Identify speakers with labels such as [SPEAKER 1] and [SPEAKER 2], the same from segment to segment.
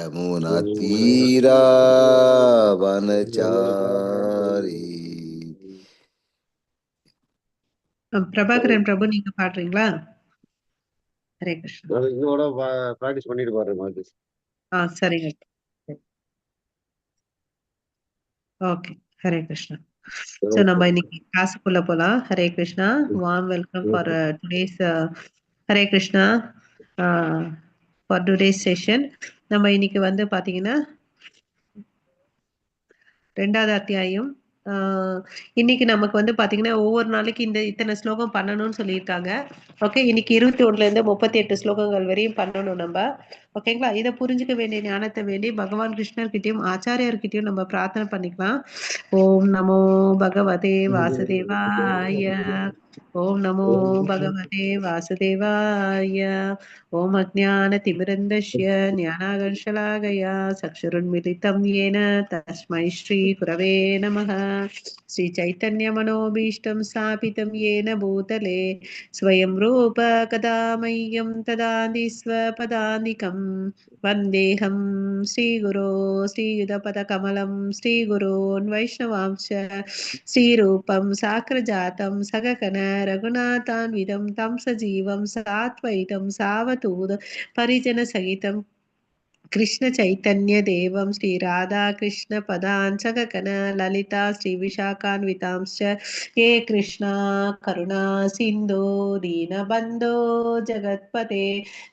[SPEAKER 1] यमुना तीरा वनचारी।
[SPEAKER 2] பிரபாகரன் பிரபு நீங்க பாடுறீங்களா? ஹரே கிருஷ்ணா.
[SPEAKER 3] இதோட பிராக்டிஸ் பண்ணிட்டு பாருங்க மாதிரி.
[SPEAKER 2] சரிங்க. ஓகே, ஹரே கிருஷ்ணா. ஸோ நம்ம இன்னைக்கு கிளாஸுக்குள்ள போலாம். Hare Krishna. Warm welcome for today's Hare Krishna for today's session. நம்ம இன்னைக்கு வந்து பாத்தீங்கன்னா 2வது அத்தியாயம். இன்னைக்கு நமக்கு வந்து பாத்தீங்கன்னா ஒவ்வொரு நாளைக்கு இத்தனை ஸ்லோகம் பண்ணணும்னு சொல்லியிருக்காங்க. ஓகே, இன்னைக்கு 21ல இருந்து 38 ஸ்லோகங்கள் வரையும் பண்ணணும் நம்ம. ஓகேங்களா? இதை புரிஞ்சுக்க வேண்டிய ஞானத்தை வேண்டி பகவான் கிருஷ்ணர்கிட்டயும் ஆச்சாரியர்கிட்டயும் நம்ம பிரார்த்தனை பண்ணிக்கலாம். ஓம் நமோ பகவதே வாசுதேவாய. ஓம் நமோ பகவதே வாசுதேவாய. ஓம் அஜ்ஞானதிமிரந்தஸ்ய ஞானாகர்ஷலாகயா சக்ஷுருன்மிலிதம் येन तस्मै श्री गुरवे नमः. श्री चैतन्य मनोभीष्टं स्थापितं येन भूतले स्वयं रूप कदा मह्यं ददाति स्वपदान्तिकं वन्देऽहं श्रीगुरो श्रीयुतपदकमलं श्रीगुरोन् वैष्णवांश्च श्रीरूपं साग्रजातं सगगण रघुनाथान्वितं तं सजीवं साद्वैतं सावधूत परिजनसहितं कृष्ण चैतन्य देवं श्री राधा कृष्ण पदान् सगगण ललिता श्री विशाखान्वितांश्च हे कृष्णा करुणा सिन्धो दीनबन्धो जगत्पते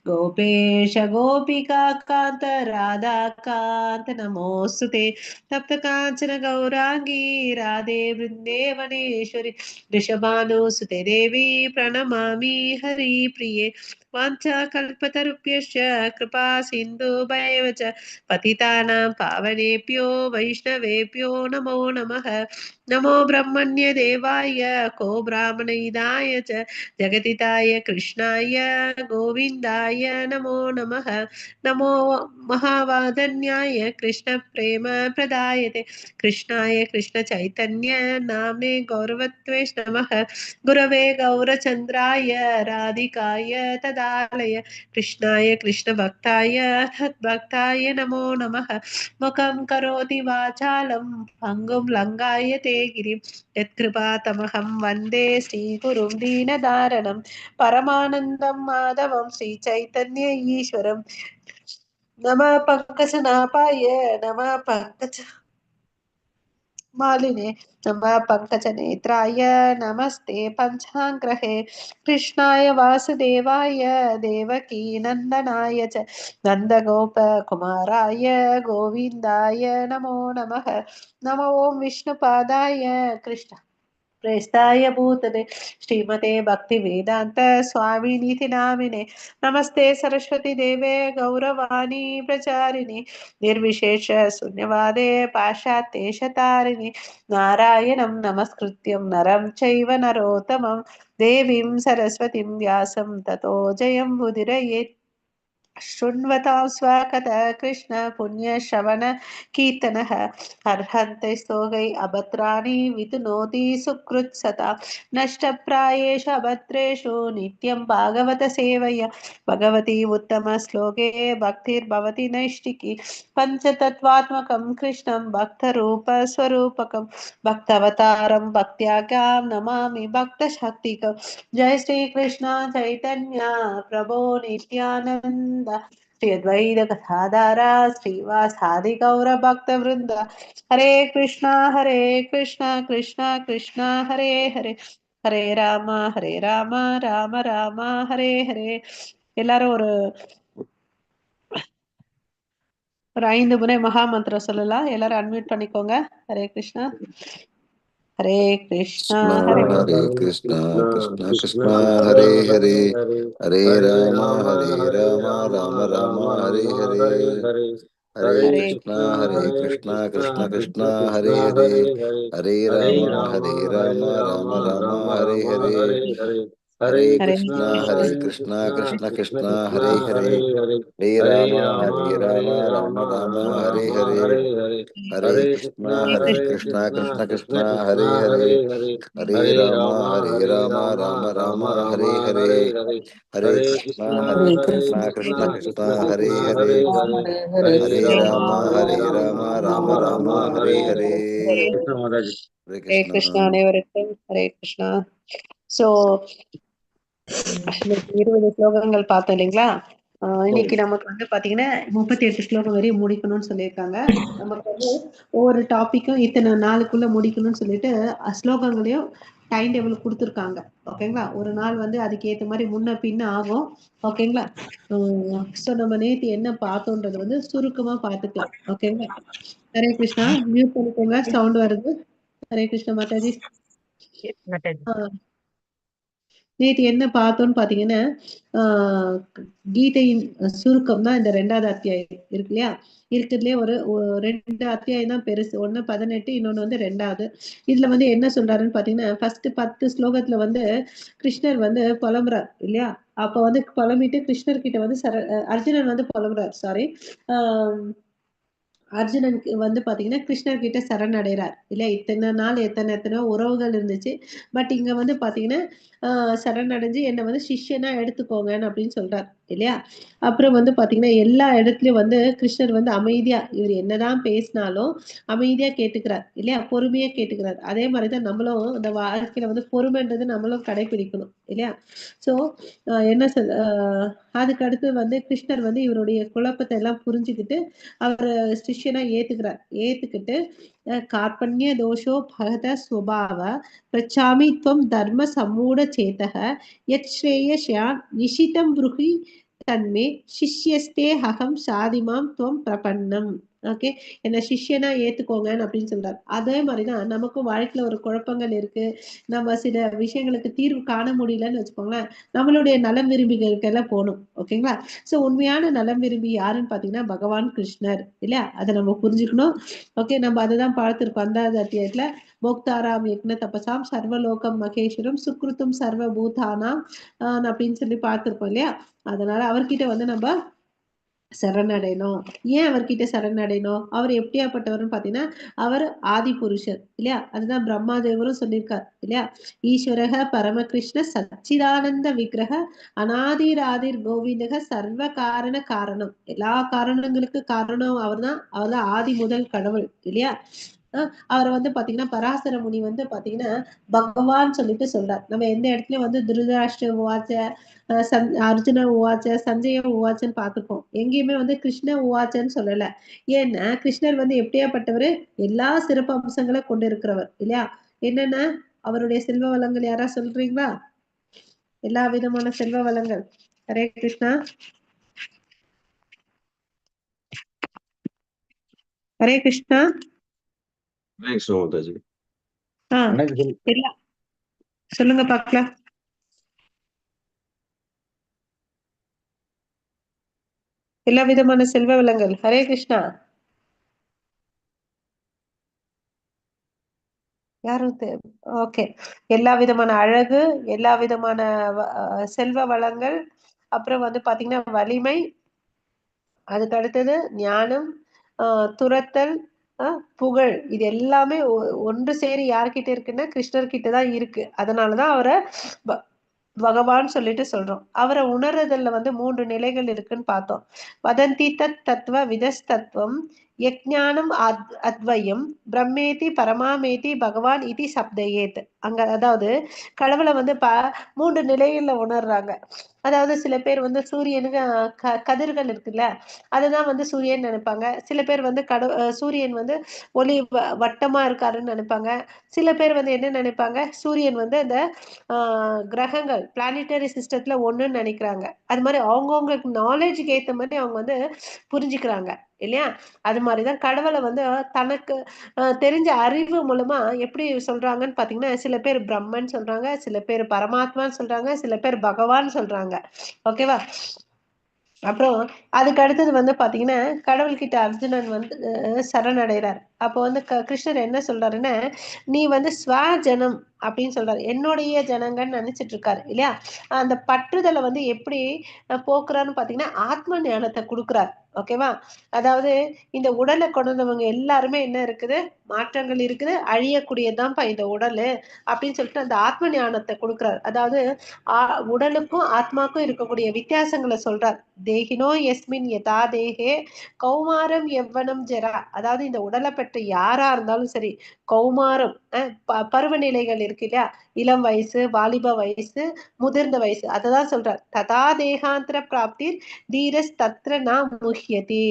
[SPEAKER 2] गोपेश गोपिका कान्त राधा कान्त नमोऽस्तुते तप्त काञ्चन गौरांगी राधे वृन्देवनेश्वरी वृषभानुसुते देवी प्रणमामि हरिप्रिये वाञ्छाकल्पतरुभ्यश्च कृपा सिन्धुभैव च पतितानां पावनेभ्यो वैष्णवेभ्यो नमो नमः। नमो ब्रह्मण्य देवाय को ब्राह्मणहिताय च जगतिताय कृष्णाय गोविन्दाय नमो नमः। नमो महावादन्याय कृष्ण प्रेम प्रदायते कृष्णाय कृष्ण चैतन्य नाम्ने गौरवत्वेष नमः। गुरवे गौरचन्द्राय राधिकाय तदालय कृष्णाय कृष्ण भक्ताय तद्भक्ताय नमो नमः। मुखं करोति वाचालं भङ्गुं लङ्घायते गिरिं यत्कृपातमहं वन्दे श्रीगुरुं दीनदारणं परमानन्दं माधवं श्रीचैतन्य ईश्वरं। नमः पङ्कजनाभाय नमः पङ्कज मालिने नमः पङ्कजनेत्राय नमस्ते पञ्चाङ्ग्रहे कृष्णाय वासुदेवाय देवकी नन्दनाय च नन्दगोपकुमाराय गोविन्दाय नमो नमः। नमो ॐ विष्णुपादाय कृष्ण प्रेष्ठाय भूतले श्रीमते भक्ति वेदांत स्वामिनीति नामिने नमस्ते सरस्वती देवे गौरवाणी प्रचारिणे निर्विशेष शून्यवादे पाश्चात्य शतारिणे नारायणं नमस्कृत्यं नरं चैव नरोत्तमं देवीं सरस्वतीं व्यासं ततो जयं मुदिरयेत्। शृण्वतां स्वकथा कृष्ण पुण्यश्रवण कीर्तनः अर्हन्ते स्तोगै अभद्राणि वितुनोति सुकृत्सता नष्टप्रायेषु अभद्रेषु नित्यं भागवत सेवया भगवती उत्तमश्लोके भक्तिर्भवति नैष्टिकी पञ्चतत्त्वात्मकं कृष्णं भक्तरूपस्वरूपकं भक्तावतारं भक्त्यागां नमामि भक्तशक्तिकं। जय श्री कृष्ण चैतन्य प्रभो नित्यानंद श्री अद्वैत गदाधर श्रीवासादि गौर भक्त वृंद। हरे कृष्णा कृष्णा कृष्णा हरे हरे हरे राम राम राम हरे हरे। எல்லாரும் ஒரு 5 முறை மகா மந்திரம் சொல்லலாம். எல்லாரும் அன்மியூட் பண்ணிக்கோங்க. ஹரே கிருஷ்ணா हरे कृष्णा
[SPEAKER 1] हरे कृष्णा कृष्णा कृष्णा हरे हरे हरे राम राम राम हरे हरे। हरे Krishna Krishna Krishna Hare Hare Hare Ram Ram Ram Hare Hare. Hare
[SPEAKER 2] Hare
[SPEAKER 1] Krishna, Hare Krishna, Krishna Krishna, Hare Hare,
[SPEAKER 3] Hare
[SPEAKER 1] Hare Rama,
[SPEAKER 3] Rama,
[SPEAKER 1] Hare
[SPEAKER 3] Hare
[SPEAKER 1] Rama, Rama
[SPEAKER 3] Rama,
[SPEAKER 1] Rama,
[SPEAKER 3] Rama
[SPEAKER 1] Hare
[SPEAKER 3] Rama,
[SPEAKER 1] Hare,
[SPEAKER 3] Hare Hare.
[SPEAKER 1] Hare
[SPEAKER 3] Hare
[SPEAKER 1] Krishna,
[SPEAKER 3] Krishna,
[SPEAKER 1] Hare
[SPEAKER 3] Hare
[SPEAKER 1] Krishna,
[SPEAKER 3] Krishna,
[SPEAKER 1] Krishna
[SPEAKER 3] Krishna
[SPEAKER 1] Krishna,
[SPEAKER 3] Krishna,
[SPEAKER 1] Hare Hare,
[SPEAKER 3] Hare Hare.
[SPEAKER 1] Hare
[SPEAKER 3] Hare
[SPEAKER 1] Rama,
[SPEAKER 3] Rama,
[SPEAKER 1] Hare
[SPEAKER 3] Hare
[SPEAKER 1] Rama,
[SPEAKER 3] Rama,
[SPEAKER 1] Rama
[SPEAKER 3] Rama
[SPEAKER 1] Rama, Hare
[SPEAKER 3] Rama,
[SPEAKER 1] Hare,
[SPEAKER 3] Hare Hare.
[SPEAKER 1] Hare
[SPEAKER 3] Hare
[SPEAKER 1] Krishna,
[SPEAKER 3] Krishna,
[SPEAKER 1] Hare
[SPEAKER 3] Hare
[SPEAKER 1] Krishna,
[SPEAKER 3] Krishna,
[SPEAKER 1] Krishna
[SPEAKER 3] Krishna
[SPEAKER 1] Krishna, Hare
[SPEAKER 3] Krishna,
[SPEAKER 1] Hare,
[SPEAKER 3] Hare Hare. Hare
[SPEAKER 1] Hare
[SPEAKER 3] Rama,
[SPEAKER 1] Rama,
[SPEAKER 3] Hare
[SPEAKER 1] Hare
[SPEAKER 3] Rama,
[SPEAKER 1] Rama,
[SPEAKER 3] Rama
[SPEAKER 1] Rama Rama,
[SPEAKER 3] Rama,
[SPEAKER 1] Hare
[SPEAKER 3] Hare
[SPEAKER 1] Hare,
[SPEAKER 3] Hare. Hare Krishna Mataji.
[SPEAKER 1] Hare
[SPEAKER 2] Hare
[SPEAKER 1] Krishna.
[SPEAKER 2] Krishna அனைவருக்கும் Hare Krishna. So 20 ஸ்லோகங்கள் பார்த்தோம் இல்லைங்களா? இன்னைக்கு நமக்கு வந்து பாத்தீங்கன்னா 38 ஸ்லோகம் வரையும் முடிக்கணும்னு சொல்லியிருக்காங்க. நமக்கு வந்து ஒவ்வொரு டாபிக்கும் இத்தனை நாளுக்குள்ள முடிக்கணும்னு சொல்லிட்டு ஸ்லோகங்களையும் டைம் டேபிள் கொடுத்துருக்காங்க. ஓகேங்களா? ஒரு நாள் வந்து அதுக்கு ஏற்ற மாதிரி முன்ன பின்ன ஆகும். ஓகேங்களா? ஸோ நம்ம நேற்று என்ன பார்த்தோன்றது வந்து சுருக்கமா பார்த்துக்கலாம். ஓகேங்களா? ஹரே கிருஷ்ணா. மியூட் பண்ணிக்கோங்க, சவுண்ட் வருது. ஹரே கிருஷ்ணா மாதாஜி. நேற்று என்ன பார்த்தோம்னு பாத்தீங்கன்னா கீதையின் சுருக்கம் தான் இந்த 2வது அத்தியாயம் இருக்கு இல்லையா? இருக்கிறதுலே ஒரு 2 அத்தியாயம் தான் பெருசு. ஒண்ணு 18, இன்னொன்னு வந்து 2வது. இதுல வந்து என்ன சொல்றாருன்னு பாத்தீங்கன்னா, ஃபர்ஸ்ட் 10 ஸ்லோகத்துல வந்து கிருஷ்ணர் வந்து புலம்புறார் இல்லையா? அப்ப வந்து புலம்பிட்டு கிருஷ்ணர் கிட்ட வந்து அர்ஜுனன் வந்து புலம்புறார். சாரி. அர்ஜுனனுக்கு வந்து பாத்தீங்கன்னா கிருஷ்ணர் கிட்ட சரணடைறார் இல்லையா? இத்தனை நாள் எத்தனையோ உறவுகள் இருந்துச்சு. பட் இங்க வந்து பாத்தீங்கன்னா சரணடைஞ்சு என்னை வந்து சிஷ்யனா எடுத்துக்கோங்கன்னு அப்படின்னு சொல்றார் இல்லையா? அப்புறம் வந்து பாத்தீங்கன்னா எல்லா இடத்துலயும் வந்து கிருஷ்ணர் வந்து அமைதியா இவர் என்னதான் பேசினாலும் அமைதியா கேட்டுக்கிறார் இல்லையா? பொறுமையா கேட்டுக்கிறார். அதே மாதிரிதான் நம்மளும் இந்த வாழ்க்கையில வந்து பொறுமைன்றது நம்மளும் கடைபிடிக்கணும் இல்லையா? சோ என்ன சொல் அதுக்கு அடுத்து வந்து கிருஷ்ணர் வந்து இவருடைய குழப்பத்தை எல்லாம் புரிஞ்சுக்கிட்டு அவர் சிஷ்யனா ஏத்துக்கிட்டு கார்பண்ய தோஷோ பகத சுபாவ பிரச்சாமி துவம் தர்ம சம்மூட சேதக யத் ஸ்ரேயஸ்யான் நிஷிதம் புருஹி தன்மே சிஷ்யஸ்தே அகம் சாதிமாம் துவம் பிரபன்னம். ஓகே, என்ன சிஷ்யனா ஏத்துக்கோங்கன்னு அப்படின்னு சொல்றாரு. அதே மாதிரிதான் நமக்கும் வாழ்க்கையில ஒரு குழப்பங்கள் இருக்கு, நம்ம சில விஷயங்களுக்கு தீர்வு காண முடியலன்னு வச்சுக்கோங்களேன், நம்மளுடைய நலம் விரும்பிகளுக்கெல்லாம் போகணும். ஓகேங்களா? சோ உண்மையான நலம் விரும்பி யாருன்னு பாத்தீங்கன்னா பகவான் கிருஷ்ணர் இல்லையா? அதை நம்ம புரிஞ்சுக்கணும். ஓகே, நம்ம அதைதான் பார்த்திருக்கோம் அந்த அத்தியாயத்துல. போக்தாராம் யக்ன தபசாம் சர்வலோகம் மகேஸ்வரம் சுக்ருத்தும் சர்வ பூதானாம் அப்படின்னு சொல்லி பார்த்திருக்கோம் இல்லையா? அதனால அவர்கிட்ட வந்து நம்ம சரணடையணும். ஏன் அவர்கிட்ட சரணடையணும்? அவர் எப்படியாப்பட்டவர்னு பாத்தீங்கன்னா அவர் ஆதி புருஷர் இல்லையா? அதுதான் பிரம்மாதேவரும் சொல்லியிருக்கார் இல்லையா? ஈஸ்வரக பரமகிருஷ்ண சச்சிதானந்த விக்கிரக அநாதிராதிர் கோவிந்தக சர்வ காரண காரணம். எல்லா காரணங்களுக்கு காரணம் அவர்தான் ஆதி முதல் கடவுள் இல்லையா? அவரை வந்து பாத்தீங்கன்னா பராசர முனி வந்து பாத்தீங்கன்னா பகவான் சொல்லிட்டு சொல்றார். நம்ம எந்த இடத்துலயும் வந்து திருதராஷ்டிர உவாச்ச அர்ஜுன உவாச்ச சஞ்சய உவாச்சன்னு பார்த்திருக்கோம். எங்கேயுமே வந்து கிருஷ்ண உவாச்சன்னு சொல்லல. ஏன்னா கிருஷ்ணர் வந்து எப்படியாப்பட்டவர்? எல்லா சிறப்பு அம்சங்களை கொண்டு இருக்கிறவர் இல்லையா? என்னென்ன அவருடைய செல்வ வளங்கள் யாரா சொல்றீங்களா? எல்லா விதமான செல்வ வளங்கள். ஹரே கிருஷ்ணா. ஹரே கிருஷ்ணா. சொல்லுங்க பாக்கலாம். எல்லா விதமான செல்வ வளங்கள். ஹரே கிருஷ்ணா. யாரும் ஓகே, எல்லா விதமான அழகு, எல்லா விதமான செல்வ வளங்கள், அப்புறம் வந்து பாத்தீங்கன்னா வலிமை, அதுக்கு அடுத்தது ஞானம், துரத்தல், புகழ், இது எல்லாமே ஒன்று சேரி யார்கிட்ட இருக்குன்னா கிருஷ்ணர் கிட்டதான் இருக்கு. அதனாலதான் அவரை பகவான் சொல்லிட்டு சொல்றோம். அவரை உணர்றதுல வந்து 3 நிலைகள் இருக்குன்னு பார்த்தோம். வதந்தி தத் தத்துவ விதஸ்தத்துவம் யஜ்ஞானம் அத்வயம் பிரம்மேதி பரமாமேதி பகவான் இதி சப்தயேத். அங்க அதாவது கடவுளை வந்து 3 நிலைகள்ல உணர்றாங்க. அதாவது சில பேர் வந்து சூரியனுக்கு கதிர்கள் இருக்குல்ல, அதுதான் வந்து சூரியன் நினைப்பாங்க. சில பேர் வந்து சூரியன் வந்து ஒளி வட்டமா இருக்காருன்னு நினைப்பாங்க. சில பேர் வந்து என்ன நினைப்பாங்க, சூரியன் வந்து அந்த கிரகங்கள் பிளானிட்டரி சிஸ்டத்துல ஒண்ணுன்னு நினைக்கிறாங்க. அது மாதிரி அவங்கவுங்களுக்கு நாலேஜுக்கு ஏத்த மாதிரி அவங்க வந்து புரிஞ்சுக்கிறாங்க இல்லையா? அது மாதிரிதான் கடவுளை வந்து தனக்கு தெரிஞ்ச அறிவு மூலமா எப்படி சொல்றாங்கன்னு பாத்தீங்கன்னா, சில பேர் பிரம்மன் சொல்றாங்க, சில பேர் பரமாத்மான்னு சொல்றாங்க, சில பேர் பகவான் சொல்றாங்க. ஓகேவா? அப்புறம் அதுக்கு அடுத்தது வந்து பாத்தீங்கன்னா கடவுள்கிட்ட அர்ஜுனன் வந்து சரணடைகிறார். அப்போ வந்து கிருஷ்ணர் என்ன சொல்றாருன்னா, நீ வந்து ஸ்வஜனம் அப்படின்னு சொல்றாரு, என்னுடைய ஜனங்கன்னு நினைச்சிட்டு இருக்காரு இல்லையா. அந்த பற்றுதலை வந்து எப்படி போக்குறான்னு பாத்தீங்கன்னா ஆத்ம ஞானத்தை கொடுக்குறாரு. ஓகேவா. அதாவது இந்த உடலை கொண்டவங்க எல்லாருமே என்ன இருக்குது, மாற்றங்கள் இருக்குது, அழியக்கூடியதுதான்ப்பா இந்த உடல் அப்படின்னு சொல்லிட்டு அந்த ஆத்ம ஞானத்தை கொடுக்குறாரு. அதாவது உடலுக்கும் ஆத்மாக்கும் இருக்கக்கூடிய வித்தியாசங்களை சொல்றார். தேகினோ எஸ்மின் யதா தேகே கௌமாரம் எவ்வனம் ஜெரா. அதாவது இந்த உடலை பெற்ற யாரா இருந்தாலும் சரி, கௌமாரம் பருவநிலைகள் இருக்கு இல்லையா, இளம் வயசு, வாலிப வயசு, முதிர்ந்த வயசு, அததான் சொல்றார். ததா தேகாந்திர பிராப்தி தீரஸ் தத்ர நா முஹ்யதி.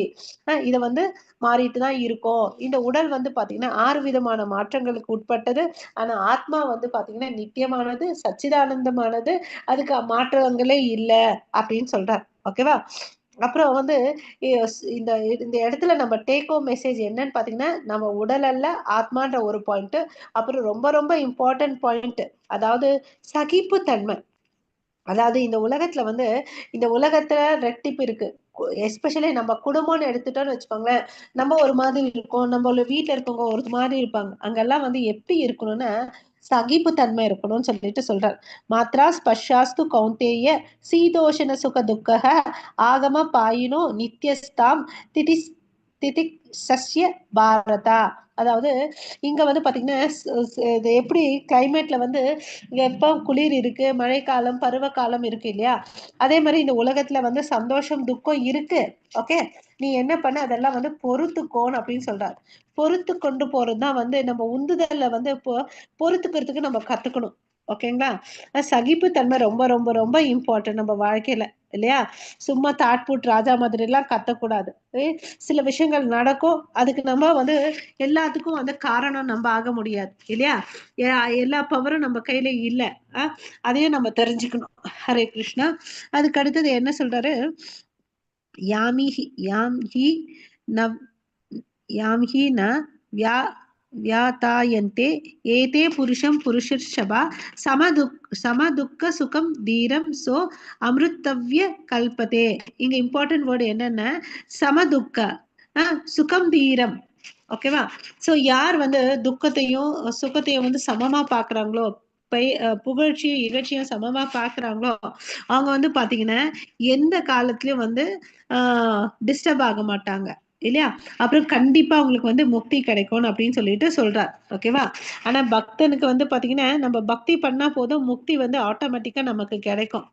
[SPEAKER 2] இத வந்து மாறிட்டு தான் இருக்கும். இந்த உடல் வந்து பாத்தீங்கன்னா 6 விதமான மாற்றங்களுக்கு உட்பட்டது. ஆனா ஆத்மா வந்து பாத்தீங்கன்னா நித்தியமானது, சச்சிதானந்தமானது, அதுக்கு மாற்றங்களே இல்ல அப்படின்னு சொல்றார். ஓகேவா. அப்புறம் வந்து இந்த இந்த இடத்துல நம்ம டேக் ஹோம் மெசேஜ் என்னன்னு பாத்தீங்கன்னா, நம்ம உடல் அல்ல ஆத்மான்ற ஒரு பாயிண்ட். அப்புறம் ரொம்ப ரொம்ப இம்பார்ட்டன்ட் பாயிண்ட், அதாவது சகிப்பு தன்மை. அதாவது இந்த உலகத்துல வந்து, இந்த உலகத்துல ரெட்டிப்பு இருக்கு. எஸ்பெஷலி நம்ம குடும்பம்னு எடுத்துட்டோம்னு வச்சுக்கோங்களேன், நம்ம ஒரு மாதிரி இருக்கோம், நம்ம வீட்டுல இருக்கவங்க ஒரு மாதிரி இருப்பாங்க. அங்கெல்லாம் வந்து எப்படி இருக்கணும்னா சகிப்பு தன்மை இருக்கணும்னு சொல்லிட்டு சொல்றார். மாத்ரா ஸ்பர்ஷாஸ்து கௌந்தேய சீதோஷண சுக துக்கக ஆகம பாயினோ நித்யஸ்தாம் திதிஸ் திதிக் சஸ்ய பாரதா. அதாவது இங்க வந்து பாத்தீங்கன்னா இது எப்படி கிளைமேட்ல வந்து எப்ப குளிர் இருக்கு, மழைக்காலம், பருவகாலம் இருக்கு இல்லையா, அதே மாதிரி இந்த உலகத்துல வந்து சந்தோஷம் துக்கம் இருக்கு. ஓகே, நீ என்ன பண்ண, அதெல்லாம் வந்து பொறுத்துக்கோன்னு அப்படின்னு சொல்றாரு. பொறுத்து கொண்டு போறதுதான் வந்து நம்ம உந்துதல்ல வந்து பொறுத்துக்கிறதுக்கு நம்ம கத்துக்கணும். ஓகேங்களா. சகிப்பு தன்மை ரொம்ப ரொம்ப ரொம்ப இம்பார்ட்டன்ட் நம்ம வாழ்க்கையில இல்லையா. சும்மா தாட்பூட் ராஜா மாதிரி எல்லாம் கத்தக்கூடாது. சில விஷயங்கள் நடக்கும், அதுக்கு நம்ம வந்து எல்லாத்துக்கும் வந்து காரணம் நம்ம ஆக முடியாது இல்லையா. எல்லா பவரும் நம்ம கையில இல்ல. அதையும் நம்ம தெரிஞ்சுக்கணும். ஹரே கிருஷ்ணா. அதுக்கு அடுத்தது என்ன சொல்றாரு, யாம் ஹி ந வியாதாயந்தே ஏதே புருஷம் புருஷர்ஷபா சமதுக்க சுகம் தீரம் சோ அமிர்தவ்ய கல்பதே. இங்க இம்பார்ட்டன்ட் வேர்டு என்னன்னா சமதுக்க சுகம் தீரம். ஓகேவா. சோ யார் வந்து துக்கத்தையும் சுகத்தையும் வந்து சமமா பாக்குறாங்களோ, புகழ்ச்சியும் இகழ்ச்சியும் சமமா பாக்குறாங்களோ, அவங்க வந்து பாத்தீங்கன்னா எந்த காலத்திலயும் வந்து டிஸ்டர்ப் ஆக மாட்டாங்க இல்லையா. அப்புறம் கண்டிப்பா அவங்களுக்கு வந்து முக்தி கிடைக்கும் அப்படின்னு சொல்லிட்டு சொல்றார். ஓகேவா. ஆனா பக்தனுக்கு வந்து பாத்தீங்கன்னா நம்ம பக்தி பண்ணா போதும், முக்தி வந்து ஆட்டோமேட்டிக்கா நமக்கு கிடைக்கும்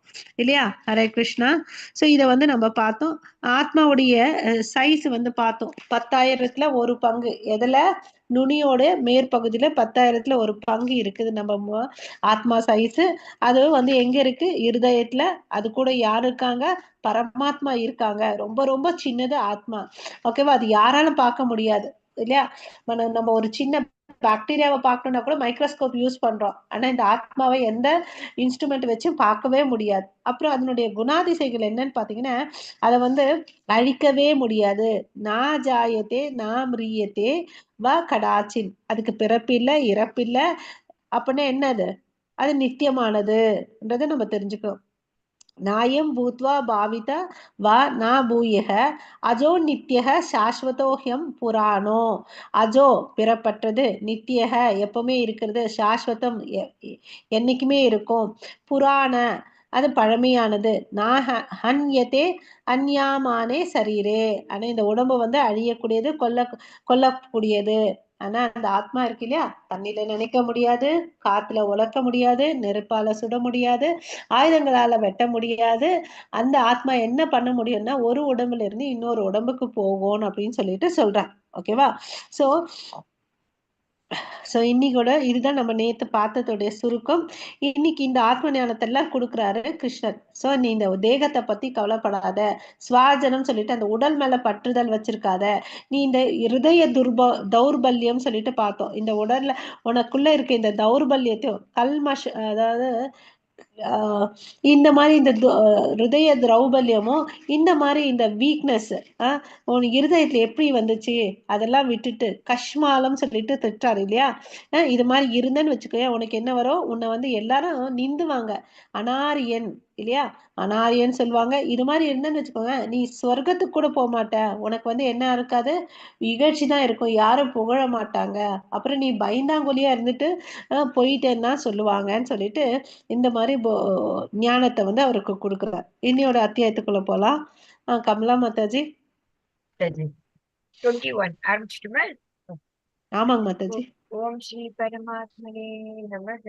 [SPEAKER 2] இல்லையா. ஹரே கிருஷ்ணா. சோ இத வந்து நம்ம பார்த்தோம். ஆத்மாவுடைய சைஸ் வந்து பார்த்தோம். 10,000த்துல ஒரு பங்கு. எதுல, நுனியோட மேற்பகுதியில 10,000த்துல ஒரு பங்கு இருக்குது நம்ம ஆத்மா சைஸ். அது வந்து எங்க இருக்கு, இருதயத்துல. அது கூட யாரு இருக்காங்க, பரமாத்மா இருக்காங்க. ரொம்ப ரொம்ப சின்னது ஆத்மா. ஓகேவா. அது யாராலும் பார்க்க முடியாது இல்லையா. நம்ம ஒரு சின்ன பாக்டீரியாவை பார்க்கணும்னா கூட மைக்ரோஸ்கோப் யூஸ் பண்றோம். ஆனா இந்த ஆத்மாவை எந்த இன்ஸ்ட்ருமெண்ட் வச்சு பார்க்கவே முடியாது. அப்புறம் அதனுடைய குணாதிசைகள் என்னன்னு பாத்தீங்கன்னா, அதை வந்து அழிக்கவே முடியாது. நா ஜாயத்தே நா மிரியத்தே வ கடாச்சின். அதுக்கு பிறப்பில்லை, இறப்பில்லை. அப்படின்னா என்னது, அது நித்தியமானதுன்றதை நம்ம தெரிஞ்சுக்கணும். நாயம் பூத்வா பாவித வா நா பூயக அஜோ நித்யக சாஸ்வதோஹ்யம் புராணோ. அஜோ பிறப்பற்றது, நித்யக எப்பவுமே இருக்கிறது, சாஸ்வதம் என்னைக்குமே இருக்கும், புராண அது பழமையானது, நான் ஹன்யதே அந்யாமானே சரீரே. ஆனா இந்த உடம்பு வந்து அழியக்கூடியது, கொல்லக்கூடியது. ஆனா அந்த ஆத்மா இருக்கு இல்லையா, தண்ணில நினைக்க முடியாது, காத்துல உலக்க முடியாது, நெருப்பால சுட முடியாது, ஆயுதங்களால வெட்ட முடியாது. அந்த ஆத்மா என்ன பண்ண முடியும்னா ஒரு உடம்புல இருந்து இன்னொரு உடம்புக்கு போகும் அப்படின்னு சொல்லிட்டு சொல்றாங்க. ஓகேவா. சோ இன்னைக்கோட இதுதான் நம்ம நேத்து பார்த்ததோடைய சுருக்கம். இன்னைக்கு இந்த ஆத்ம ஞானத்தை எல்லாம் கொடுக்குறாரு கிருஷ்ணர். சோ நீ இந்த தேகத்தை பத்தி கவலைப்படாத, ஸ்வாஜனம் சொல்லிட்டு அந்த உடல் மேல பற்றுதல் வச்சிருக்காத. நீ இந்த இருதய தௌர்பல்யம் சொல்லிட்டு பார்த்தோம். இந்த உடல்ல உனக்குள்ள இருக்க இந்த தௌர்பல்யத்தையும் அதாவது இந்த மாதிரி இந்த ஹிருதய திரௌபல்யமும் இந்த மாதிரி இந்த வீக்னஸ் உன் இருதயத்துல எப்படி வந்துச்சு அதெல்லாம் விட்டுட்டு கஷ்மாலம் சொல்லிட்டு திட்டாரு இல்லையா? இது மாதிரி இருந்தேன்னு வச்சுக்கோங்க, உனக்கு என்ன வரும்? உன்னை வந்து எல்லாரும் நிந்துவாங்க, அனாரியன் இல்லையா? அனாரியன்னு சொல்லுவாங்க. இது மாதிரி இருந்தேன்னு வச்சுக்கோங்க, நீ சொர்க்கத்துக்கு கூட போக மாட்ட. உனக்கு வந்து என்ன இருக்காது, இகழ்ச்சி தான் இருக்கும், யாரும் புகழ மாட்டாங்க. அப்புறம் நீ பயந்தாங்கொலியா இருந்துட்டு போயிட்டேன்னு தான் சொல்லுவாங்கன்னு சொல்லிட்டு இந்த மாதிரி ஞானத்தை வந்து அவருக்கு கொடுக்குறார். இன்னையோட அத்தியாயத்துக்குள்ள போலாம். கமலா மாதாஜி.
[SPEAKER 4] 21 ஆரம்பிச்சிட்டுமா?
[SPEAKER 2] ஆமாங்க மாதாஜி.
[SPEAKER 4] ஓம் ஸ்ரீ பரமாத்மனே நமக.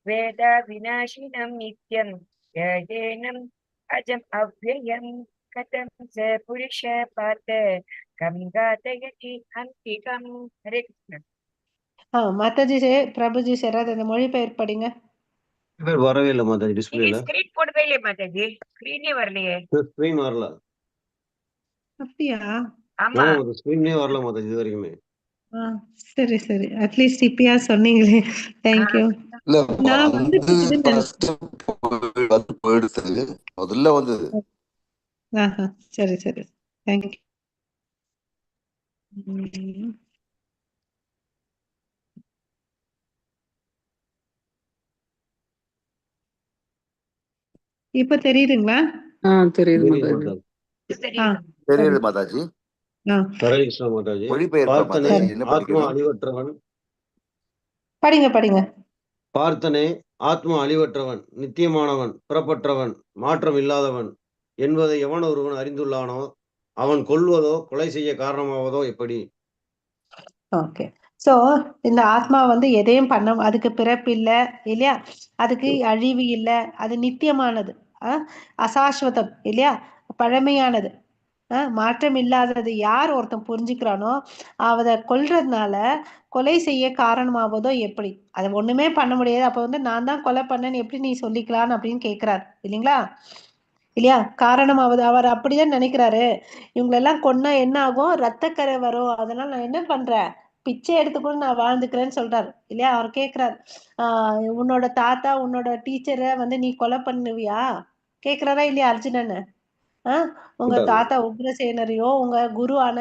[SPEAKER 4] வேத விநாசினம் நித்யம் யஜேனம் அஜம் அவ்யயம் கதம் ச புருஷ பார்த்த கம் காதயதி அந்திகம். ஹரே கிருஷ்ணன்.
[SPEAKER 2] மாதாஜி பிரபுஜி யாராவது இந்த மொழிபெயர்ப்பு படிங்க.
[SPEAKER 5] வரவே இல்லை மாதாஜி, டிஸ்பிளேல
[SPEAKER 4] ஸ்கிரீன் போடவே இல்லையே மாதாஜி, ஸ்கிரீனே வரலையே.
[SPEAKER 5] ஸ்கிரீன் வரல.
[SPEAKER 2] அப்படியா?
[SPEAKER 4] ஆமா,
[SPEAKER 5] ஸ்கிரீனே வரல மாதாஜி இது வரைக்குமே.
[SPEAKER 2] சரி சரி, அட்லீஸ்ட் இப்பயா சொன்னீங்களே, தேங்க்யூ.
[SPEAKER 1] இல்ல
[SPEAKER 2] நான் வந்து
[SPEAKER 1] போயிடுது, முதல்ல வந்தது.
[SPEAKER 2] சரி சரி, தேங்க்யூ. இப்ப தெரியுதுங்களா?
[SPEAKER 3] தெரியுது
[SPEAKER 1] தெரியுது மாதாஜி.
[SPEAKER 5] ஹரே கிருஷ்ணா மாதாஜி.
[SPEAKER 1] மொழிபெயர்ப்பு மாதாஜி என்ன
[SPEAKER 5] ஆத்மா
[SPEAKER 1] படிக்கணும்?
[SPEAKER 5] அழிவற்றவன்.
[SPEAKER 2] படிங்க.
[SPEAKER 5] பார்த்தனே, ஆத்மா அழிவற்றவன், நித்தியமானவன், புறப்பற்றவன், மாற்றம் இல்லாதவன் என்பதை எவன் ஒருவன் அறிந்துள்ளானோ அவன் கொல்வதோ கொலை செய்ய காரணமாவதோ எப்படி?
[SPEAKER 2] ஓகே. சோ இந்த ஆத்மா வந்து எதையும் பண்ண, அதுக்கு பிறப்பு இல்லை இல்லையா? அதுக்கு அழிவு இல்லை, அது நித்தியமானது, அசாஸ்வதம் இல்லையா? பழமையானது, மாற்றம் இல்லாதது. யார் ஒருத்தன் புரிஞ்சுக்கிறானோ அவதை கொல்றதுனால கொலை செய்ய காரணமாவதோ எப்படி? அதை ஒண்ணுமே பண்ண முடியாது. அப்ப வந்து நான் தான் கொலை பண்ணேன்னு எப்படி நீ சொல்லிக்கலான்னு அப்படின்னு கேட்கிறார் இல்லைங்களா? இல்லையா? காரணமாவது அவர் அப்படிதான் நினைக்கிறாரு. இவங்களெல்லாம் கொன்னா என்ன ஆகும்? ரத்தக்கரை வரும், அதனால நான் என்ன பண்றேன், பிச்சை எடுத்துக்கூட நான் வாழ்ந்துக்கிறேன்னு சொல்றாரு இல்லையா? அவர் கேட்கிறார், உன்னோட தாத்தா உன்னோட டீச்சரை வந்து நீ கொலை பண்ணுவியா கேட்கிறாரா இல்லையா அர்ஜுனன்? உங்க தாத்தா உக்ரசேனரையோ உங்க குருவான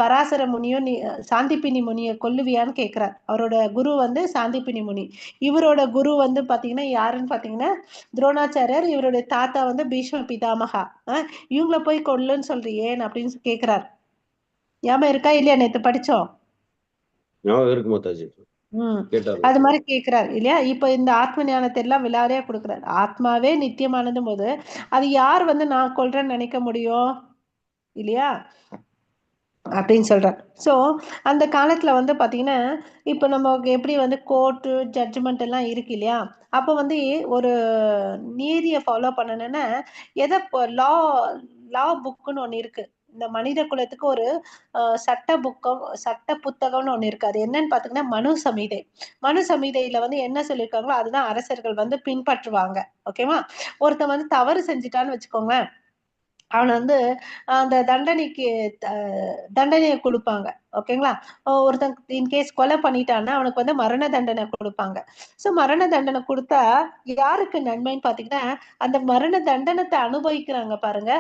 [SPEAKER 2] பராசர முனியோ நீ சாந்திப்பினி முனிய கொல்லுவியான்னு கேட்கிறார். அவரோட குரு வந்து சாந்திப்பினி முனி. இவரோட குரு வந்து பாத்தீங்கன்னா யாருன்னு பாத்தீங்கன்னா துரோணாச்சாரியர். இவருடைய தாத்தா வந்து பீஷ்ம பிதாமகா. இவங்கள போய் கொல்லுன்னு சொல்றியேன் அப்படின்னு கேட்கிறார். ஞாபகம் இருக்கா இல்லையா? நேத்து படிச்சோம்.
[SPEAKER 5] இருக்கு மாதாஜி.
[SPEAKER 2] அது மாதிரி கேட்கிறார் இல்லையா? இப்ப இந்த ஆத்ம ஞானத்தை எல்லாம் விளையாடையா கொடுக்கிறார். ஆத்மாவே நித்தியமானது போது அது யார் வந்து நான் கொல்றேன்னு நினைக்க முடியும் இல்லையா அப்படின்னு சொல்றார். சோ அந்த காலத்துல வந்து பாத்தீங்கன்னா இப்ப நமக்கு எப்படி வந்து கோர்ட்டு ஜட்ஜ்மெண்ட் எல்லாம் இருக்கு இல்லையா? அப்ப வந்து ஒரு நீதியை ஃபாலோ பண்ணணும்னா எதை லா லா புக்குன்னு ஒண்ணு இருக்கு. இந்த மனித குலத்துக்கு ஒரு சட்ட புத்தகம்னு ஒண்ணு இருக்கு. அது என்னன்னு பாத்தீங்கன்னா மனு சமிதை. மனு சமிதையில வந்து என்ன சொல்லியிருக்காங்களோ அதுதான் அரசர்கள் வந்து பின்பற்றுவாங்க. ஓகேவா? ஒருத்தன் வந்து தவறு செஞ்சுட்டான்னு வச்சுக்கோங்களேன், அவனை வந்து அந்த தண்டனையை கொடுப்பாங்க. ஓகேங்களா? ஒருத்தன் இன்கேஸ் கொலை பண்ணிட்டான்னா அவனுக்கு வந்து மரண தண்டனை கொடுப்பாங்க. சோ மரண தண்டனை கொடுத்தா யாருக்கு நன்மைன்னு பாத்தீங்கன்னா அந்த மரண தண்டனத்தை அனுபவிக்கிறாங்க பாருங்க,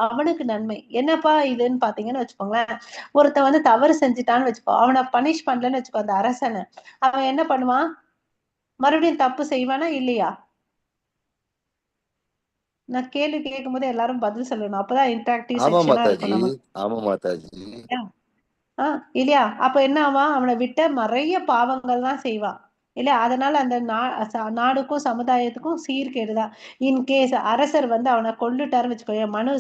[SPEAKER 2] அவனுக்கு நன்மை. என்னப்பா இதுன்னு பாத்தீங்கன்னு வச்சுக்கோங்களேன், ஒருத்தன் வந்து தவறு செஞ்சுட்டான்னு வச்சுக்கோ, அவனை பனிஷ் பண்ணலன்னு வச்சுக்கோ அந்த அரசனை, அவன் என்ன பண்ணுவான்? மறுபடியும் தப்பு செய்வானா இல்லையா? நான் கேள்வி கேட்கும் போது எல்லாரும் பதில் சொல்லணும், அப்பதான் இன்டராக்டிவ் செக்ஷனா இருக்கும் நமக்கு.
[SPEAKER 1] ஆமா மாதாஜி.
[SPEAKER 2] இல்லையா? அப்ப என்ன ஆவான்? அவனை விட்ட நிறைய பாவங்கள் தான் செய்வான் இல்லையா? அதனால அந்த நாடுக்கும் சமுதாயத்துக்கும் சீர்கேடுதான். இன்கேஸ் அரசர் வந்து அவனை கொல்லுட்டாருன்னு வச்சுக்கோங்க, மனு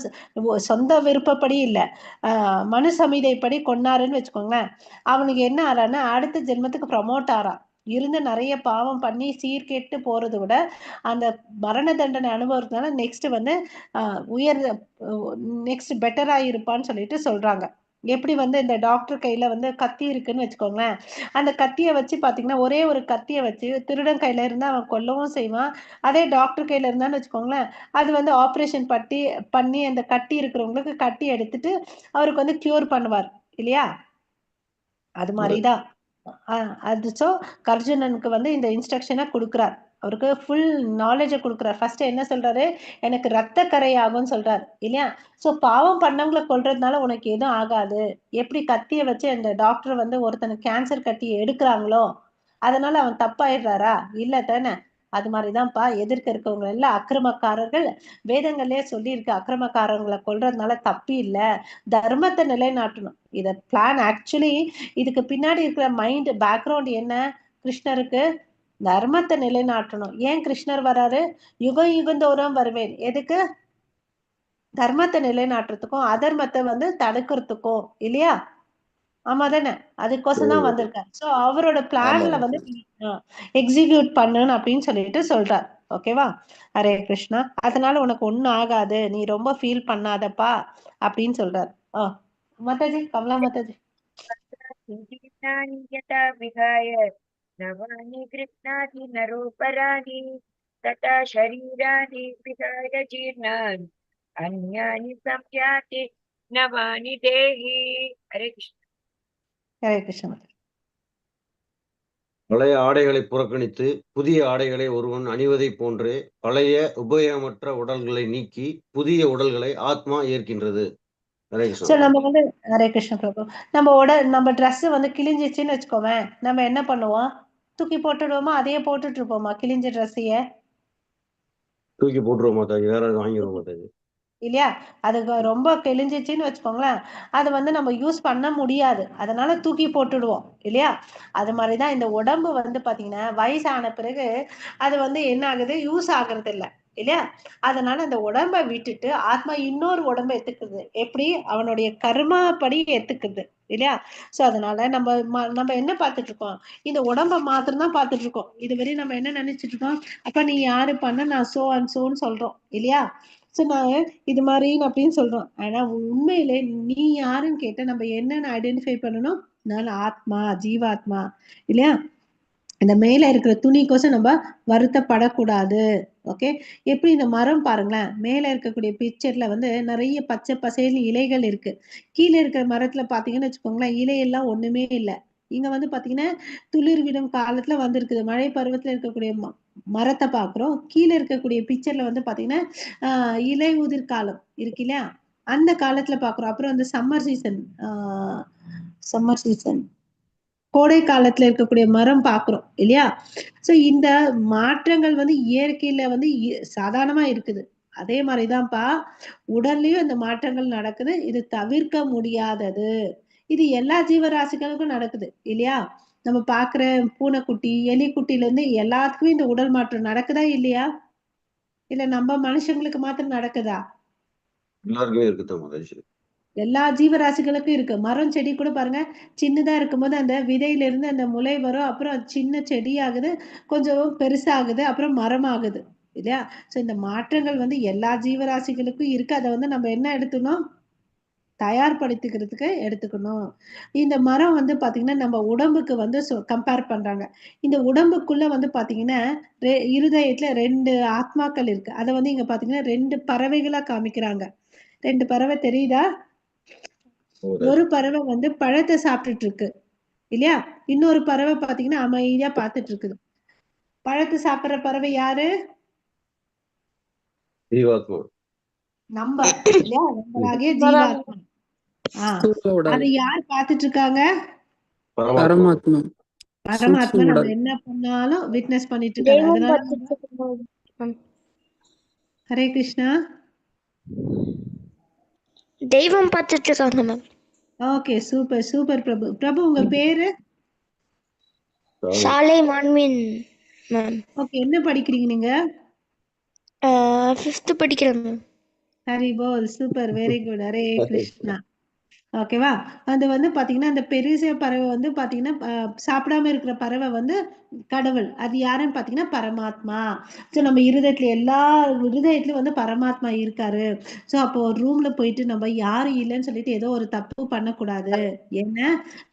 [SPEAKER 2] சொந்த விருப்பப்படி இல்ல, மனு சமிதைப்படி கொன்னாருன்னு வச்சுக்கோங்களேன், அவனுக்கு என்ன ஆறான்னா அடுத்த ஜென்மத்துக்கு ப்ரமோட் ஆறான். இருந்து நிறைய பாவம் பண்ணி சீர்கேட்டு போறதை விட அந்த மரண தண்டனை அனுபவத்தினால நெக்ஸ்ட் வந்து நெக்ஸ்ட் பெட்டரா இருப்பான்னு சொல்லிட்டு சொல்றாங்க. எப்படி வந்து இந்த டாக்டர் கையில வந்து கத்தி இருக்குன்னு வச்சுக்கோங்களேன், அந்த கத்தியை வச்சு பாத்தீங்கன்னா ஒரே ஒரு கத்தியை வச்சு திருடன் கையில இருந்தா அவன் கொல்லவும் செய்வான். அதே டாக்டர் கையில இருந்தான்னு வச்சுக்கோங்களேன், அது வந்து ஆப்ரேஷன் பண்ணி அந்த கட்டி இருக்கிறவங்களுக்கு கட்டி எடுத்துட்டு அவருக்கு வந்து கியூர் பண்ணுவார் இல்லையா? அது மாதிரிதான் அது. சோ கர்ஜுனனுக்கு வந்து இந்த இன்ஸ்ட்ரக்ஷனை கொடுக்கிறார் அவருக்கு ஃபுல் நாலேஜை கொடுக்குறாரு. ஃபர்ஸ்ட் என்ன சொல்றாரு, எனக்கு ரத்த கரை ஆகும்னு சொல்றாரு இல்லையா. ஸோ பாவம் பண்ணவங்களை கொல்றதுனால உனக்கு எதுவும் ஆகாது. எப்படி கத்தியை வச்சு அந்த டாக்டர் வந்து ஒருத்தனுக்கு கேன்சர் கட்டி எடுக்கிறாங்களோ அதனால அவன் தப்பாயிடுறாரா? இல்ல தானே. அது மாதிரிதான்ப்பா எதிர்க்க இருக்கவங்க எல்லாம் அக்கிரமக்காரர்கள். வேதங்களே சொல்லியிருக்கு, அக்கிரமக்காரங்களை கொல்றதுனால தப்பு இல்ல, தர்மத்தை நிலைநாட்டணும். இத பிளான் ஆக்சுவலி இதுக்கு பின்னாடி இருக்கிற மைண்ட் பேக்ரவுண்ட் என்ன, கிருஷ்ணருக்கு தர்மத்தை நிலைநாட்டணும். ஏன் கிருஷ்ணர் வராரு? யுகம் யுகந்தோறும் வருவேன். எதுக்கு? தர்மத்தை நிலைநாட்டுறதுக்கும் அதர்மத்தை வந்து தடுக்கிறதுக்கும் இல்லையா. ஆமா தானே. அதுக்கோசம் தான் வந்திருக்காரு. சோ அவரோட
[SPEAKER 1] ஆமா
[SPEAKER 2] பிளான்ல வந்து
[SPEAKER 1] மாதாஜி.
[SPEAKER 2] எக்ஸிக்யூட் பண்ணணும் அப்படின்னு சொல்லிட்டு சொல்றார். ஓகேவா. ஹரே கிருஷ்ணா. அதனால உனக்கு ஒண்ணும் ஆகாது, நீ ரொம்ப ஃபீல் பண்ணாதப்பா அப்படின்னு சொல்றாரு. மாதாஜி, கமலா மாதாஜி.
[SPEAKER 4] किञ्चिदितानि यथा विहाय नवानि गृह्णाति नरोपराणि तथा शरीराणि विहाय जीर्णानि अन्यानि संयाति नवानि देहि. हरे कृष्ण.
[SPEAKER 2] ஹரே கிருஷ்ணா.
[SPEAKER 5] பழைய ஆடைகளை புறக்கணித்து புதிய ஆடைகளை ஒருவன் அணிவதைப் போன்றே பழைய உபயோகமற்ற உடல்களை நீக்கி புதிய உடல்களை ஆத்மா ஏற்கின்றது. ஹரே
[SPEAKER 2] சோ
[SPEAKER 5] கிருஷ்ணா.
[SPEAKER 2] நம்ம வந்து ஹரே கிருஷ்ண பிரபு, நம்ம ட்ரெஸ் வந்து கிழிஞ்சிச்சுன்னு வச்சுக்கோவேன், நம்ம என்ன பண்ணுவோம்? தூக்கி போட்டுடுவோமா? அதையே போட்டுட்டு இருப்போமா கிழிஞ்ச ட்ரெஸ்ஸையே?
[SPEAKER 5] தூக்கி போட்டுருவோம் மாதாஜி, வேற வாங்கிடுவோம் மாதாஜி.
[SPEAKER 2] இல்லையா. அது ரொம்ப கிழிஞ்சிச்சுன்னு வச்சுக்கோங்களேன், அது வந்து நம்ம யூஸ் பண்ண முடியாது, அதனால தூக்கி போட்டுடுவோம் இல்லையா. அது மாதிரிதான் இந்த உடம்பு வந்து பாத்தீங்கன்னா வயசான பிறகு அது வந்து என்ன ஆகுது, யூஸ் ஆகுறது இல்லை இல்லையா. அதனால அந்த உடம்பை விட்டுட்டு ஆத்மா இன்னொரு உடம்பை ஏத்துக்குது. எப்படி? அவனுடைய கர்மா படி ஏத்துக்குது இல்லையா. சோ அதனால நம்ம என்ன பார்த்துட்டு இருக்கோம், இந்த உடம்ப மாத்திரம் தான் பார்த்துட்டு இருக்கோம். இதுவரை நம்ம என்ன நினைச்சிட்டு இருக்கோம், அப்ப நீ யாரு பண்ண, நான் சோ அண்ட் சோன்னு சொல்றோம் இல்லையா. சோ நான் இது மாதிரின்னு அப்படின்னு சொல்றோம். ஆனா உண்மையிலே நீ யாருன்னு கேட்ட நம்ம என்னன்னு ஐடென்டிஃபை பண்ணணும், நான் ஆத்மா, ஜீவாத்மா இல்லையா. இந்த மேல இருக்கிற துணிக்கோசம் நம்ம வருத்தப்படக்கூடாது. ஓகே. எப்படி இந்த மரம் பாருங்களேன், மேல இருக்கக்கூடிய பிக்சர்ல வந்து நிறைய பச்சை பசேல்னு இலைகள் இருக்கு. கீழே இருக்கிற மரத்துல பாத்தீங்கன்னு வச்சுக்கோங்களேன், இலையெல்லாம் ஒண்ணுமே இல்லை. இங்க வந்து பாத்தீங்கன்னா துளிர் விடும் காலத்துல வந்திருக்குது. மழை பருவத்துல இருக்கக்கூடிய மரத்தை பாக்குறோம். கீழே இருக்கக்கூடிய பிக்சர்ல வந்து பாத்தீங்கன்னா இலை உதிர் காலம் இருக்கு இல்லையா, அந்த காலத்துல பாக்குறோம். அப்புறம் அந்த சம்மர் சீசன் கோடை காலத்துல இருக்கக்கூடிய மரம் பாக்குறோம் இல்லையா. சோ இந்த மாற்றங்கள் வந்து இயற்கையில வந்து சாதாரணமா இருக்குது. அதே மாதிரிதான்ப்பா உடல்லயும் இந்த மாற்றங்கள் நடக்குது. இது தவிர்க்க முடியாதது. இது எல்லா ஜீவராசிகளுக்கும் நடக்குது இல்லையா. நம்ம பாக்குற பூனைக்குட்டி, எலிக்குட்டில இருந்து எல்லாத்துக்குமே இந்த உடல் மாற்றம் நடக்குதா இல்லையா? இல்ல நம்ம மனுஷங்களுக்கு மாத்திரம் நடக்குதா?
[SPEAKER 5] எல்லாருக்குமே இருக்குதான் மாதாஜி.
[SPEAKER 2] எல்லா ஜீவராசிகளுக்கும் இருக்கு. மரம் செடி கூட பாருங்க, சின்னதா இருக்கும்போது அந்த விதையில இருந்து அந்த முளை வரும், அப்புறம் சின்ன செடி ஆகுது, கொஞ்சம் பெருசாகுது, அப்புறம் மரம் ஆகுது இல்லையா. சோ இந்த மாற்றங்கள் வந்து எல்லா ஜீவராசிகளுக்கும் இருக்கு. அதை வந்து நம்ம என்ன எடுத்துக்கணும், தயார்படுத்திக்கிறதுக்கு எடுத்துக்கணும். இந்த மரம் வந்து பாத்தீங்கன்னா நம்ம உடம்புக்கு வந்து கம்பேர் பண்றாங்க. இந்த உடம்புக்குள்ள வந்து பாத்தீங்கன்னா இருதயத்துல 2 ஆத்மாக்கள் இருக்கு. அதை வந்து இங்க பாத்தீங்கன்னா 2 பறவைகளா காமிக்கிறாங்க. 2 பறவை தெரியுதா? ஒரு பறவை வந்து பழத்தை சாப்பிட்டுட்டு இருக்கு இல்லையா. இன்னொரு பறவை பாத்தீங்கன்னா அமைதியா பார்த்துட்டு இருக்குது. பழத்தை சாப்பிடுற பறவை யாரு?
[SPEAKER 5] ஜீவாத்மா.
[SPEAKER 2] நம்ம இல்லையா, நம்மளாகிய ஜீவாத்மா. அது யார் பார்த்துட்டு இருக்காங்க?
[SPEAKER 3] பரமாத்மா.
[SPEAKER 2] பரமாத்மா நம்ம என்ன பண்ணாலும் விட்னஸ் பண்ணிட்டு இருக்காரு. அதனால ஹரே கிருஷ்ணா.
[SPEAKER 6] தெய்வம் பார்த்துட்டு இருக்காங்க மேம்.
[SPEAKER 2] ஓகே, சூப்பர் சூப்பர் பிரபு. பிரபு உங்க பேரு?
[SPEAKER 6] சாலை மான்மின் மேம்.
[SPEAKER 2] ஓகே, என்ன படிக்கிறீங்க நீங்க?
[SPEAKER 6] 5th படிக்கிறேன் ma'am.
[SPEAKER 2] Hari Bol, super, very good. Hare Krishna. ஓகேவா. அது வந்து பாத்தீங்கன்னா அந்த பெரிய பறவை வந்து பாத்தீங்கன்னா சாப்பிடாம இருக்கிற பறவை வந்து கடவுள். அது யாருன்னு பாத்தீங்கன்னா பரமாத்மா. சோ நம்ம எல்லா இருதயத்திலும் வந்து பரமாத்மா இருக்காரு. சோ அப்போ ஒரு ரூம்ல போயிட்டு நம்ம யாரும் இல்லைன்னு சொல்லிட்டு ஏதோ ஒரு தப்பு பண்ணக்கூடாது. ஏன்னா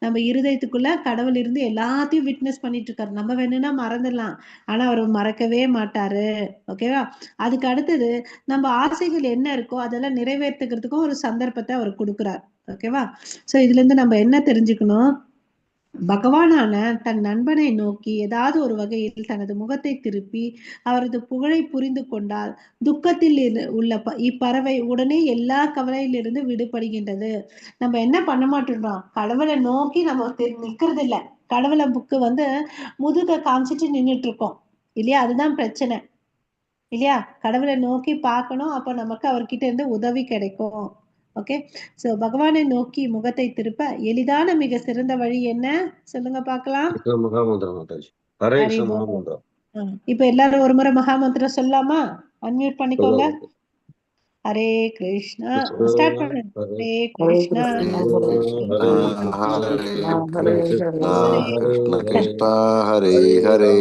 [SPEAKER 2] நம்ம இருதயத்துக்குள்ள கடவுள் இருந்து எல்லாத்தையும் விட்னஸ் பண்ணிட்டு இருக்காரு. நம்ம வேணும்னா மறந்துடலாம், ஆனா அவர் மறக்கவே மாட்டாரு. ஓகேவா. அதுக்கு அடுத்தது நம்ம ஆசைகள் என்ன இருக்கோ அதெல்லாம் நிறைவேற்றுக்கிறதுக்கும் ஒரு சந்தர்ப்பத்தை அவர் கொடுக்குறார். ஓகேவா. சோ இதுல இருந்து நம்ம என்ன தெரிஞ்சுக்கணும், பகவானான தன் நண்பனை நோக்கி ஏதாவது ஒரு வகையில் தனது முகத்தை திருப்பி அவரது புகழை புரிந்து கொண்டால் துக்கத்தில் உள்ள இப்பறவை உடனே எல்லா கவலையிலிருந்து விடுபடுகின்றது. நம்ம என்ன பண்ண மாட்டோம், கடவுளை நோக்கி நம்ம நிக்கிறது இல்ல. கடவுளை புக்கு வந்து முதுக காமிச்சிட்டு நின்றுட்டு இருக்கோம் இல்லையா? அதுதான் பிரச்சனை இல்லையா? கடவுளை நோக்கி பார்க்கணும், அப்ப நமக்கு அவர்கிட்ட இருந்து உதவி கிடைக்கும். ஓகே, சோ பகவானை நோக்கி முகத்தை திருப்ப எளிதான மிக சிறந்த வழி என்ன சொல்லுங்க பார்க்கலாம்.
[SPEAKER 5] மகாமந்திரம் மாதாஜி. ஹரே கிருஷ்ண மகாமந்திரம்.
[SPEAKER 2] இப்ப எல்லாரும் ஒரு முறை மகாமந்திரம் சொல்லலாமா? அன்மியூட் பண்ணிக்கோங்க. ஹரே கிருஷ்ணா ஸ்டார்ட் பண்ணுங்க. ஹரே கிருஷ்ணா
[SPEAKER 1] ஹரே கிருஷ்ணா கிருஷ்ண கிருஷ்ணா ஹரே ஹரே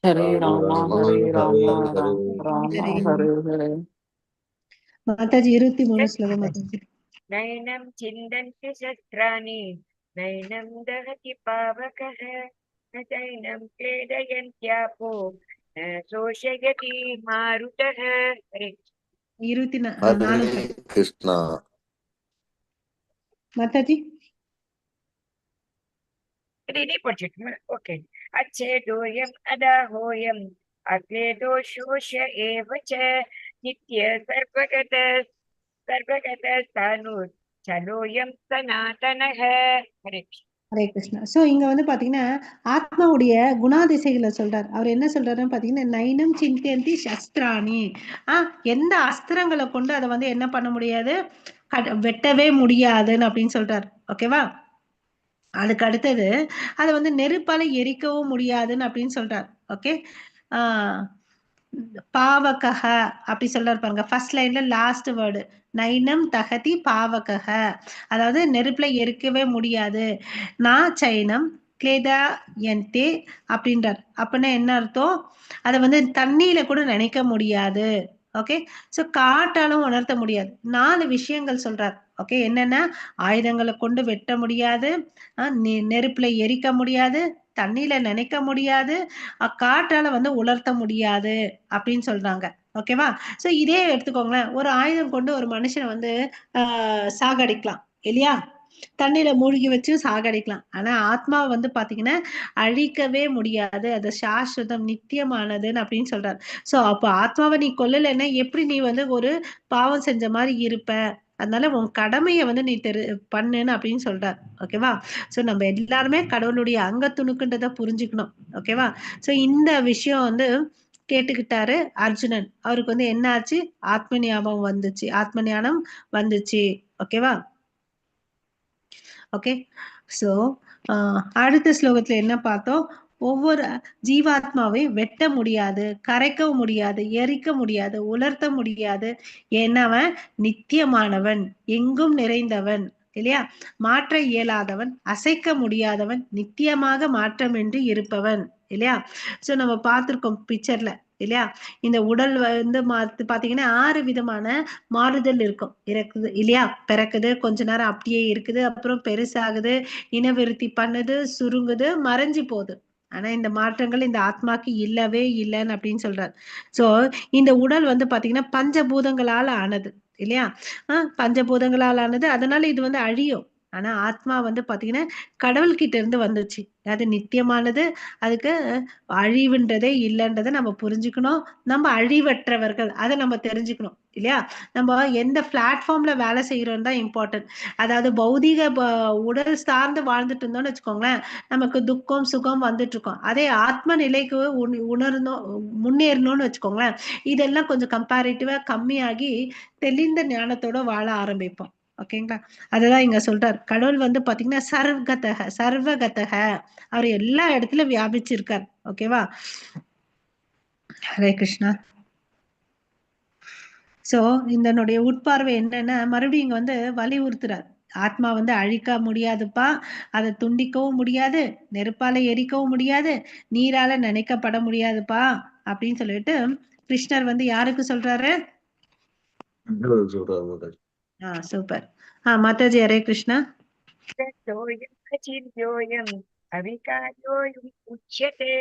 [SPEAKER 3] ஹரே ராமா ஹரே ராமா ராமா ஹரே ஹரே.
[SPEAKER 2] மாதாஜி 23 ஸ்லோகம் மாதாஜி.
[SPEAKER 4] நைனம் சிந்தந்தி சஸ்திராணி நைனம் தஹதி பாவகः ந சைனம் க்லேதயந்த்யாபோ ந சோஷயதி மாருதः. ஹரே
[SPEAKER 2] 24
[SPEAKER 1] கிருஷ்ணா
[SPEAKER 2] மாதாஜி.
[SPEAKER 4] இது படிச்சுட்டு ஓகே. அச்சேதோயம் அதாஹோயம் அக்லேதோ சோஷ ஏவச்ச நித்ய சர்வகத சர்வகத ஸ்தானு சலோயம் சனாதனஹ. ஹரே
[SPEAKER 2] ஹரே கிருஷ்ணா. சோ இங்க வந்து பாத்தீங்கன்னா ஆத்மாவுடைய குணாதிசைகளை சொல்றாரு. அவர் என்ன சொல்றாருன்னு பாத்தீங்கன்னா நைனம் சிந்தியந்தி சஸ்திராணி. எந்த அஸ்திரங்களை கொண்டு அதை வந்து என்ன பண்ண முடியாது, வெட்டவே முடியாதுன்னு அப்படின்னு சொல்றாரு. ஓகேவா? அதுக்கு அடுத்தது அதை வந்து நெருப்பால எரிக்கவும் முடியாதுன்னு அப்படின்னு சொல்றாரு. ஓகே, பாவகஹ அப்படி சொல்றாரு பாருங்க. ஃபர்ஸ்ட் லைன்ல லாஸ்ட் வேர்டு நைனம் தகதி பாவகஹ, அதாவது நெருப்புல எரிக்கவே முடியாது. நான் சைனம் கிளேதா என்தே அப்படின்றார். அப்படின்னா என்ன அர்த்தம், அதை வந்து தண்ணியில கூட நினைக்க முடியாது. ஓகே, சோ காட்டாலும் உணர்த்த முடியாது. 4 விஷயங்கள் சொல்றார். ஓகே, என்னென்ன, ஆயுதங்களை கொண்டு வெட்ட முடியாது, நெருப்புல எரிக்க முடியாது, தண்ணியில நினைக்க முடியாது, காற்றால வந்து உலர்த்த முடியாது அப்படின்னு சொல்றாங்க. ஓகேவா? சோ இதே எடுத்துக்கோங்களேன், ஒரு ஆயுதம் கொண்டு ஒரு மனுஷனை வந்து சாகடிக்கலாம் இல்லையா? தண்ணியில மூழ்கி வச்சு சாகடிக்கலாம். ஆனா ஆத்மா வந்து பாத்தீங்கன்னா அழிக்கவே முடியாது, அது சாஸ்வதம் நித்தியமானதுன்னு அப்படின்னு சொல்றாரு. சோ அப்ப ஆத்மாவை நீ கொல்லலைன்னா எப்படி நீ வந்து ஒரு பாவம் செஞ்ச மாதிரி இருப்ப? அதனால உன் கடமையை வந்து நீ பண்ணுன்னு அப்படின்னு சொல்றாரு. ஓகேவா? சோ நம்ம எல்லாருமே கடவுளுடைய அங்க துணுக்குன்றத புரிஞ்சுக்கணும். ஓகேவா? சோ இந்த விஷயம் வந்து கேட்டுக்கிட்டாரு அர்ஜுனன். அவருக்கு வந்து என்ன ஆச்சு, ஆத்ம ஞாபகம் வந்துச்சு, ஆத்ம ஞானம் வந்துச்சு. ஓகேவா? ஓகே, சோ அடுத்த ஸ்லோகத்துல என்ன பார்த்தோம், ஒவ்வொரு ஜீவாத்மாவையும் வெட்ட முடியாது, கரைக்கவும் முடியாது, எரிக்க முடியாது, உலர்த்த முடியாது. ஏன்னா அவன் நித்தியமானவன், எங்கும் நிறைந்தவன் இல்லையா? மாற்ற இயலாதவன், அசைக்க முடியாதவன், நித்தியமாக மாற்றமின்றி இருப்பவன் இல்லையா? சோ நம்ம பார்த்திருக்கோம் பிக்சர்ல இல்லையா? இந்த உடல் வந்து பாத்தீங்கன்னா 6 விதமான மாறுதல் இருக்கும். இறக்குது இல்லையா? பிறக்குது, கொஞ்ச நேரம் அப்படியே இருக்குது, அப்புறம் பெருசாகுது, இனவிருத்தி பண்ணுது, சுருங்குது, மறைஞ்சு போகுது. ஆனா இந்த மாற்றங்கள் இந்த ஆத்மாக்கு இல்லவே இல்லைன்னு அப்படின்னு சொல்றாரு. சோ இந்த உடல் வந்து பாத்தீங்கன்னா பஞ்சபூதங்களால ஆனது இல்லையா? பஞ்சபூதங்களால் ஆனது, அதனால இது வந்து அழியும். ஆனா ஆத்மா வந்து பாத்தீங்கன்னா கடவுள்கிட்ட இருந்து வந்துச்சு, அது நித்தியமானது, அதுக்கு அழிவுன்றதே இல்லைன்றதை நம்ம புரிஞ்சுக்கணும். நம்ம அழிவற்றவர்கள், அதை நம்ம தெரிஞ்சுக்கணும் இல்லையா? நம்ம எந்த பிளாட்ஃபார்ம்ல வேலை செய்யறோம் தான் இம்பார்ட்டன்ட். அதாவது பௌதிக உடல் சார்ந்து வாழ்ந்துட்டு இருந்தோம்னு வச்சுக்கோங்களேன், நமக்கு துக்கம் சுகம் வந்துட்டு இருக்கோம். அதே ஆத்ம நிலைக்கு உணரணும், முன்னேறணும்னு வச்சுக்கோங்களேன், இதெல்லாம் கொஞ்சம் கம்பேரிட்டிவா கம்மியாகி தெளிந்த ஞானத்தோட வாழ ஆரம்பிப்போம். ஓகேங்களா? அததான் இங்க சொல்றார். கடவுள் வந்து பாத்தீங்கன்னா சர்வகதக, அவர் எல்லா இடத்துலயும் வியாபிச்சிருக்கார். ஓகேவா? ஹரே கிருஷ்ணா. சோ இதனுடைய உட்பார்வை என்னன்னா, மறுபடியும் இங்க வந்து வலியுறுத்துறார். ஆத்மா வந்து அழிக்க முடியாதுப்பா, அதை துண்டிக்கவும் முடியாது, நெருப்பால எரிக்கவும் முடியாது, நீரால நினைக்கப்பட முடியாதுப்பா அப்படின்னு சொல்லிட்டு கிருஷ்ணர் வந்து யாருக்கு சொல்றாரு? சூப்பர். மாதாஜி ஹரே கிருஷ்ணா.
[SPEAKER 4] அச்சித்யோயம் அவிகாரியோயம் உச்யதே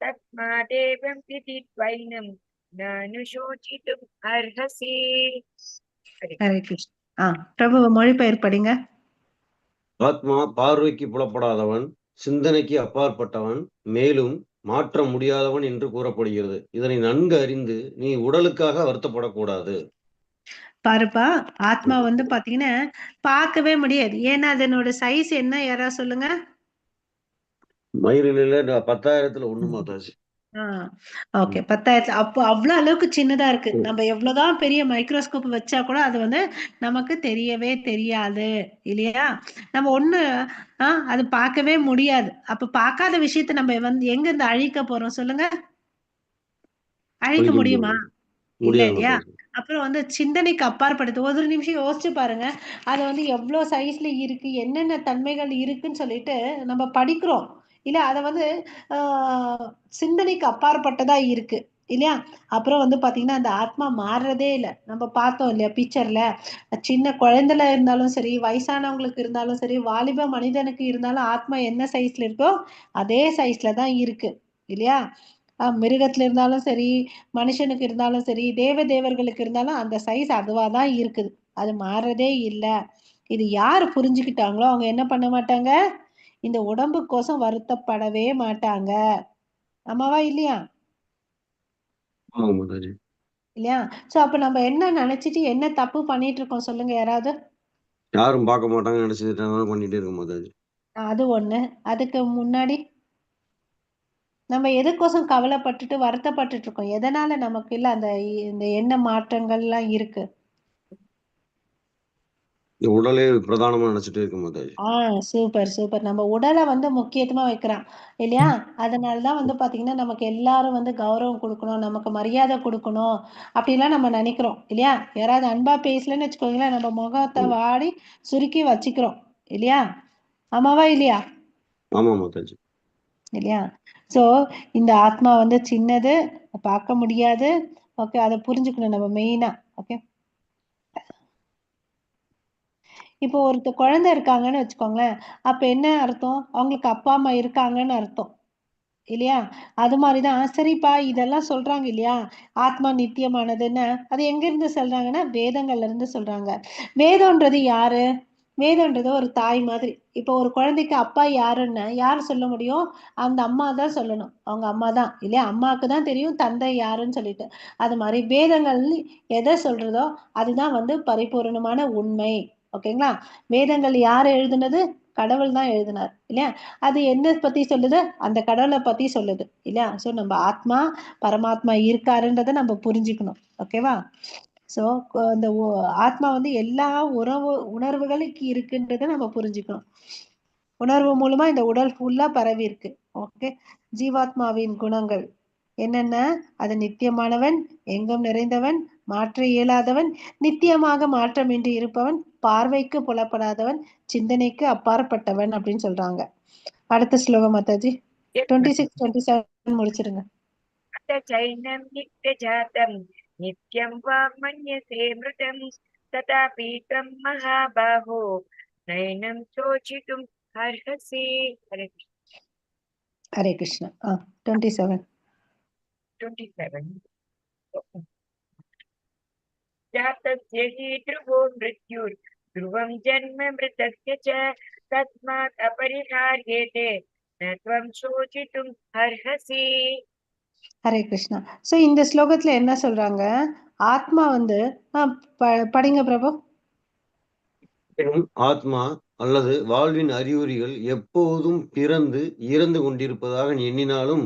[SPEAKER 4] தஸ்மாதேவம் விதித்வைனம் நானுஷோசித்தும் அர்ஹசி.
[SPEAKER 2] ஹரே கிருஷ்ணா. பிரபு மொழிபெயர் படிங்க.
[SPEAKER 5] ஆத்மா பார்வைக்கு புலப்படாதவன், சிந்தனைக்கு அப்பாற்பட்டவன், மேலும் மாற்ற முடியாதவன் என்று கூறப்படுகிறது. இதனை நன்கு அறிந்து நீ உடலுக்காக வருத்தப்படக்கூடாது.
[SPEAKER 2] பாருப்பா, ஆத்மா வந்து பாத்தீங்கன்னா பார்க்கவே முடியாது. ஏன்னா அதனோட சைஸ் என்ன, யாராவது சொல்லுங்க.
[SPEAKER 5] மயிரில 10,000த்துல 1 மாதாஜி.
[SPEAKER 2] ஓகே, 10,000 அப்போ அவ்வளவு அளவுக்கு சின்னதா இருக்கு. நம்ம எவ்வளவுதான் பெரிய மைக்ரோஸ்கோப் வச்சா கூட அது வந்து நமக்கு தெரியவே தெரியாது இல்லையா? நம்ம ஒண்ணு அது பார்க்கவே முடியாது. அப்ப பார்க்காத விஷயத்த நம்ம வந்து எங்க இருந்து அழிக்க போறோம் சொல்லுங்க? அழிக்க
[SPEAKER 5] அழிக்க
[SPEAKER 2] முடியுமா?
[SPEAKER 5] முடியாது.
[SPEAKER 2] இல்ல
[SPEAKER 5] முடியாது
[SPEAKER 2] இல்லையா?
[SPEAKER 5] மாதாஜி.
[SPEAKER 2] அப்புறம் வந்து சிந்தனைக்கு அப்பாற்படுது. ஒரு நிமிஷம் யோசிச்சு பாருங்க. அது வந்து எவ்வளவு சைஸ்ல இருக்கு, என்னென்ன தன்மைகள் இருக்குன்னு சொல்லிட்டு நம்ம படிக்கிறோம் இல்ல. அத வந்து சிந்தனைக்கு அப்பாற்பட்டதா இருக்கு இல்லையா? அப்புறம் வந்து பாத்தீங்கன்னா அந்த ஆத்மா மாறுறதே இல்ல. நம்ம பார்த்தோம் இல்லையா பிக்சர்ல, சின்ன குழந்தைல இருந்தாலும் சரி, வயசானவங்களுக்கு இருந்தாலும் சரி, வாலிப மனிதனுக்கு இருந்தாலும் ஆத்மா என்ன சைஸ்ல இருக்கோ அதே சைஸ்ல தான் இருக்கு இல்லையா? மிருகத்துல இருந்தாலும் சரி, மனுஷனுக்கு இருந்தாலும் சரி, தேவர்களுக்கு இருந்தாலும் அந்த சைஸ் அதுவா தான் இருக்குது. அது மாறதே இல்ல. இது யாரு புரிஞ்சுக்கிட்டாங்களோ அவங்க என்ன பண்ண மாட்டாங்க, இந்த உடம்புக்கோசம் வருத்தப்படவே மாட்டாங்க. ஆமாவா இல்லையா?
[SPEAKER 5] ஆமா மாதாஜி.
[SPEAKER 2] இல்லையா? சோ அப்ப நம்ம என்ன நினைச்சிட்டு என்ன தப்பு பண்ணிட்டு இருக்கோம் சொல்லுங்க யாராவது?
[SPEAKER 5] யாரும் பார்க்க மாட்டாங்கன்னு நினைச்சிட்டு பண்ணிட்டே இருக்க மாதாஜி.
[SPEAKER 2] அது ஒண்ணு. அதுக்கு முன்னாடி நம்ம எதுக்கோசம் கவலைப்பட்டுட்டு வருத்தப்பட்டுட்டு இருக்கோம்? எதனால நமக்கு இல்ல அந்த இந்த எண்ண மாற்றங்கள்லாம் இருக்கு?
[SPEAKER 5] இந்த உடலே பிரதானமா நினைச்சிட்டே இருக்க மாதாஜி.
[SPEAKER 2] Super super. நம்ம உடலை வந்து முக்கியத்துவமா வைக்கிறான் இல்லையா? அதனாலதான் வந்து பாத்தீங்கன்னா நமக்கு எல்லாரும் வந்து கௌரவம் கொடுக்கணும், நமக்கு மரியாதை கொடுக்கணும் அப்படிலாம் நம்ம நினைக்கிறோம் இல்லையா? யாராவது அன்பா பேசலன்னு வச்சுக்கோங்களேன், நம்ம முகத்தை வாடி சுருக்கி வச்சுக்கிறோம் இல்லையா? ஆமாவா இல்லையா?
[SPEAKER 5] ஆமா மாதாஜி.
[SPEAKER 2] இல்லையா? சோ இந்த ஆத்மா வந்து சின்னது, பார்க்க முடியாது. ஓகே, அதை புரிஞ்சுக்கணும் நம்ம மெயினா. ஓகே, இப்போ ஒருத்தர் குழந்தை இருக்காங்கன்னு வச்சுக்கோங்களேன், அப்ப என்ன அர்த்தம்? அவங்களுக்கு அப்பா அம்மா இருக்காங்கன்னு அர்த்தம் இல்லையா? அது மாதிரிதான் சரிப்பா இதெல்லாம் சொல்றாங்க இல்லையா, ஆத்மா நித்தியமானதுன்னு. அது எங்க இருந்து சொல்றாங்கன்னா வேதங்கள்ல இருந்து சொல்றாங்க. வேதம்ன்றது யாரு? வேதம்ன்றது ஒரு தாய் மாதிரி. இப்போ ஒரு குழந்தைக்கு அப்பா யாருன்னு யார் சொல்ல முடியும்? அந்த அம்மா தான் சொல்லணும். அவங்க அம்மா தான் இல்லையா? அம்மாவுக்கு தான் தெரியும் தந்தை யாருன்னு சொல்லிட்டு. அது மாதிரி வேதங்கள் எதை சொல்றதோ அதுதான் வந்து பரிபூர்ணமான உண்மை. ஓகேங்களா? வேதங்கள் யார் எழுதுனது? கடவுள் தான் எழுதினார் இல்லையா? அது என்ன பத்தி சொல்லுது? அந்த கடவுளை பத்தி சொல்லுது இல்லையா? சோ நம்ம ஆத்மா பரமாத்மா இருக்காருன்றதை நம்ம புரிஞ்சுக்கணும். ஓகேவா? சோ அந்த ஆத்மா வந்து எல்லா உணர்வுகளுக்கு இருக்குன்றதை நம்ம புரிஞ்சுக்கணும். உணர்வு மூலமா இந்த உடல் ஃபுல்லா பரவி இருக்கு. ஓகே, ஜீவாத்மாவின் குணங்கள் என்னென்ன? அது நித்தியமானவன், எங்கும் நிறைந்தவன், மாற்ற இயலாதவன், நித்தியமாக மாற்றமின்றி இருப்பவன், பார்வைக்கு புலப்படாதவன், சிந்தனைக்கு அப்பாற்பட்டவன் அப்படின்னு சொல்றாங்க. அடுத்த ஸ்லோகம் மாதாஜி. 26, 27 முடிச்சிருங்க.
[SPEAKER 4] चैनं नित्यजातं नित्यं वा मन्यसे मृतं तथापि त्वं महाबाहो नैनं शोचितुम् अर्हसि. हरे
[SPEAKER 2] ஹரே கிருஷ்ணா. 27.
[SPEAKER 4] 27. जातस्य हि ध्रुवो मृत्युर् ध्रुवं जन्म मृतस्य च तस्मात् अपरिहार्येते न त्वं शोचितुम् अर्हसि.
[SPEAKER 2] ஹரே கிருஷ்ணா. சோ இந்த ஸ்லோகத்துல என்ன சொல்றாங்க? ஆத்மா வந்து படிங்க பிரபு.
[SPEAKER 5] ஆத்மா அல்லது வாழ்வின் அறிகுறிகள் எப்போதும் பிறந்து இறந்து கொண்டிருப்பதாக நீ எண்ணினாலும்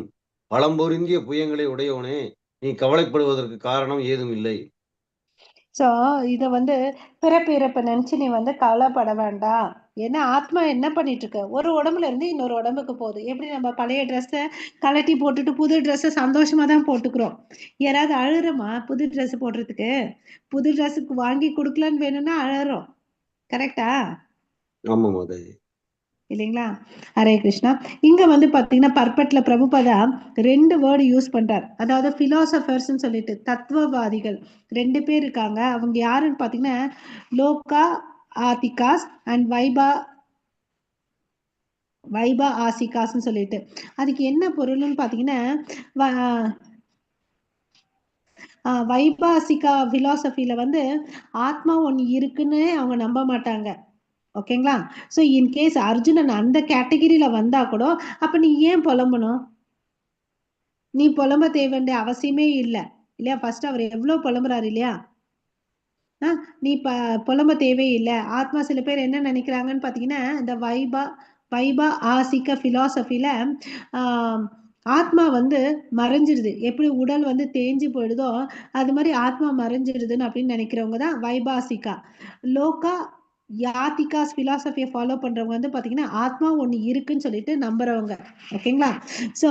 [SPEAKER 5] பழம்பொருந்திய புயங்களை உடையவனே, நீ கவலைப்படுவதற்கு காரணம் ஏதும் இல்லை.
[SPEAKER 2] சோ இத வந்து பிறப்பு இறப்பு நினைச்சு நீ வந்து கவலைப்பட வேண்டாம். ஏன்னா ஆத்மா என்ன பண்ணிட்டு இருக்கு? ஒரு உடம்புல இருந்து இன்னொரு உடம்புக்கு போகுது. எப்படி நம்ம பழைய ட்ரெஸ்ஸை கழட்டி போட்டுட்டு புது ட்ரெஸ்ஸை சந்தோஷமா தான் போட்டுக்கிறோம். யாராவது அழுறோமா புது ட்ரெஸ் போடுறதுக்கு? புது ட்ரெஸ்ஸுக்கு வாங்கி கொடுக்கலன்னு வேணும்னா அழறோம். கரெக்டா?
[SPEAKER 5] ஆமா மாதாஜி.
[SPEAKER 2] இல்லைங்களா? ஹரே கிருஷ்ணா. இங்க வந்து பாத்தீங்கன்னா பர்பட்ல பிரபுபதா 2 வேர்டு யூஸ் பண்றார். அதாவது பிலாசபர்ஸ் சொல்லிட்டு தத்துவவாதிகள் 2 பேர் இருக்காங்க. அவங்க யாருன்னு பாத்தீங்கன்னா லோகா ஆதிகாஸ் அண்ட் வைபா ஆசிகாஸ்ன்னு சொல்லிட்டு. அதுக்கு என்ன பொருள்னு பாத்தீங்கன்னா வைபாசிகா பிலாசபில வந்து ஆத்மா ஒண்ணு இருக்குன்னு அவங்க நம்ப மாட்டாங்க. ஓகேங்களா? ஸோ இன்கேஸ் அர்ஜுனன் அந்த கேட்டகரியில வந்தா கூட அப்ப நீ ஏன் புலம்பணும்? நீ புலம்ப தேவைன்ற அவசியமே இல்லை இல்லையா? ஃபர்ஸ்ட் அவர் எவ்வளவு புலம்புறாரு இல்லையா? நீ புலம்ப தேவையில்லை. ஆத்மா சில பேர் என்ன நினைக்கிறாங்கன்னு பாத்தீங்கன்னா, இந்த வைபா ஆசிக்க பிலாசபில ஆத்மா வந்து மறைஞ்சிடுது. எப்படி உடல் வந்து தேஞ்சு போயிடுதோ அது மாதிரி ஆத்மா மறைஞ்சிடுதுன்னு அப்படின்னு நினைக்கிறவங்க தான் வைபாசிகா. லோகா யாத்திகாஸ் பிலாசபியை ஃபாலோ பண்றவங்க வந்து பாத்தீங்கன்னா ஆத்மா ஒண்ணு இருக்குன்னு சொல்லிட்டு நம்புறவங்க. ஓகேங்களா? ஸோ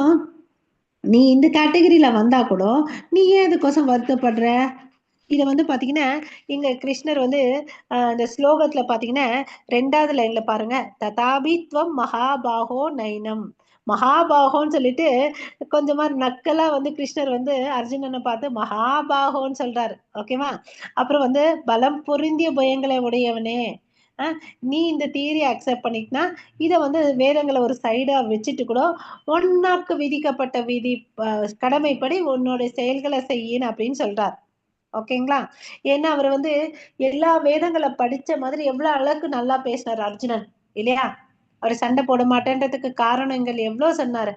[SPEAKER 2] நீ இந்த கேட்டகரியில வந்தா கூட நீ ஏன் இதுக்கோசம் வருத்தப்படுற? இத வந்து பாத்தீங்கன்னா இங்க கிருஷ்ணர் வந்து இந்த ஸ்லோகத்துல பாத்தீங்கன்னா 2வது லைன்ல பாருங்க, ததாபித்வம் மகாபாகோ நைனம். மகாபாகோன்னு சொல்லிட்டு கொஞ்சமா நக்கலா வந்து கிருஷ்ணர் வந்து அர்ஜுனனை பார்த்து மகாபாகோன்னு சொல்றாரு. ஓகேவா? அப்புறம் வந்து பலம் பொருந்திய பயங்களை உடையவனே, நீ இந்த தியரியை அக்செப்ட் பண்ணிக்கினா இதை வந்து வேதங்களை ஒரு சைடா வச்சுட்டு கூட உனக்கு விதிக்கப்பட்ட கடமைப்படி உன்னோட செயல்களை செய்யணும் அப்படின்னு சொல்றார். ஓகேங்களா? ஏன்னா அவர் வந்து எல்லா வேதங்களை படிச்ச மாதிரி எவ்வளவு அளவுக்கு நல்லா பேசினார் அர்ஜுனன் இல்லையா? அவர் சண்டை போட மாட்டேன்றதுக்கு காரணங்கள் எவ்வளவு சொன்னாரு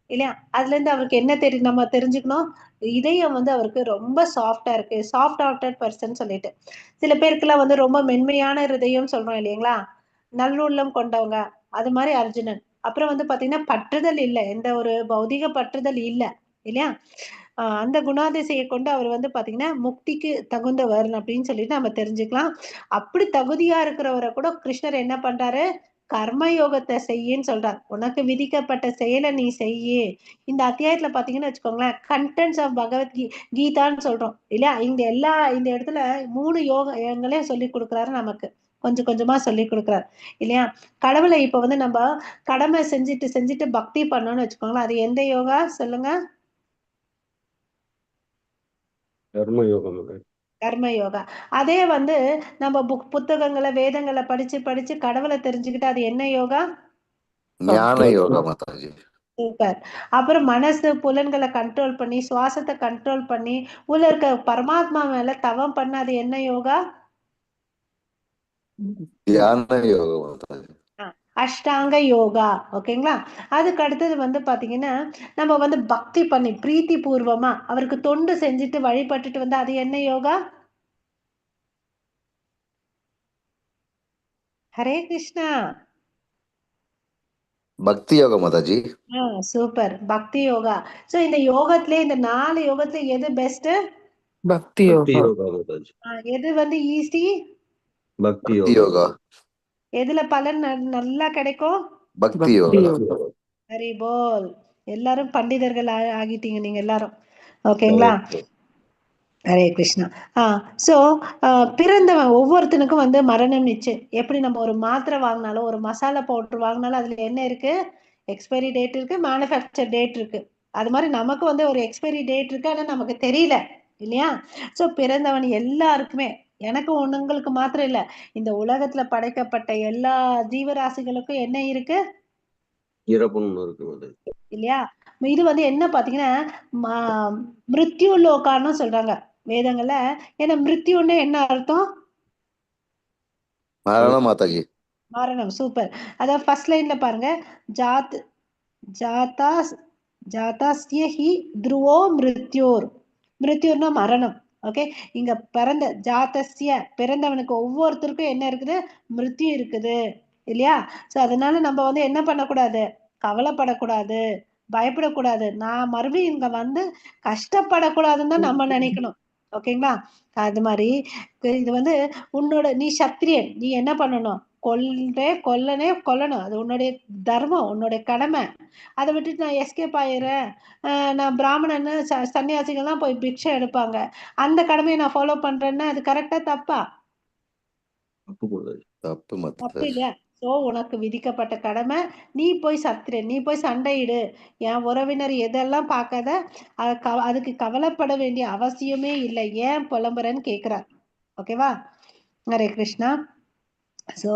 [SPEAKER 2] இல்லையா? அதுல இருந்து அவருக்கு என்ன நம்ம தெரிஞ்சுக்கணும், இதயம் வந்து அவருக்கு ரொம்ப சாஃப்டா இருக்கு. சாஃப்ட் ஹார்ட்டட் பர்சன் சொல்லிட்டு சில பேருக்குலாம் வந்து ரொம்ப மென்மையான ஹிருதயம் சொல்றோம் இல்லைங்களா? நல்லுள்ளம் கொண்டவங்க, அது மாதிரி அர்ஜுனன். அப்புறம் வந்து பாத்தீங்கன்னா பற்றுதல் இல்லை, எந்த ஒரு பௌதிக பற்றுதல் இல்லை இல்லையா? அந்த குணாதிசையை கொண்டு அவர் வந்து பாத்தீங்கன்னா முக்திக்கு தகுந்தவர் அப்படின்னு சொல்லிட்டு நம்ம தெரிஞ்சுக்கலாம். அப்படி தகுதியா இருக்கிறவரை கூட கிருஷ்ணர் என்ன பண்றாரு, கர்மயோகத்தை செய்யின்னு சொல்றார். உனக்கு விதிக்கப்பட்ட செயலை நீ செய்யு. இந்த அத்தியாயத்துல பாத்தீங்கன்னு வச்சுக்கோங்களேன், கண்டென்ட்ஸ் ஆஃப் கீதான்னு சொல்றோம் இல்லையா? இந்த இடத்துல 3 யோகங்களையும் சொல்லி கொடுக்குறாரு நமக்கு, கொஞ்சம் கொஞ்சமா சொல்லி கொடுக்குறாரு இல்லையா? கடவுளை இப்ப வந்து நம்ம கடமை செஞ்சுட்டு பக்தி பண்ணோம்னு வச்சுக்கோங்களேன், அது எந்த யோகா சொல்லுங்க? கர்மயோகா. அதே வந்து நம்ம புத்தகங்களை வேதங்களை படிச்சு கடவுளை தெரிஞ்சுக்கிட்டு அது என்ன யோகா?
[SPEAKER 1] ஞான யோகா மாதாஜி.
[SPEAKER 2] சூப்பர். அப்புறம் மனசு புலன்களை கண்ட்ரோல் பண்ணி சுவாசத்தை கண்ட்ரோல் பண்ணி உள்ள இருக்க பரமாத்மா மேல தவம் பண்ண அது என்ன யோகா?
[SPEAKER 1] தியான யோகா மாதாஜி.
[SPEAKER 2] அஷ்டாங்க யோகா. ஓகேங்களா? அதுக்கு அடுத்தது வந்து பாத்தீங்கன்னா நம்ம வந்து பக்தி பண்ணி பிரீத்தி பூர்வமா அவருக்கு தொண்டு செஞ்சுட்டு வழிபட்டுட்டு வந்து அது என்ன யோகா? ஹரே கிருஷ்ணா.
[SPEAKER 1] பக்தி யோகா மாதாஜி.
[SPEAKER 2] சூப்பர், பக்தி யோகா. சோ இந்த யோகத்திலே இந்த 4 யோகத்துல எது பெஸ்ட்?
[SPEAKER 3] பக்தி யோகா.
[SPEAKER 2] எது வந்து ஈஸி?
[SPEAKER 5] பக்தி யோகா.
[SPEAKER 2] எதுல பலன் நல்லா கிடைக்கும்?
[SPEAKER 1] பக்தி யோகா.
[SPEAKER 2] ஹரி போல். எல்லாரும் பண்டிதர்கள் ஆகிட்டீங்க நீங்க எல்லாரும். ஓகேங்களா? ஹரே கிருஷ்ணா. சோ பிறந்தவன் ஒவ்வொருத்தனுக்கும் வந்து மரணம் நிச்சயம். எப்படி நம்ம ஒரு மாத்திரை வாங்கினாலும் ஒரு மசாலா பவுடர் வாங்கினாலும் அதுல என்ன இருக்கு? எக்ஸ்பைரி டேட் இருக்கு, மேனுஃபேக்சர் டேட் இருக்கு. அது மாதிரி நமக்கு வந்து ஒரு எக்ஸ்பைரி டேட் இருக்கு, ஆனா நமக்கு தெரியல இல்லையா? சோ பிறந்தவன் எல்லாருக்குமே, எனக்கு உங்களுக்கு மாத்திரம் இல்ல, இந்த உலகத்துல படைக்கப்பட்ட எல்லா ஜீவராசிகளுக்கும் என்ன இருக்கு?
[SPEAKER 5] இறப்புன்னு இருக்கு
[SPEAKER 2] இல்லையா? இது வந்து என்ன பாத்தீங்கன்னா மிருத்யு லோகான்னு சொல்றாங்க வேதங்கள்ல. ஏன்னா மிருத்யுன்னு என்ன அர்த்தம்?
[SPEAKER 1] மரணம் மாதாஜி.
[SPEAKER 2] மரணம். சூப்பர். அதாவது ஃபர்ஸ்ட் லைன்ல பாருங்க, ஜாதாஸ்ய ஹி த்ருவோ மிருத்யோர். மிருத்யூர்னா மரணம். ஓகே, இங்க ஜாதஸ்ய பிறந்தவனுக்கு ஒவ்வொருத்தருக்கும் என்ன இருக்குது? மிருத்யு இருக்குது இல்லையா? சோ அதனால நம்ம வந்து என்ன பண்ணக்கூடாது? கவலைப்படக்கூடாது, பயப்படக்கூடாது. நான் மறுபடியும் இங்க வந்து கஷ்டப்படக்கூடாதுன்னு தான் நம்ம நினைக்கணும். ஓகேங்களா? அது மாதிரி இது வந்து நீ சத்திரியன், நீ என்ன பண்ணணும்? கொல்லணும். அது உன்னுடைய தர்மம், உன்னுடைய கடமை. அதை விட்டுட்டு நான் எஸ்கேப் ஆயிடுறேன், நான் பிராமணன்னு சன்னியாசிகள்லாம் போய் பிக்ஷை எடுப்பாங்க, அந்த கடமையை நான் ஃபாலோ பண்றேன்னா அது கரெக்டா தப்பா? தப்பு இல்லையா? சோ உனக்கு விதிக்கப்பட்ட கடமை, நீ போய் நீ போய் சண்டையிடு. என் உறவினர் எதெல்லாம் பார்க்காத, அதுக்கு கவலைப்பட வேண்டிய அவசியமே இல்லை. ஏன் புலம்புறன்னு கேக்குறார். ஓகேவா? ஹரே கிருஷ்ணா. சோ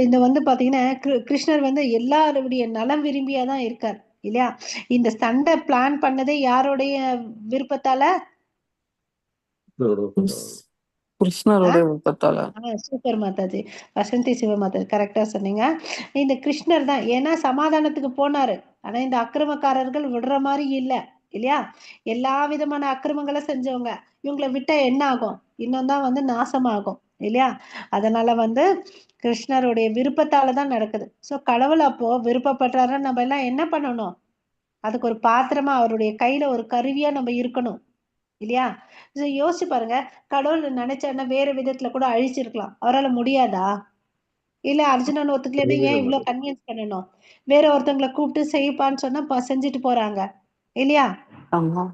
[SPEAKER 2] இந்த வந்து பாத்தீங்கன்னா கிருஷ்ணர் வந்து எல்லாருடைய நலம் விரும்பியாதான் இருக்கார் இல்லையா? இந்த சண்டை பிளான் பண்ணதே யாருடைய விருப்பத்தால?
[SPEAKER 3] கிருஷ்ணருடைய விருப்பத்தால.
[SPEAKER 2] சூப்பர் மாதாஜி. வசந்தி சிவ மாதாஜி கரெக்டா சொன்னீங்க. இந்த கிருஷ்ணர் தான். ஏன்னா சமாதானத்துக்கு போனாரு. ஆனா இந்த அக்கிரமக்காரர்கள் விடுற மாதிரி இல்ல இல்லையா? எல்லா விதமான அக்கிரமங்களை செஞ்சவங்க. இவங்களை விட்டா என்ன ஆகும்? இன்னும் தான் நாசமாகும் இல்லையா? அதனால கிருஷ்ணருடைய விருப்பத்தால தான் நடக்குது. சோ கடவுள் அப்போ விருப்பப்படுறாருன்னு நம்ம எல்லாம் என்ன பண்ணணும்? அதுக்கு ஒரு பாத்திரமா அவருடைய கையில ஒரு கருவியா நம்ம இருக்கணும் இல்லையா? யோசிச்சு பாருங்க, கடவுள் நினைச்சாருன்னா வேற விதத்துல கூட அழிச்சிருக்கலாம். அவரால முடியாதா? இல்ல அர்ஜுனன் ஒத்துக்கலைன்னா ஏன் இவ்வளவு கன்வின்ஸ் பண்ணணும்? வேற ஒருத்தவங்களை கூப்பிட்டு செய்ப்பான்னு சொன்னா செஞ்சுட்டு போறாங்க இல்லையா?
[SPEAKER 3] ஆமா.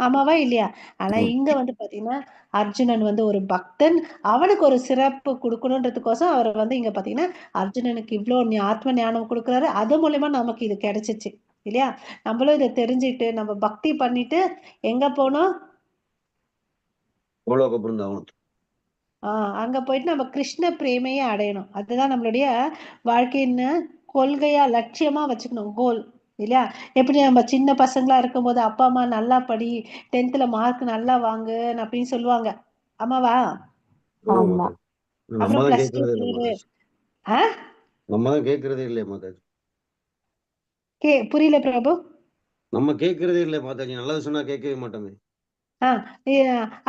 [SPEAKER 2] ஆமாவா இல்லையா? ஆனா இங்க பாத்தீங்கன்னா அர்ஜுனன் ஒரு பக்தன், அவனுக்கு ஒரு சிறப்பு கொடுக்கணுன்றதுக்கோசம் அவர் இங்க பாத்தீங்கன்னா அர்ஜுனனுக்கு இவ்வளவு ஆத்ம ஞானம் கொடுக்குறாரு. அது மூலியமா நமக்கு இது கிடைச்சிச்சு இல்லையா? நம்மளும் இதை தெரிஞ்சுட்டு நம்ம பக்தி பண்ணிட்டு எங்க போனோம்? அங்க போயிட்டு நம்ம கிருஷ்ண பிரேமையை அடையணும். அதுதான் நம்மளுடைய வாழ்க்கையின் கொள்கையா லட்சியமா வச்சுக்கணும், கோல் இல்லையா? எப்படி நம்ம சின்ன பசங்களா இருக்கும் போது அப்பா அம்மா நல்லா படி, 10th மார்க் நல்லா வாங்கு அப்படின்னு சொல்லுவாங்க, ஆமாவா?
[SPEAKER 3] ஆமா.
[SPEAKER 2] அப்புறம் பிளஸ் 2 புரியல பிரபு.
[SPEAKER 5] நம்ம கேட்கறதே இல்லை மாதாஜி, நல்லது சொன்னா கேட்கவே மாட்டோமே.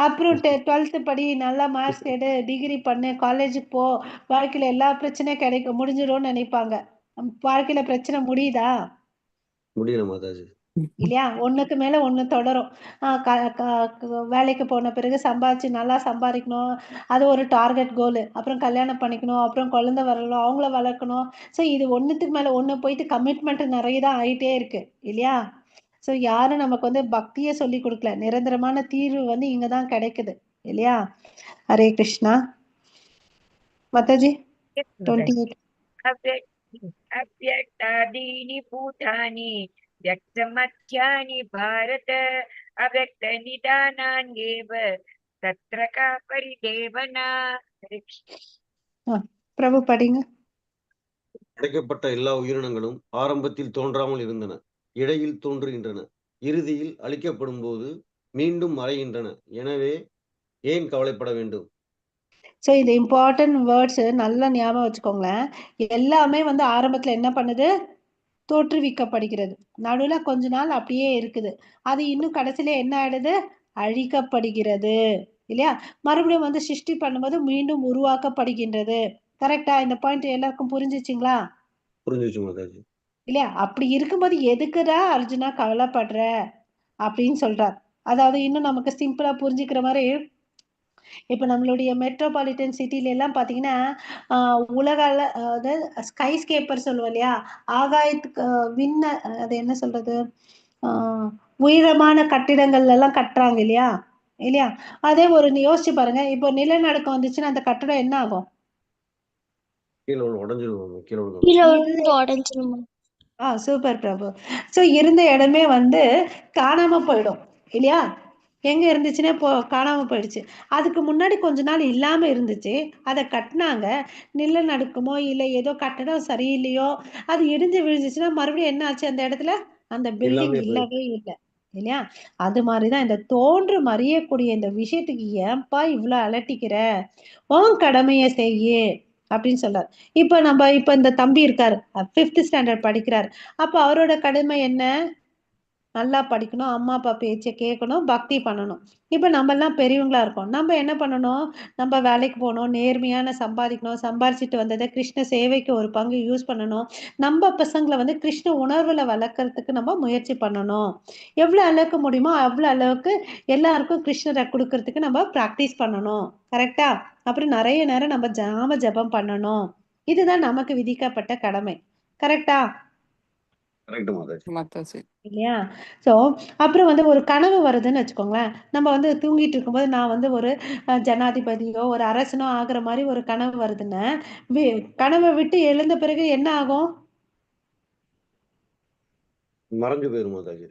[SPEAKER 2] அப்புறம் 12th படி, நல்லா மார்க்ஸ் எடு, டிகிரி பண்ணு, காலேஜுக்கு போ, வாழ்க்கையில எல்லா பிரச்சனையும் கிடைக்கும், முடிஞ்சிடும்னு நினைப்பாங்க. வாழ்க்கையில பிரச்சனை முடியுதா?
[SPEAKER 5] முடியல மாதாஜி
[SPEAKER 2] இல்லையா? ஒண்ணுக்கு மேல ஒண்ணு தொடரும். வேலைக்கு போன பிறகு சம்பாதிச்சு நல்லா சம்பாதிக்கணும், அது ஒரு டார்கெட் கோல். அப்புறம் கல்யாணம் பண்ணிக்கணும், அப்புறம் குழந்தை வரணும், அவங்கள வளர்க்கணும். ஸோ இது ஒண்ணுத்துக்கு மேல ஒண்ணு போயிட்டு கமிட்மெண்ட் நிறைய தான் ஆயிட்டே இருக்கு இல்லையா? ஸோ யாரும் நமக்கு பக்தியை சொல்லி கொடுக்கல. நிரந்தரமான தீர்வு இங்கதான் கிடைக்குது இல்லையா? ஹரே கிருஷ்ணா. மாதாஜி 28.
[SPEAKER 4] अव्यक्तादीनि भूतानि व्यक्तमध्यानि भारत अव्यक्तनिदानान्येव तत्र का परिदेवना.
[SPEAKER 2] பிரபு படிங்க.
[SPEAKER 5] படைக்கப்பட்ட எல்லா உயிரினங்களும் ஆரம்பத்தில் தோன்றாமல் இருந்தன, இடையில் தோன்றுகின்றன, இறுதியில் அழிக்கப்படும் போது மீண்டும் மறைகின்றன. எனவே ஏன் கவலைப்பட வேண்டும்?
[SPEAKER 2] ஸோ இந்த இம்பார்ட்டன்ட் வேர்ட்ஸ் நல்லா ஞாபகம் வச்சுக்கோங்களேன். எல்லாமே ஆரம்பத்துல என்ன பண்ணுது? தோற்றுவிக்கப்படுகிறது. நடுவுல கொஞ்ச நாள் அப்படியே இருக்குது. அது இன்னும் கடைசியில என்ன ஆயிடுது? அழிக்கப்படுகிறது இல்லையா? மறுபடியும் சிருஷ்டி பண்ணும்போது மீண்டும் உருவாக்கப்படுகின்றது. கரெக்டா? இந்த பாயிண்ட் எல்லாருக்கும் புரிஞ்சிச்சுங்களா?
[SPEAKER 5] புரிஞ்சிச்சு மாதாஜி.
[SPEAKER 2] இல்லையா? அப்படி இருக்கும்போது எதுக்குடா அர்ஜுனா கவலைப்படுற அப்படின்னு சொல்றார். அதாவது இன்னும் நமக்கு சிம்பிளா புரிஞ்சுக்கிற மாதிரி, இப்ப நம்மளுடைய மெட்ரோபாலிட்டன் சிட்டில எல்லாம் பாத்தீங்கன்னா உலக அதாவது ஸ்கை ஸ்கேப்பர் சொல்லுவோம் இல்லையா? ஆகாயத்துக்கு விண்ண அது என்ன சொல்றது, உயரமான கட்டிடங்கள் எல்லாம் கட்டுறாங்க இல்லையா? இல்லையா? அதே ஒரு யோசிச்சு பாருங்க, இப்போ நிலநடுக்கம் வந்துச்சுன்னா அந்த கட்டடம் என்ன ஆகும்? சூப்பர் பிரபு. சோ இருந்த இடமே காணாம போயிடும் இல்லையா? எங்க இருந்துச்சுன்னே காணாம போயிடுச்சு. அதுக்கு முன்னாடி கொஞ்ச நாள் இல்லாம இருந்துச்சு, அதை கட்டினாங்க. நிலநடுக்கமோ இல்ல ஏதோ கட்டடம் சரியில்லையோ அது இடிஞ்சு விழுந்துச்சுன்னா மறுபடியும் என்ன ஆச்சு? அந்த இடத்துல அந்த பில்டிங் இல்லவே இல்லை இல்லையா? அது மாதிரிதான் இந்த தோன்றும் அறியக்கூடிய இந்த விஷயத்துக்கு ஏன்பா இவ்வளவு அலட்டிக்கிற? உன் கடமையை செய்யு அப்படின்னு சொல்றாரு. இப்ப இந்த தம்பி இருக்காரு, 5th ஸ்டாண்டர்ட் படிக்கிறாரு. அப்ப அவரோட கடமை என்ன? நல்லா படிக்கணும், அம்மா அப்பா பேச்சை கேட்கணும், பக்தி பண்ணணும். இப்ப நம்ம எல்லாம் பெரியவங்களா இருக்கோம், நம்ம என்ன பண்ணணும்? நம்ம வேலைக்கு போகணும், நேர்மையான சம்பாதிக்கணும், சம்பாதிச்சுட்டு வந்ததை கிருஷ்ண சேவைக்கு ஒரு பங்கு யூஸ் பண்ணணும். நம்ம பசங்களை கிருஷ்ண உணர்வுல வளர்க்கறதுக்கு நம்ம முயற்சி பண்ணணும். எவ்வளவு அளவுக்கு முடியுமோ அவ்வளவு அளவுக்கு எல்லாருக்கும் கிருஷ்ணரை கொடுக்கறதுக்கு நம்ம பிராக்டிஸ் பண்ணணும். கரெக்டா? அப்புறம் நிறைய நேரம் நம்ம ஜாம ஜபம் பண்ணணும். இதுதான் நமக்கு விதிக்கப்பட்ட கடமை. கரெக்டா? இல்லையா? சோ அப்புறம் ஒரு கனவு வருதுன்னு வச்சுக்கோங்களேன். நம்ம தூங்கிட்டு இருக்கும்போது நான் ஒரு ஜனாதிபதியோ ஒரு அரசனோ ஆகுற மாதிரி ஒரு கனவு வருதுன்னு, கனவை விட்டு எழுந்த பிறகு என்ன ஆகும்?
[SPEAKER 5] மறைஞ்சு போயிரும் மாதாஜி.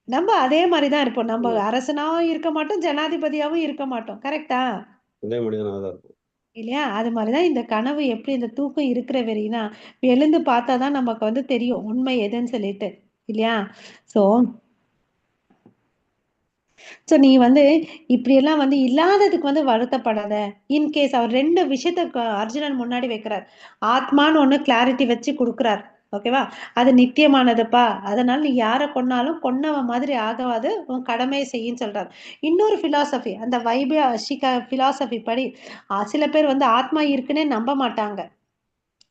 [SPEAKER 2] நம்ம அதே மாதிரிதான் இருப்போம். நம்ம அரசனாவும் இருக்க மாட்டோம், ஜனாதிபதியாவும் இருக்க மாட்டோம். கரெக்டா? இல்லையா? அது மாதிரிதான் இந்த கனவு. எப்படி இந்த தூக்கம் இருக்கிற வரைனா எழுந்து பார்த்தாதான் நமக்கு தெரியும் உண்மை எதுன்னு சொல்லிட்டு இல்லையா? சோ ஸோ நீ வந்து இப்படியெல்லாம் வந்து இல்லாததுக்கு வந்து வருத்தப்படாத. இன்கேஸ் அவர் 2 விஷயத்த அர்ஜுனன் முன்னாடி வைக்கிறார். ஆத்மான்னு ஒண்ணு கிளாரிட்டி வச்சு குடுக்குறார். ஓகேவா? அது நித்தியமானதுப்பா. அதனால நீ யார கொன்னாலும் கொன்னவன் மாதிரி ஆகாது. உன் கடமையை செய்யின்னு சொல்றார். இன்னொரு பிலாசபி, அந்த வைபிக பிலாசபி படி சில பேர் வந்து ஆத்மா இருக்குன்னே நம்ப மாட்டாங்க.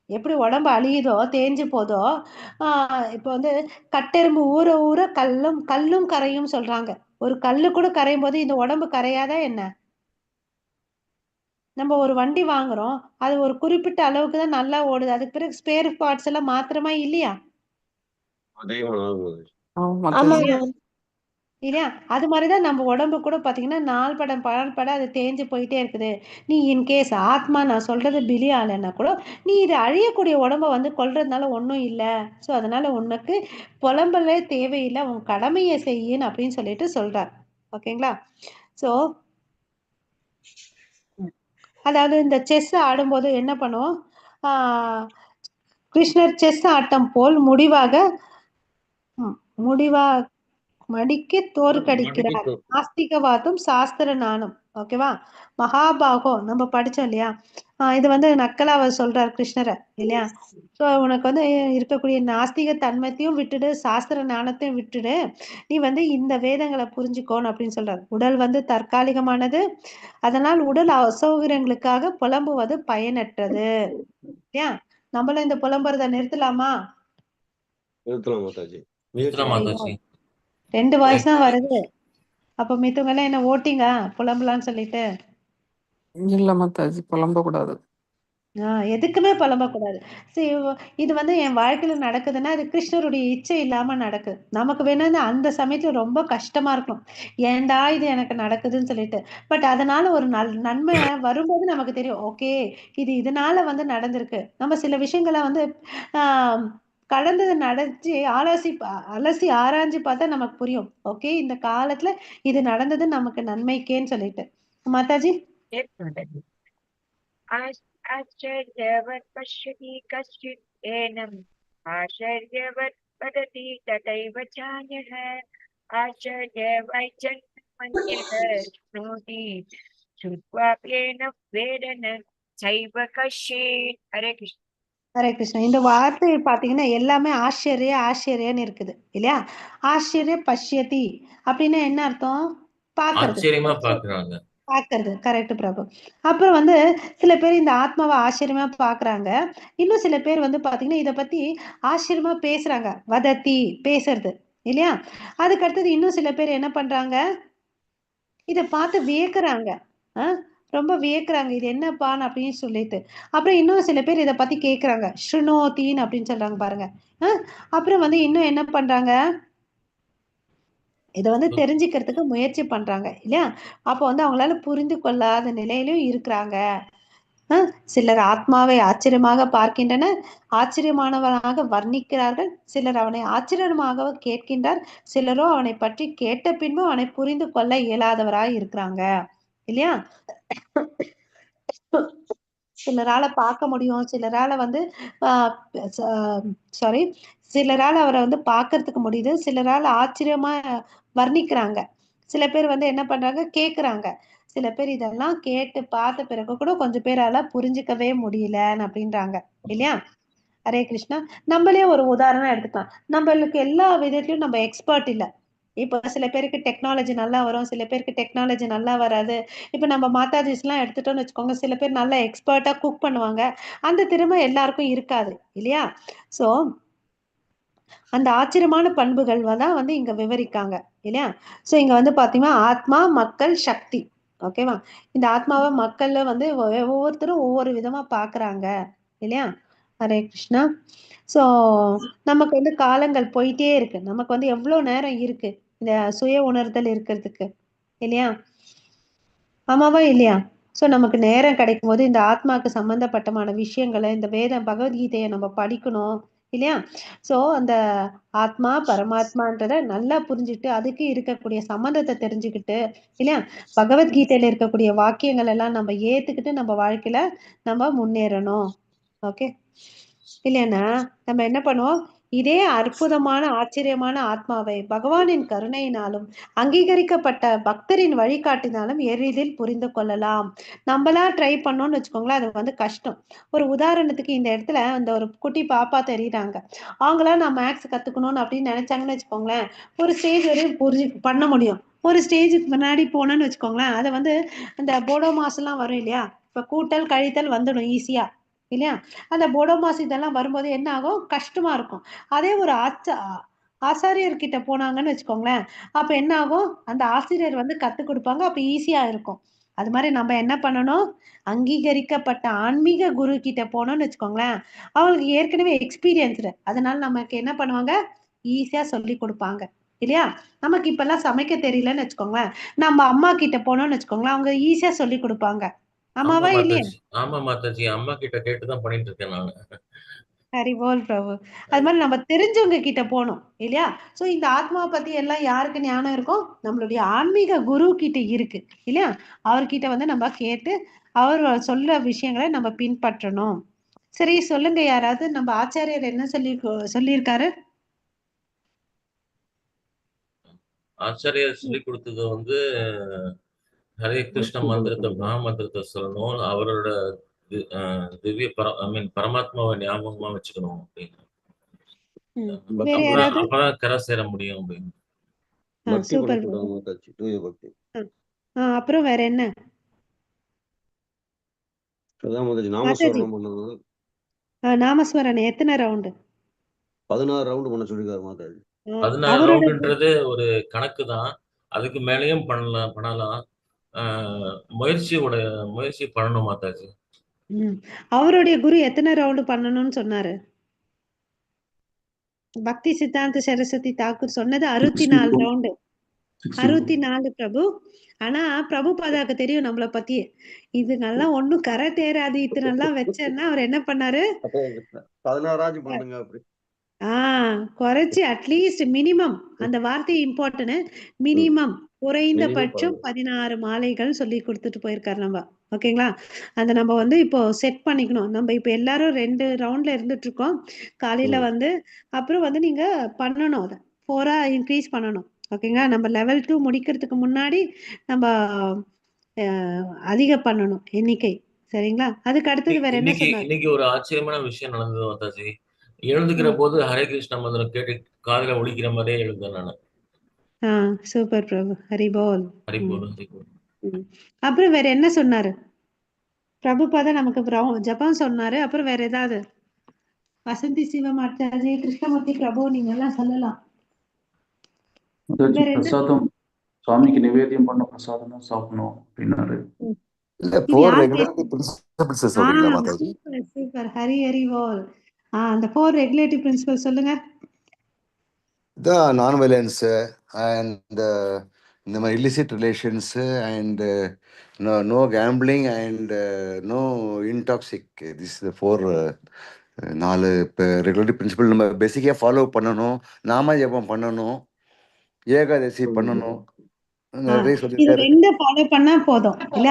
[SPEAKER 2] எப்படி உடம்பு அழியுதோ தேஞ்சு போதோ இப்போ வந்து கட்டெரும்பு ஊற ஊற கல்லும் கரையும் சொல்றாங்க. ஒரு கல்லு கூட கரையும் போது இந்த உடம்பு கரையாதா என்ன? நம்ம ஒரு வண்டி வாங்குறோம், அது ஒரு குறிப்பிட்ட அளவுக்கு தான் நல்லா ஓடுது, அதுக்கு பிறகு ஸ்பேர் பார்ட்ஸ் எல்லாம் மாத்திரமா இல்லையா?
[SPEAKER 5] அதே மாதிரி
[SPEAKER 6] ஆமா
[SPEAKER 2] இல்லையா?
[SPEAKER 6] மேம்.
[SPEAKER 2] இல்லையா? அது மாதிரிதான் நம்ம உடம்பு கூட பாத்தீங்கன்னா நாள் பட அது தேஞ்சு போயிட்டே இருக்குது. நீ இன்கேஸ் ஆத்மா, நான் சொல்றது பிலி ஆலைன்னா கூட நீ இது அழியக்கூடிய உடம்ப வந்து கொல்றதுனால ஒன்றும் இல்லை. ஸோ அதனால உனக்கு புலம்பலே தேவையில்லை, உன் கடமையை செய்யின்னு அப்படின்னு சொல்லிட்டு சொல்றார். ஓகேங்களா? ஸோ அதாவது இந்த செஸ் ஆடும்போது என்ன பண்ணுவோம், கிருஷ்ணர் செஸ் ஆட்டம் போல் முடிவா மடிக்கு தோற்கடிக்கிறார் நாஸ்திகவாதம் சாஸ்திர நாணம். ஓகேவா? மகாபாகோ நம்ம படிச்சோம் இல்லையா? இது வந்து நக்கலா அவர் சொல்றார் கிருஷ்ணரை இல்லையா? ஸோ உனக்கு வந்து இருக்கக்கூடிய நாஸ்திக தன்மத்தையும் விட்டுடு, சாஸ்திர ஞானத்தையும் விட்டுடு, நீ வந்து இந்த வேதங்களை புரிஞ்சுக்கோன்னு அப்படின்னு சொல்றாரு. உடல் வந்து தற்காலிகமானது, அதனால் உடல் அசௌகரியங்களுக்காக புலம்புவது பயனற்றது. இல்லையா? நம்மளும் இந்த புலம்புறதை நிறுத்தலாமா?
[SPEAKER 5] நிறுத்தலாம் மாதாஜி.
[SPEAKER 7] நிறுத்தலாம் மாதாஜி.
[SPEAKER 2] 2 வாய்ஸ் தான் வருது. அப்ப மித்தவங்க எல்லாம் என்ன ஓட்டிங்க புலம்பலான்னு சொல்லிட்டு?
[SPEAKER 3] இல்ல மாதாஜி, புலம்ப கூடாது.
[SPEAKER 2] எதுக்குமே புலம்பக்கூடாது. சரி, இது வந்து என் வாழ்க்கையில நடக்குதுன்னா அது கிருஷ்ணருடைய இச்சை இல்லாம நடக்குது. நமக்கு வேணா அந்த சமயத்துல ரொம்ப கஷ்டமா இருக்கும், ஏன்டா இது எனக்கு நடக்குதுன்னு சொல்லிட்டு. பட் அதனால ஒரு நன்மை வரும்போது நமக்கு தெரியும், ஓகே இது இதனால வந்து நடந்திருக்கு. நம்ம சில விஷயங்களை வந்து ஆஹ் கடந்தது நடத்தி அலசி ஆராய்ஞ்சு பார்த்தா நமக்கு புரியும், ஓகே இந்த காலத்துல இது நடந்தது நமக்கு நன்மைக்கேன்னு சொல்லிட்டு. மாதாஜி.
[SPEAKER 4] Yes, Mataji. आश्चर्यवत् पश्यति कश्चित् एनम् आश्चर्यवत् वदति तथैव चान्यः आश्चर्यवैचन्यमन्यः शृणोति श्रुत्वाप्येन वेदन चैव कश्चित्. हरे कृष्ण.
[SPEAKER 2] ஹரே கிருஷ்ணா. இந்த வார்த்தை பாத்தீங்கன்னா எல்லாமே ஆச்சரியன்னு இருக்குது இல்லையா? ஆச்சரிய பஷ்யதி அப்படின்னா என்ன அர்த்தம்? பாக்குறது.
[SPEAKER 7] ஆச்சரியமா பாக்குறாங்க.
[SPEAKER 2] பாக்குறது கரெக்ட் பிரபு. அப்புறம் வந்து சில பேர் இந்த ஆத்மாவை ஆச்சரியமா பாக்குறாங்க. இன்னும் சில பேர் வந்து பாத்தீங்கன்னா இத பத்தி ஆச்சரியமா பேசுறாங்க, வதத்தி பேசுறது இல்லையா? அதுக்கு அடுத்தது இன்னும் சில பேர் என்ன பண்றாங்க, இத பார்த்து வியக்குறாங்க. ரொம்ப வியக்குறாங்க, இது என்னப்பான்னு அப்படின்னு சொல்லிட்டு. அப்புறம் இன்னும் சில பேர் இத பத்தி கேக்குறாங்க, ஸ்ருணோத்தின்னு அப்படின்னு சொல்றாங்க பாருங்க. அப்புறம் வந்து இன்னும் என்ன பண்றாங்க, இத வந்து தெரிஞ்சுக்கிறதுக்கு முயற்சி பண்றாங்க இல்லையா? அப்போ வந்து அவங்களால புரிந்து கொள்ளாத நிலையிலும் இருக்கிறாங்க. சிலர் ஆத்மாவை ஆச்சரியமாக பார்க்கின்றனர், ஆச்சரியமானவனாக வர்ணிக்கிறார்கள். சிலர் அவனை ஆச்சரியமாக கேட்கின்றார், சிலரோ அவனை பற்றி கேட்ட பின்பும் அவனை புரிந்து கொள்ள இயலாதவராய் இருக்கிறாங்க இல்லையா? சிலரால பார்க்க முடியும், சிலரால வந்து சாரி சிலரால அவரை வந்து பார்க்கறதுக்கு முடியுது, சிலரால ஆச்சரியமா வர்ணிக்கிறாங்க, சில பேர் வந்து என்ன பண்றாங்க கேக்குறாங்க, சில பேர் இதெல்லாம் கேட்டு பார்த்த பிறகு கூட கொஞ்சம் பேரால புரிஞ்சுக்கவே முடியலன்னு அப்படின்றாங்க இல்லையா? ஹரே கிருஷ்ணா. நம்மளே ஒரு உதாரணம் எடுத்துக்கலாம். நம்மளுக்கு எல்லா விதத்திலயும் நம்ம எக்ஸ்பர்ட் இல்ல. இப்ப சில பேருக்கு டெக்னாலஜி நல்லா வரும், சில பேருக்கு டெக்னாலஜி நல்லா வராது. இப்ப நம்ம மாதாஜிஸ் எல்லாம் எடுத்துட்டோம்னு வச்சுக்கோங்க, சில பேர் நல்லா எக்ஸ்பர்ட்டா குக் பண்ணுவாங்க, அந்த திறமை எல்லாருக்கும் இருக்காது இல்லையா? சோ அந்த ஆச்சரியமான பண்புகள் தான் வந்து இங்க விவரிக்காங்க இல்லையா? சோ இங்க வந்து பாத்தீங்கன்னா ஆத்மா, மக்கள், சக்தி. ஓகேவா? இந்த ஆத்மாவை மக்கள்ல வந்து ஒவ்வொருத்தரும் ஒவ்வொரு விதமா பாக்குறாங்க இல்லையா? ஹரே கிருஷ்ணா. சோ நமக்கு வந்து காலங்கள் போயிட்டே இருக்கு, நமக்கு வந்து எவ்வளவு நேரம் இருக்கு இந்த சுய உணர்தல் இருக்கிறதுக்கு இல்லையா? ஆமாவா இல்லையா? சோ நமக்கு நேரம் கிடைக்கும் போது இந்த ஆத்மாக்கு சம்பந்தப்பட்டமான விஷயங்களை, இந்த வேத பகவத்கீதையை நம்ம படிக்கணும் இல்லையா? சோ அந்த ஆத்மா பரமாத்மான்றத நல்லா புரிஞ்சுட்டு அதுக்கு இருக்கக்கூடிய சம்பந்தத்தை தெரிஞ்சுக்கிட்டு இல்லையா, பகவத்கீதையில இருக்கக்கூடிய வாக்கியங்கள் எல்லாம் நம்ம ஏத்துக்கிட்டு நம்ம வாழ்க்கையில நம்ம முன்னேறணும். ஓகே இல்லைன்னா நம்ம என்ன பண்ணுவோம், இதே அற்புதமான ஆச்சரியமான ஆத்மாவை பகவானின் கருணையினாலும் அங்கீகரிக்கப்பட்ட பக்தரின் வழிகாட்டினாலும் எளிதில் புரிந்து கொள்ளலாம். நம்மளா ட்ரை பண்ணோம்னு வச்சுக்கோங்களேன், அது வந்து கஷ்டம். ஒரு உதாரணத்துக்கு இந்த இடத்துல அந்த ஒரு குட்டி பாப்பா தெரியுறாங்க, அவங்களா நான் மேக்ஸ் கத்துக்கணும்னு அப்படின்னு நினைச்சாங்கன்னு வச்சுக்கோங்களேன், ஒரு ஸ்டேஜ் வரையும் பண்ண முடியும். ஒரு ஸ்டேஜுக்கு முன்னாடி போனோன்னு வச்சுக்கோங்களேன், அதை வந்து அந்த போடோ மாசெல்லாம் வரும் இல்லையா, இப்ப கூட்டல் கழித்தல் வந்துடும் ஈஸியா இல்லையா, அந்த போடோ மாசு இதெல்லாம் வரும்போது என்ன ஆகும், கஷ்டமா இருக்கும். அதே ஒரு ஆசாரியர் கிட்ட போனாங்கன்னு வச்சுக்கோங்களேன், அப்ப என்ன ஆகும், அந்த ஆசிரியர் வந்து கத்துக் கொடுப்பாங்க, அப்ப ஈஸியா இருக்கும். அது மாதிரி நம்ம என்ன பண்ணணும், அங்கீகரிக்கப்பட்ட ஆன்மீக குரு கிட்ட போனோம்னு வச்சுக்கோங்களேன், அவங்களுக்கு ஏற்கனவே எக்ஸ்பீரியன்ஸ்டு, அதனால நமக்கு என்ன பண்ணுவாங்க, ஈஸியா சொல்லி கொடுப்பாங்க இல்லையா. நமக்கு இப்பெல்லாம் சமைக்க தெரியலன்னு வச்சுக்கோங்களேன், நம்ம அம்மா கிட்ட போனோம்னு வச்சுக்கோங்களேன், அவங்க ஈஸியா சொல்லி கொடுப்பாங்க.
[SPEAKER 7] ஆமா
[SPEAKER 2] ஆமாவா இல்லையா?
[SPEAKER 7] மாதாஜி, ஆமா மாதாஜி, அம்மா கிட்ட கேட்டுதான் பண்ணிட்டு இருக்கேன் நானு.
[SPEAKER 2] ஹரிபோல் பிரபு. அது மாதிரி நம்ம தெரிஞ்சவங்க கிட்ட போகணும் இல்லையா. சோ இந்த ஆத்மாவை பத்தி எல்லாம் யாருக்கு ஞானம் இருக்கும், நம்மளுடைய ஆன்மீக குரு கிட்ட இருக்கு இல்லையா. அவர்கிட்ட வந்து நம்ம கேட்டு அவர் சொல்ற விஷயங்களை நம்ம பின்பற்றணும். சரி சொல்லுங்க, யாராவது நம்ம ஆச்சாரியர் என்ன சொல்லியிருக்காரு.
[SPEAKER 7] ஆச்சாரியர் சொல்லி கொடுத்தது வந்து ஹரே கிருஷ்ண மந்திரத்தை, மகா மந்திரத்தை சொல்லணும், அவரோட திவ்ய பரமாத்மாவை ஞாபகமா வச்சுக்கணும் அப்படின்னு.
[SPEAKER 2] வேற யாராவது.
[SPEAKER 7] அப்பதான் கரை சேர முடியும் அப்படின்னு.
[SPEAKER 2] சூப்பர். அப்புறம் வேற என்ன நாமஸ்வரன் எத்தனை ரவுண்டு?
[SPEAKER 5] 16 ரவுண்டு பண்ண சொல்லிருக்காரு மாதாஜி.
[SPEAKER 7] 16 ரவுண்டுன்றது ஒரு கணக்கு தான், அதுக்கு மேலேயும் பண்ணலாம். முயற்சி பண்ணணும் மாதாஜி.
[SPEAKER 2] அவருடைய குரு எத்தனை ரவுண்டு பண்ணணும்னு சொன்னாரு? பக்தி சித்தாந்த சரஸ்வதி தாக்கூர் சொன்னது 64 ரவுண்டு. 64 பிரபு. ஆனா பிரபுபாதாக்கு தெரியும் நம்மள பத்தி, இதுங்கெல்லாம் ஒண்ணும் கரை தேராது, இத்தனெல்லாம் வச்சேன்னா அவர் என்ன பண்ணாரு,
[SPEAKER 5] 16 பண்ணுங்க அப்படி.
[SPEAKER 2] குறைச்சி அட்லீஸ்ட் மினிமம், அந்த வார்த்தை இம்பார்ட்டன்ட், மினிமம் குறைந்தபட்சம் 16 மாலைகள் சொல்லி கொடுத்துட்டு போயிருக்காரு நம்ம. ஓகேங்களா, அந்த நம்ம வந்து இப்போ செட் பண்ணிக்கணும். நம்ம இப்போ எல்லாரும் 2 ரவுண்ட்ல இருந்துட்டு இருக்கோம் காலையில வந்து, அப்புறம் வந்து நீங்க பண்ணணும், அதை 4 இன்க்ரீஸ் பண்ணணும். ஓகேங்களா, நம்ம லெவல் 2 முடிக்கிறதுக்கு முன்னாடி நம்ம அதிக பண்ணணும் எண்ணிக்கை. சரிங்களா, அதுக்கு அடுத்தது வேற என்ன சொன்னாரு.
[SPEAKER 7] இன்னைக்கு ஒரு ஆச்சரியமான விஷயம் நடந்தது மாதாஜி. எழுந்துக்கிற போது ஹரே கிருஷ்ண மந்திரம் கேட்டு காதுல ஒலிக்கிற மாதிரியே எழுந்தேன் நானு.
[SPEAKER 2] சூப்பர் பிரபு. ஹரிபோல்.
[SPEAKER 7] ஹரிபோல் ஹரிபோல்.
[SPEAKER 2] அப்புறம் வேற என்ன சொன்னாரு பிரபுபாதா? நமக்கு ஜபம் சொன்னாரு, அப்புறம் வேற ஏதாவது? வசந்தி சிவமாச்சாரி, கிருஷ்ணமூர்த்தி பிரபு, நீங்க எல்லாம் சொல்லலாம்.
[SPEAKER 3] பிரசாதம் சுவாமிக்கு நிவேதியம் பண்ண பிரசாதம் தான் சாப்பிடணும் அப்படின்னாரு.
[SPEAKER 2] சூப்பர். ஹரி ஹரி போல். அந்த 4 ரெகுலேட்டிவ் பிரின்சிபல் சொல்லுங்க.
[SPEAKER 1] non-violence and இந்த மாதிரி illicit relations and no gambling and no intoxic. This is the 4 4 regulative principal நம்ம பேசிக்காக ஃபாலோ பண்ணணும். நாம ஜபம் பண்ணணும், ஏகாதசி பண்ணணும், நிறைய சொல்லியிருக்காரு.
[SPEAKER 2] ஃபாலோ பண்ணா போதும் இல்ல,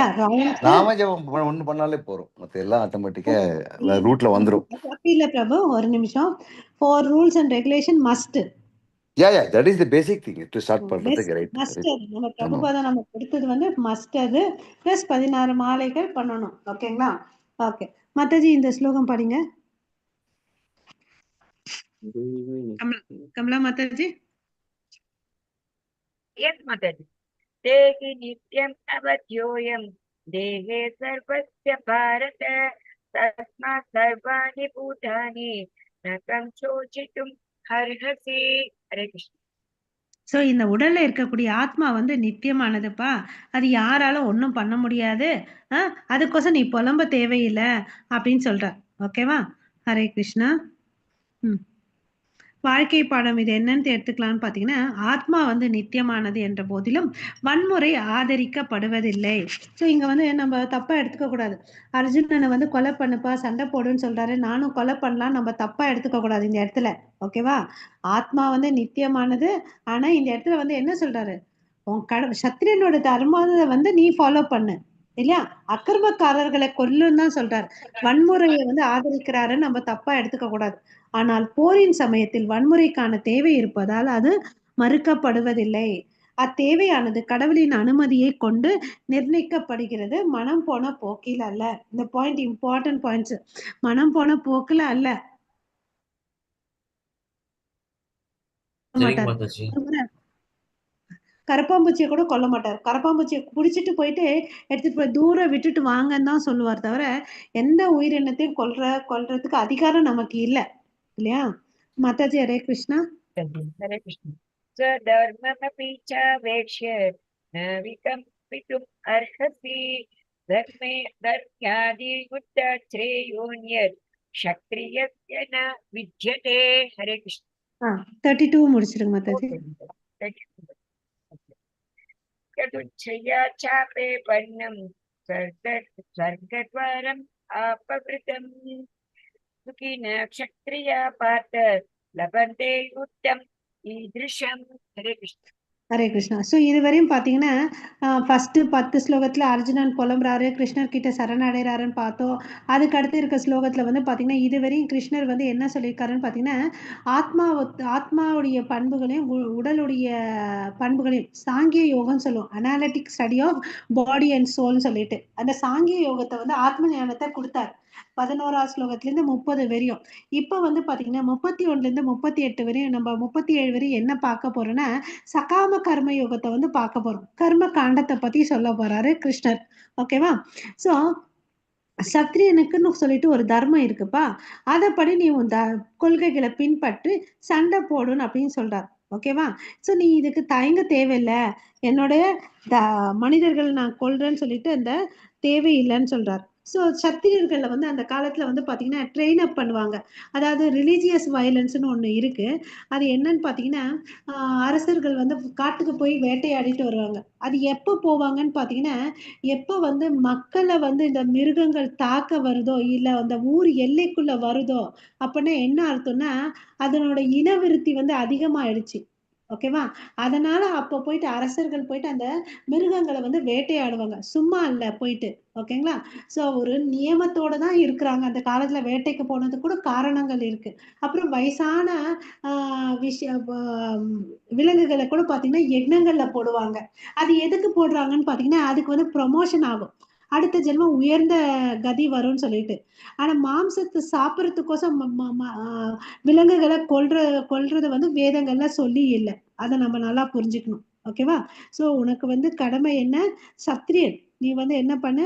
[SPEAKER 1] நாம ஜபம் ஒண்ணு பண்ணாலே போறோம், மத்த எல்லாம் ஆட்டோமேட்டிக்கா ரூட்ல வந்துரும்.
[SPEAKER 2] இல்ல பிரபு, ஒரு நிமிஷம். 4 rules and regulation must.
[SPEAKER 1] that is the basic thing to start பண்றதுக்கு. ரைட்,
[SPEAKER 2] நம்ம பிரபுபாதா நம்ம கொடுத்தது வந்து மஸ்ட், அது பிளஸ் 16 மாலைகள் பண்ணணும். ஓகேங்களா, ஓகே மாதாஜி இந்த ஸ்லோகம் படிங்க. கமலா மாதாஜி.
[SPEAKER 4] எஸ் மாதாஜி. தேகி நித்யம் அவத்யோயம் தேகே சர்வஸ்ய பாரத தஸ்மா சர்வாணி பூதானி நகம் சோசித்தும் ஹர்ஹசி. ஹரே கிருஷ்ணா.
[SPEAKER 2] சோ இந்த உடல்ல இருக்கக்கூடிய ஆத்மா வந்து நித்தியமானதுப்பா, அது யாராலும் ஒன்றும் பண்ண முடியாது, அதுக்கோசம் நீ புலம்ப தேவையில்லை அப்படின்னு சொல்ற. ஓகேவா, ஹரே கிருஷ்ணா. வாழ்க்கை பாடம் இது என்னன்னு எடுத்துக்கலாம்னு பாத்தீங்கன்னா, ஆத்மா வந்து நித்தியமானது என்ற போதிலும் வன்முறை ஆதரிக்கப்படுவதில்லை. ஸோ இங்க வந்து நம்ம தப்பா எடுத்துக்க கூடாது. அர்ஜுனனை வந்து கொலை பண்ணுப்பா, சண்டை போடுன்னு சொல்றாரு, நானும் கொலை பண்ணலாம், நம்ம தப்பா எடுத்துக்க கூடாது இந்த இடத்துல. ஓகேவா, ஆத்மா வந்து நித்தியமானது. ஆனா இந்த இடத்துல வந்து என்ன சொல்றாரு, உன் சத்திரியனோட தர்மத்தை வந்து நீ ஃபாலோ பண்ணு இல்லையா? அக்கிரமக்காரர்களை கொல்லுன்னு தான் சொல்றாரு. வன்முறையை வந்து ஆதரிக்கிறாருன்னு நம்ம தப்பா எடுத்துக்க கூடாது. ஆனால் போரின் சமயத்தில் வன்முறைக்கான தேவை இருப்பதால் அது மறுக்கப்படுவதில்லை. அத்தேவையானது கடவுளின் அனுமதியை கொண்டு நிர்ணயிக்கப்படுகிறது, மனம் போன போக்கில் அல்ல. இந்த பாயிண்ட் இம்பார்ட்டன்ட் பாயிண்ட்ஸ். மனம் போன போக்குல அல்ல.
[SPEAKER 7] சரிங்க
[SPEAKER 2] மாட்டாரு.
[SPEAKER 7] மாதாஜி.
[SPEAKER 2] ஒரு முறை கரப்பாம்பூச்சியை கூட கொல்ல மாட்டார். கரப்பாம்பூச்சியை பிடிச்சிட்டு போயிட்டு எடுத்துட்டு போய் தூரம் விட்டுட்டு வாங்கன்னு தான் சொல்லுவார் தவிர எந்த உயிரினத்தையும் கொல்றதுக்கு அதிகாரம் நமக்கு இல்லை, இல்லையா? மாதாஜி ஹரே கிருஷ்ணா.
[SPEAKER 4] हरे कृष्ण स्वधर्ममपि चावेक्ष्य न विकम्पितुम् अर्हसि धर्मे धर्म्यादियुद्धश्रेयोऽन्यत् क्षत्रियस्य न विद्यते. हरे कृष्ण.
[SPEAKER 2] 32 முடிச்சிருங்க மாதாஜி.
[SPEAKER 4] यदुच्छया चापे वर्णं स्वर्गद्वारम् अपवृतम् सुखिन क्षत्रिया पार्थ लभन्ते युद्धम् ईदृशम्. हरे कृष्ण.
[SPEAKER 2] ஹரே கிருஷ்ணா. ஸோ இதுவரையும் பார்த்தீங்கன்னா ஃபர்ஸ்ட் 10 ஸ்லோகத்தில் அர்ஜுனன் புலம்புறாரு, கிருஷ்ணர் கிட்ட சரணடைகிறாருன்னு பார்த்தோம். அதுக்கு அடுத்து இருக்க ஸ்லோகத்தில் வந்து பார்த்தீங்கன்னா இதுவரையும் கிருஷ்ணர் வந்து என்ன சொல்லியிருக்காருன்னு பார்த்தீங்கன்னா ஆத்மாவுடைய பண்புகளையும் உடலுடைய பண்புகளையும் சாங்கிய யோகம் சொல்லுவோம், analytic study of body and சோல்னு சொல்லிட்டு அந்த சாங்கிய யோகத்தை வந்து ஆத்ம ஞானத்தை கொடுத்தாரு 11ஆம் ஸ்லோகத்திலேருந்து 30 வரையும். இப்போ வந்து பார்த்தீங்கன்னா 31லேருந்து 38 வரையும் நம்ம 37 வரையும் என்ன பார்க்க போறோம்னா சகாம கர்ம யோகத்தை வந்து பார்க்க போறோம். கர்ம காண்டத்தை பத்தி சொல்ல போறாரு கிருஷ்ணர். ஓகேவா? ஸோ சத்திரியனுக்குன்னு சொல்லிட்டு ஒரு தர்மம் இருக்குப்பா, அதைப்படி நீ உன் கொள்கைகளை பின்பற்றி சண்டை போடணும் அப்படின்னு சொல்றாரு. ஓகேவா? ஸோ நீ இதுக்கு தயங்க தேவையில்லை, என்னுடைய மனிதர்கள் நான் கொல்றேன்னு சொல்லிட்டு அந்த தேவையில்லைன்னு சொல்றாரு. ஸோ சத்திரியர்களில் வந்து அந்த காலத்தில் வந்து பார்த்தீங்கன்னா ட்ரெயின் அப் பண்ணுவாங்க. அதாவது ரிலீஜியஸ் வயலன்ஸ்னு ஒன்று இருக்கு. அது என்னன்னு பார்த்தீங்கன்னா அரசர்கள் வந்து காட்டுக்கு போய் வேட்டையாடிட்டு வருவாங்க. அது எப்போ போவாங்கன்னு பார்த்தீங்கன்னா எப்போ வந்து மக்களை வந்து இந்த மிருகங்கள் தாக்க வருதோ இல்லை அந்த ஊர் எல்லைக்குள்ள வருதோ அப்படின்னா என்ன அர்த்தம்னா அதனோட இனவிருத்தி வந்து அதிகமாயிடுச்சு. ஓகேவா? அதனால அப்போ போயிட்டு அரசர்கள் போயிட்டு அந்த மிருகங்களை வந்து வேட்டையாடுவாங்க, சும்மா இல்லை போயிட்டு. ஓகேங்களா? ஸோ ஒரு நியமத்தோட தான் இருக்கிறாங்க. அந்த காலத்துல வேட்டைக்கு போனது கூட காரணங்கள் இருக்கு. அப்புறம் வயசான விலங்குகளை கூட பார்த்தீங்கன்னா யக்னங்கள்ல போடுவாங்க. அது எதுக்கு போடுறாங்கன்னு பார்த்தீங்கன்னா அதுக்கு வந்து ப்ரொமோஷன் ஆகும், அடுத்த ஜென்மம் உயர்ந்த கதி வரும்னு சொல்லிட்டு. ஆனா மாம்சத்தை சாப்பிட்றதுக்கோசம் விலங்குகளை கொல்றது வந்து வேதங்கள்ல சொல்லி இல்லை. அதை நம்ம நல்லா புரிஞ்சுக்கணும். ஓகேவா? ஸோ உனக்கு வந்து கடமை என்ன? சத்திரியன் நீ வந்து என்ன பண்ணு,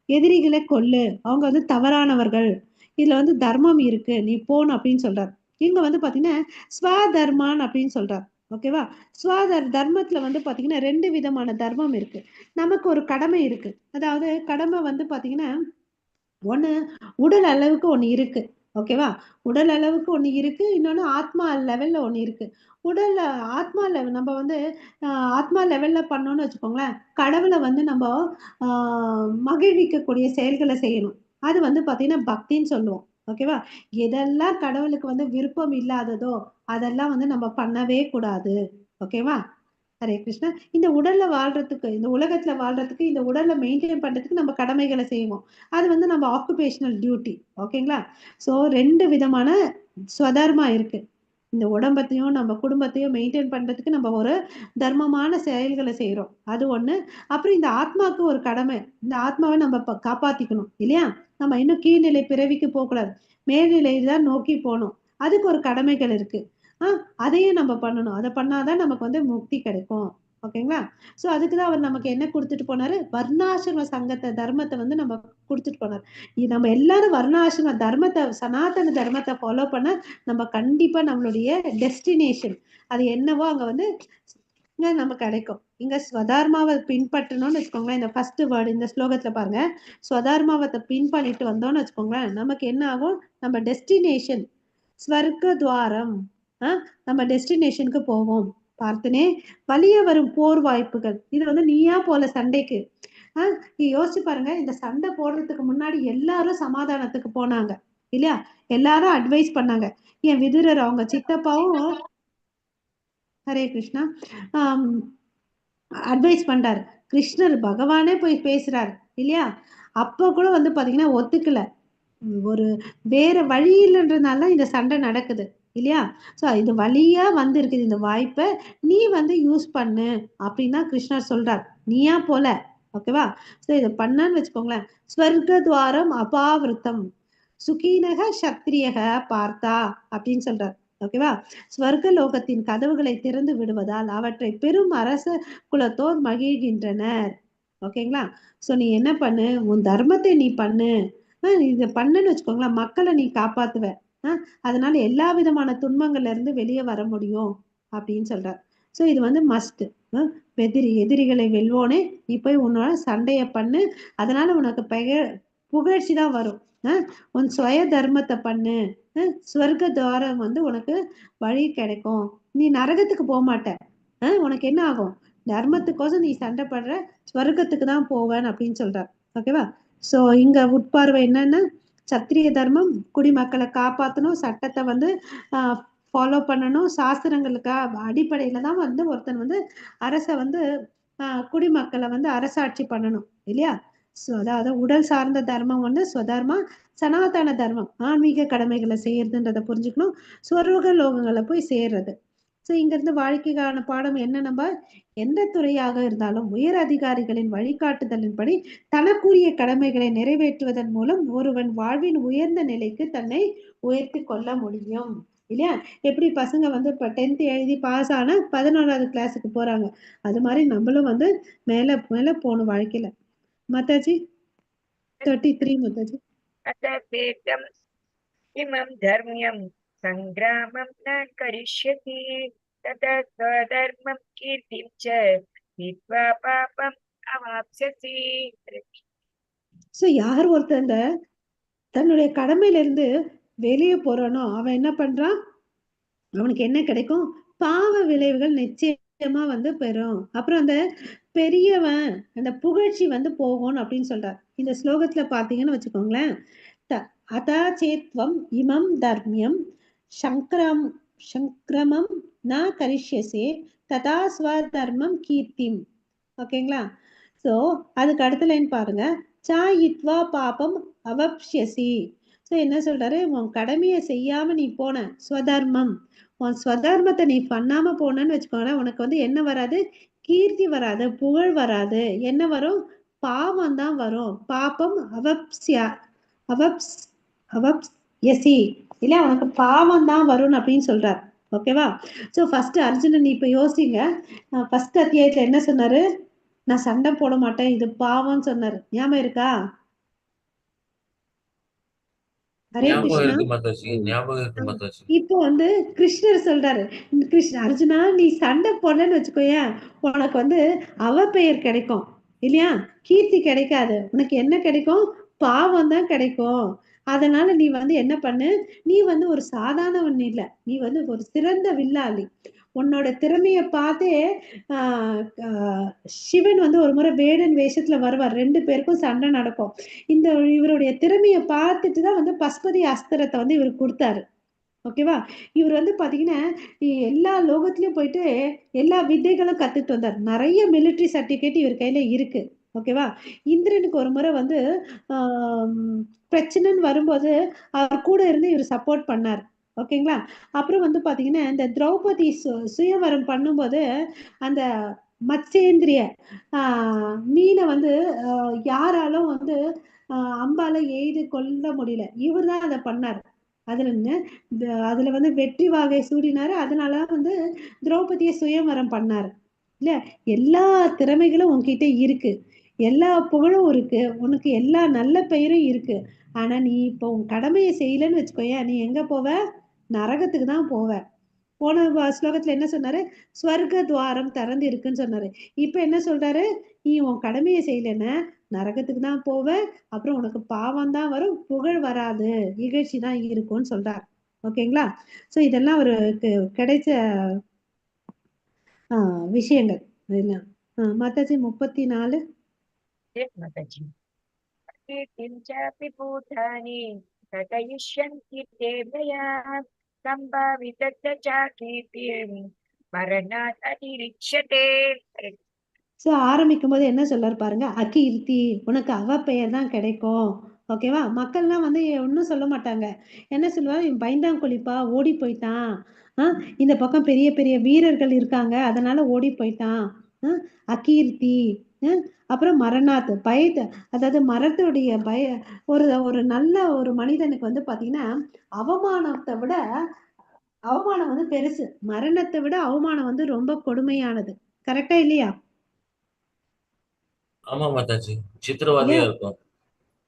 [SPEAKER 2] எதிரிகளை கொல்லு, அவங்க வந்து தவறானவர்கள், இதுல வந்து தர்மம் இருக்கு, நீ போகணும் அப்படின்னு சொல்றாரு. இங்க வந்து பாத்தீங்கன்னா ஸ்வதர்மான் அப்படின்னு சொல்றாரு. ஓகேவா? தர்மத்துல வந்து பாத்தீங்கன்னா 2 விதமான தர்மம் இருக்கு. நமக்கு ஒரு கடமை இருக்கு. அதாவது கடமை வந்து பாத்தீங்கன்னா ஒண்ணு உடல் அளவுக்கு ஒண்ணு இருக்கு. ஓகேவா? உடல் அளவுக்கு ஒண்ணு இருக்கு, இன்னொன்னு ஆத்மா லெவல்ல ஒண்ணு இருக்கு. ஆத்மா லெவல் நம்ம வந்து ஆத்மா லெவல்ல பண்ணோம்னு வச்சுக்கோங்களேன், கடவுளை வந்து நம்ம மகிழ்விக்கக்கூடிய செயல்களை செய்யணும். அது வந்து பாத்தீங்கன்னா பக்தின்னு சொல்லுவோம். ஓகேவா? எதெல்லாம் கடவுளுக்கு வந்து விருப்பம் இல்லாததோ அதெல்லாம் வந்து நம்ம பண்ணவே கூடாது. ஓகேவா? ஹரே கிருஷ்ணா. இந்த உடல்ல வாழ்றதுக்கு, இந்த உலகத்துல வாழ்றதுக்கு, இந்த உடல்ல மெயின்டைன் பண்றதுக்கு நம்ம கடமைகளை செய்வோம். அது வந்து நம்ம ஆக்குபேஷனல் டியூட்டி. ஓகேங்களா? ஸோ 2 விதமான ஸ்வதர்மா இருக்கு. இந்த உடம்பத்தையும் நம்ம குடும்பத்தையும் மெயின்டைன் பண்றதுக்கு நம்ம ஒரு தர்மமான செயல்களை செய்யறோம், அது ஒண்ணு. அப்புறம் இந்த ஆத்மாவுக்கு ஒரு கடமை, இந்த ஆத்மாவை நம்ம காப்பாத்திக்கணும், இல்லையா? நம்ம இன்னும் கீழ்நிலை பிறவிக்கு போகக்கூடாது, மேல்நிலையை தான் நோக்கி போகணும். அதுக்கு ஒரு கடமைகள் இருக்கு. அதையும் நம்ம பண்ணணும். அதை பண்ணாதான் நமக்கு வந்து முக்தி கிடைக்கும். ஓகேங்களா? ஸோ அதுக்குதான் அவர் நமக்கு என்ன கொடுத்துட்டு போனாரு, வர்ணாசிரம சங்கத்தை தர்மத்தை வந்து நம்ம கொடுத்துட்டு போனார். நம்ம எல்லாரும் வர்ணாசிரம தர்மத்தை, சனாதன தர்மத்தை ஃபாலோ பண்ண நம்ம கண்டிப்பா நம்மளுடைய டெஸ்டினேஷன் அது என்னவோ அங்க வந்து நம்ம கிடைக்கும். இங்க ஸ்வதர்மாவை பின்பற்றணும்னு வச்சுக்கோங்களேன். இந்த ஃபர்ஸ்ட் வேர்டு இந்த ஸ்லோகத்துல பாருங்க, ஸ்வதர்மாவத்தை பின்பற்றிட்டு வந்தோம்னு வச்சுக்கோங்களேன், நமக்கு என்ன ஆகும், நம்ம டெஸ்டினேஷன் ஸ்வர்க்க துவாரம், நம்ம டெஸ்டினேஷனுக்கு போவோம். பார்த்தனே வலிய வரும் போர் வாய்ப்புகள், இது வந்து நீயா போல சண்டைக்கு. யோசிச்சு பாருங்க, இந்த சண்டை போடுறதுக்கு முன்னாடி எல்லாரும் சமாதானத்துக்கு போனாங்க, இல்லையா? எல்லாரும் அட்வைஸ் பண்ணாங்க. என் விதுரர் அவங்க சித்தப்பாவும் ஹரே கிருஷ்ணா அட்வைஸ் பண்றாரு, கிருஷ்ணர் பகவானே போய் பேசுறாரு இல்லையா? அப்போ கூட வந்து பாத்தீங்கன்னா ஒத்துக்கல. ஒரு வேற வழி இல்லைன்றதுனால இந்த சண்டை நடக்குது இல்லையா? ஸோ இது வழியா வந்திருக்குது இந்த வாய்ப்பை, நீ வந்து யூஸ் பண்ணு அப்படின்னு தான் கிருஷ்ணர் சொல்றார். நீயா போல, ஓகேவா? ஸோ இதை பண்ணான்னு வச்சுக்கோங்களேன். ஸ்வர்க துவாரம் அபாவிருத்தம் சுகீனக சத்திரியக பார்த்தா அப்படின்னு சொல்றார். ஓகேவா? ஸ்வர்க லோகத்தின் கதவுகளை திறந்து விடுவதால் அவற்றை பெரும் அரச குலத்தோர் மகிழ்கின்றனர். ஓகேங்களா? ஸோ நீ என்ன பண்ணு, உன் தர்மத்தை நீ பண்ணு, இதை பண்ணுன்னு வச்சுக்கோங்களேன், மக்களை நீ காப்பாத்துவ. அதனால எல்லா விதமான துன்பங்கள்ல இருந்து வெளியே வர முடியும் அப்படின்னு சொல்றார். ஸோ இது வந்து மஸ்ட். எதிரிகளை வெல்வோனே, நீ போய் உன்னோட சண்டைய பண்ணு, அதனால உனக்கு புகழ்ச்சி தான் வரும். உன் சுய தர்மத்தை பண்ணு, ஸ்வர்க துவாரம் வந்து உனக்கு வழி கிடைக்கும், நீ நரகத்துக்கு போக மாட்ட. உனக்கு என்ன ஆகும், தர்மத்துக்கோசம் நீ சண்டை படுற, ஸ்வர்க்கத்துக்கு தான் போவேன் அப்படின்னு சொல்றார். ஓகேவா? ஸோ இங்க உட்பார்வை என்னன்னா, சத்திரிய தர்மம் குடிமக்களை காப்பாற்றணும், சட்டத்தை வந்து ஃபாலோ பண்ணணும், சாஸ்திரங்களுக்கு அடிப்படையில தான் வந்து ஒருத்தன் வந்து அரசை வந்து குடிமக்களை வந்து அரசாட்சி பண்ணணும் இல்லையா? ஸோ அதாவது உடல் சார்ந்த தர்மம் வந்து ஸ்வதர்மா, சனாதன தர்மம் ஆன்மீக கடமைகளை செய்யறதுன்றதை புரிஞ்சுக்கணும், ஸ்வர்க லோகங்களை போய் சேர்றது. ஸோ இங்கிருந்து வாழ்க்கைக்கான பாடம் என்ன, நம்ம எந்த துறையாக இருந்தாலும் உயர் அதிகாரிகளின் வழிகாட்டுதலின்படி தனக்குரிய கடமைகளை நிறைவேற்றுவதன் மூலம் ஒருவன் வாழ்வின் உயர்ந்த நிலைக்கு தன்னை உயர்த்தி கொள்ள முடியும் இல்லையா? எப்படி பசங்க வந்து இப்போ 10th எழுதி பாஸ் ஆனா 11வது கிளாஸுக்கு போறாங்க, அது மாதிரி நம்மளும் வந்து மேல மேல போகணும் வாழ்க்கையில. மாதாஜி 33 மாதாஜி.
[SPEAKER 4] अतपेतम् इमं धर्म्यं सङ्ग्रामं न करिष्यति ततः स्वधर्मं कीर्तिं च हित्वा पापम् अवाप्स्यसि.
[SPEAKER 2] ஸோ யார் ஒருத்தன் தன்னுடைய கடமையில இருந்து வெளியே போறானோ அவன் என்ன பண்றான், அவனுக்கு என்ன கிடைக்கும், பாவ விளைவுகள் நிச்சயமா வந்து பெறும். அப்புறம் அந்த பெரியவன் அந்த புகழ்ச்சி வந்து போகும் அப்படின்னு சொல்றார். இந்த ஸ்லோகத்துல பாத்தீங்கன்னு வச்சுக்கோங்களேன், அதா சேத்வம் இமம் தர்மியம் சங்கிரமம் ந கரிஷ்யசே ததா ஸ்வதர்மம் கீர்த்திம். ஓகேங்களா? ஸோ அதுக்கு அடுத்த லைன் பாருங்க, சாயித்வா பாபம் அவப்ஷ்யசி. ஸோ என்ன சொல்றாரு, உன் கடமையை செய்யாம நீ போன ஸ்வதர்மம், உன் ஸ்வதர்மத்தை நீ பண்ணாம போனன்னு வச்சுக்கோங்களேன், உனக்கு வந்து என்ன வராது, கீர்த்தி வராது, புகழ் வராது, என்ன வரும், பாவம் தான் வரும். பாபம் அவப்ஸ்யசி இல்ல, உனக்கு பாவம் தான் வரும் அப்படின்னு சொல்றார். ஓகேவா? ஸோ ஃபர்ஸ்ட் அர்ஜுனன் இப்ப யோசிங்க, ஃபர்ஸ்ட் அத்தியாயத்துல என்ன சொன்னாரு, நான் சண்டை போட மாட்டேன், இது பாவம்னு சொன்னாரு, ஞாபகம் இருக்கா? ஹரே கிருஷ்ணா. இப்போ வந்து கிருஷ்ணர் சொல்றாரு, அர்ஜுனா நீ சண்டை போடலன்னு வச்சுக்கோயேன், உனக்கு வந்து அவ பெயர் கிடைக்கும் இல்லையா, கீர்த்தி கிடைக்காது, உனக்கு என்ன கிடைக்கும், பாவம் தான் கிடைக்கும். அதனால நீ வந்து என்ன பண்ணு, நீ வந்து ஒரு சாதாரணவன் இல்ல, நீ வந்து ஒரு சிறந்த வில்லாளி. உன்னோட திறமைய பார்த்தே சிவன் வந்து ஒரு முறை வேடன் வேஷத்துல வருவார், 2 பேருக்கும் சண்டை நடக்கும். இவருடைய திறமைய பார்த்துட்டு தான் வந்து பஸ்பதி அஸ்திரத்தை வந்து இவருக்கு கொடுத்தாரு. ஓகேவா? இவர் வந்து பாத்தீங்கன்னா எல்லா லோகத்திலயும் போயிட்டு எல்லா வித்தைகளும் கத்துட்டு வந்தார், நிறைய மிலிட்டரி சர்டிபிகேட் இவர் கையில இருக்கு. ஓகேவா? இந்திரனுக்கு ஒரு முறை வந்து பிரச்சனைன்னு வரும்போது அவர் கூட இருந்து இவர் சப்போர்ட் பண்ணார். ஓகேங்களா? அப்புறம் வந்து பாத்தீங்கன்னா இந்த திரௌபதி சுயவரம் பண்ணும்போது அந்த மத்சேந்திரிய மீனை வந்து யாராலும் வந்து அம்பால எய்து கொள்ள முடியல, இவர் தான் அதை பண்ணார். அதுல வந்து வெற்றி வாகை சூடினாரு, அதனால வந்து திரௌபதியை சுயவரம் பண்ணாரு இல்ல. எல்லா திறமைகளும் உன்கிட்ட இருக்கு, எல்லா புகழும் இருக்கு, உனக்கு எல்லா நல்ல பெயரும் இருக்கு. ஆனா நீ இப்போ உன் கடமையை செய்யலன்னு வச்சுக்கோயேன், நீ எங்க போவ, நரகத்துக்கு தான் போவ. போன ஸ்லோகத்துல என்ன சொன்னாரு, ஸ்வர்க துவாரம் திறந்து இருக்குன்னு சொன்னாரு. இப்ப என்ன சொல்றாரு, நீ உன் கடமையை செய்யலன்னா நரகத்துக்கு தான் போவ, அப்புறம் உனக்கு பாவம் தான் வரும், புகழ் வராது, இகழ்ச்சி தான் இருக்கும்னு சொல்றாரு. ஓகேங்களா? சோ இதெல்லாம் ஒரு கிடைச்ச விஷயங்கள். மாதாஜி 34.
[SPEAKER 4] माताजी कीर्तिं चापि भूतानि कथयिष्यन्ति ते मया सम्भावितस्य च कीर्तिं मरणात् अतिरिच्यते.
[SPEAKER 2] ஸோ ஆரம்பிக்கும் போது என்ன சொல்றாரு பாருங்க, அகீர்த்தி உனக்கு அவ பெயர் தான் கிடைக்கும். ஓகேவா? மக்கள்லாம் வந்து ஒண்ணும் சொல்ல மாட்டாங்க. என்ன சொல்லுவாங்க, இவன் பயந்தாங்கொழிப்பா ஓடி போயிட்டான். இந்த பக்கம் பெரிய பெரிய வீரர்கள் இருக்காங்க, அதனால ஓடி போயிட்டான். அகீர்த்தி. அப்புறம் மரணாத் அதாவது மரத்துடைய ஒரு ஒரு நல்ல ஒரு மனிதனுக்கு வந்து பாத்தீங்கன்னா, அவமானத்தை விட அவமானம் வந்து பெருசு. மரணத்தை விட அவமானம் வந்து ரொம்ப கொடுமையானது. கரெக்டா இல்லையா?
[SPEAKER 7] ஆமா மாதாஜி,
[SPEAKER 2] இல்லையா?
[SPEAKER 7] சித்திரவதையா இருக்கும்.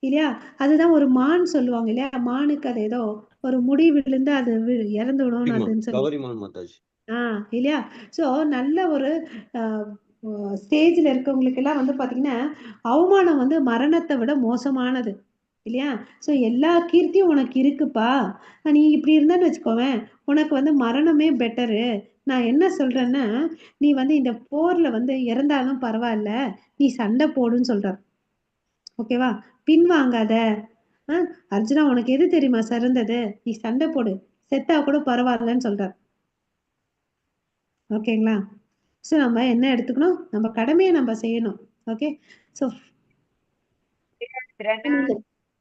[SPEAKER 2] இல்லையா? அதுதான் ஒரு மான் சொல்லுவாங்க இல்லையா? மானுக்கு அது ஏதோ ஒரு முடி விழுந்து அது இறந்து விடும் அதுன்னு சொல்லி.
[SPEAKER 5] கௌரிமான் மாதாஜி.
[SPEAKER 2] இல்லையா? ஸோ நல்ல ஒரு ஸ்டேஜ்ல இருக்கவங்களுக்கு எல்லாம் வந்து பாத்தீங்கன்னா, அவமானம் வந்து மரணத்தை விட மோசமானது. இல்லையா? ஸோ எல்லா கீர்த்தியும் உனக்கு இருக்குப்பா. நீ இப்படி இருந்தன்னு வச்சுக்கோவேன், உனக்கு வந்து மரணமே பெட்டரு. நான் என்ன சொல்றேன்னா, நீ வந்து இந்த போர்ல வந்து இறந்தாலும் பரவாயில்ல, நீ சண்டை போடுன்னு சொல்றார். ஓகேவா? பின்வாங்காத. அ அர்ஜுனா உனக்கு எது தெரியுமா சிறந்தது? நீ சண்டை போடு. செத்தா கூட பரவாயில்லன்னு சொல்றார். ஓகேங்களா? ஸோ நம்ம என்ன எடுத்துக்கணும்? நம்ம கடமையை நம்ம செய்யணும். ஓகே? ஸோ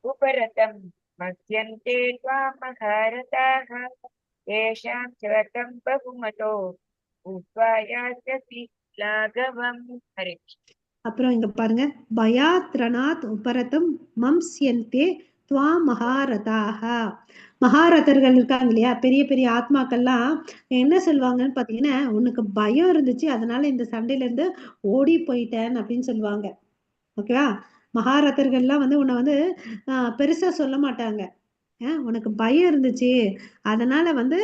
[SPEAKER 4] उपरतं मत्स्यन्ते त्वामहारताः येषां च रतं बहुमतो भूत्वा यास्यसि लाघवम्. हरे
[SPEAKER 2] அப்புறம் இங்க பாருங்க, பயாத்ரணாத் உபரதம் மம்ஸ்யந்தே துவா மகாரதாக. மகாரதர்கள் இருக்காங்க இல்லையா, பெரிய பெரிய ஆத்மாக்கள்லாம் என்ன சொல்லுவாங்கன்னு பாத்தீங்கன்னா, உனக்கு பயம் இருந்துச்சு அதனால இந்த சண்டையில இருந்து ஓடி போயிட்டேன் அப்படின்னு சொல்லுவாங்க. ஓகேவா? மகாரதர்கள்லாம் வந்து உன்னை வந்து பெருசா சொல்ல மாட்டாங்க. உனக்கு பயம் இருந்துச்சு அதனால வந்து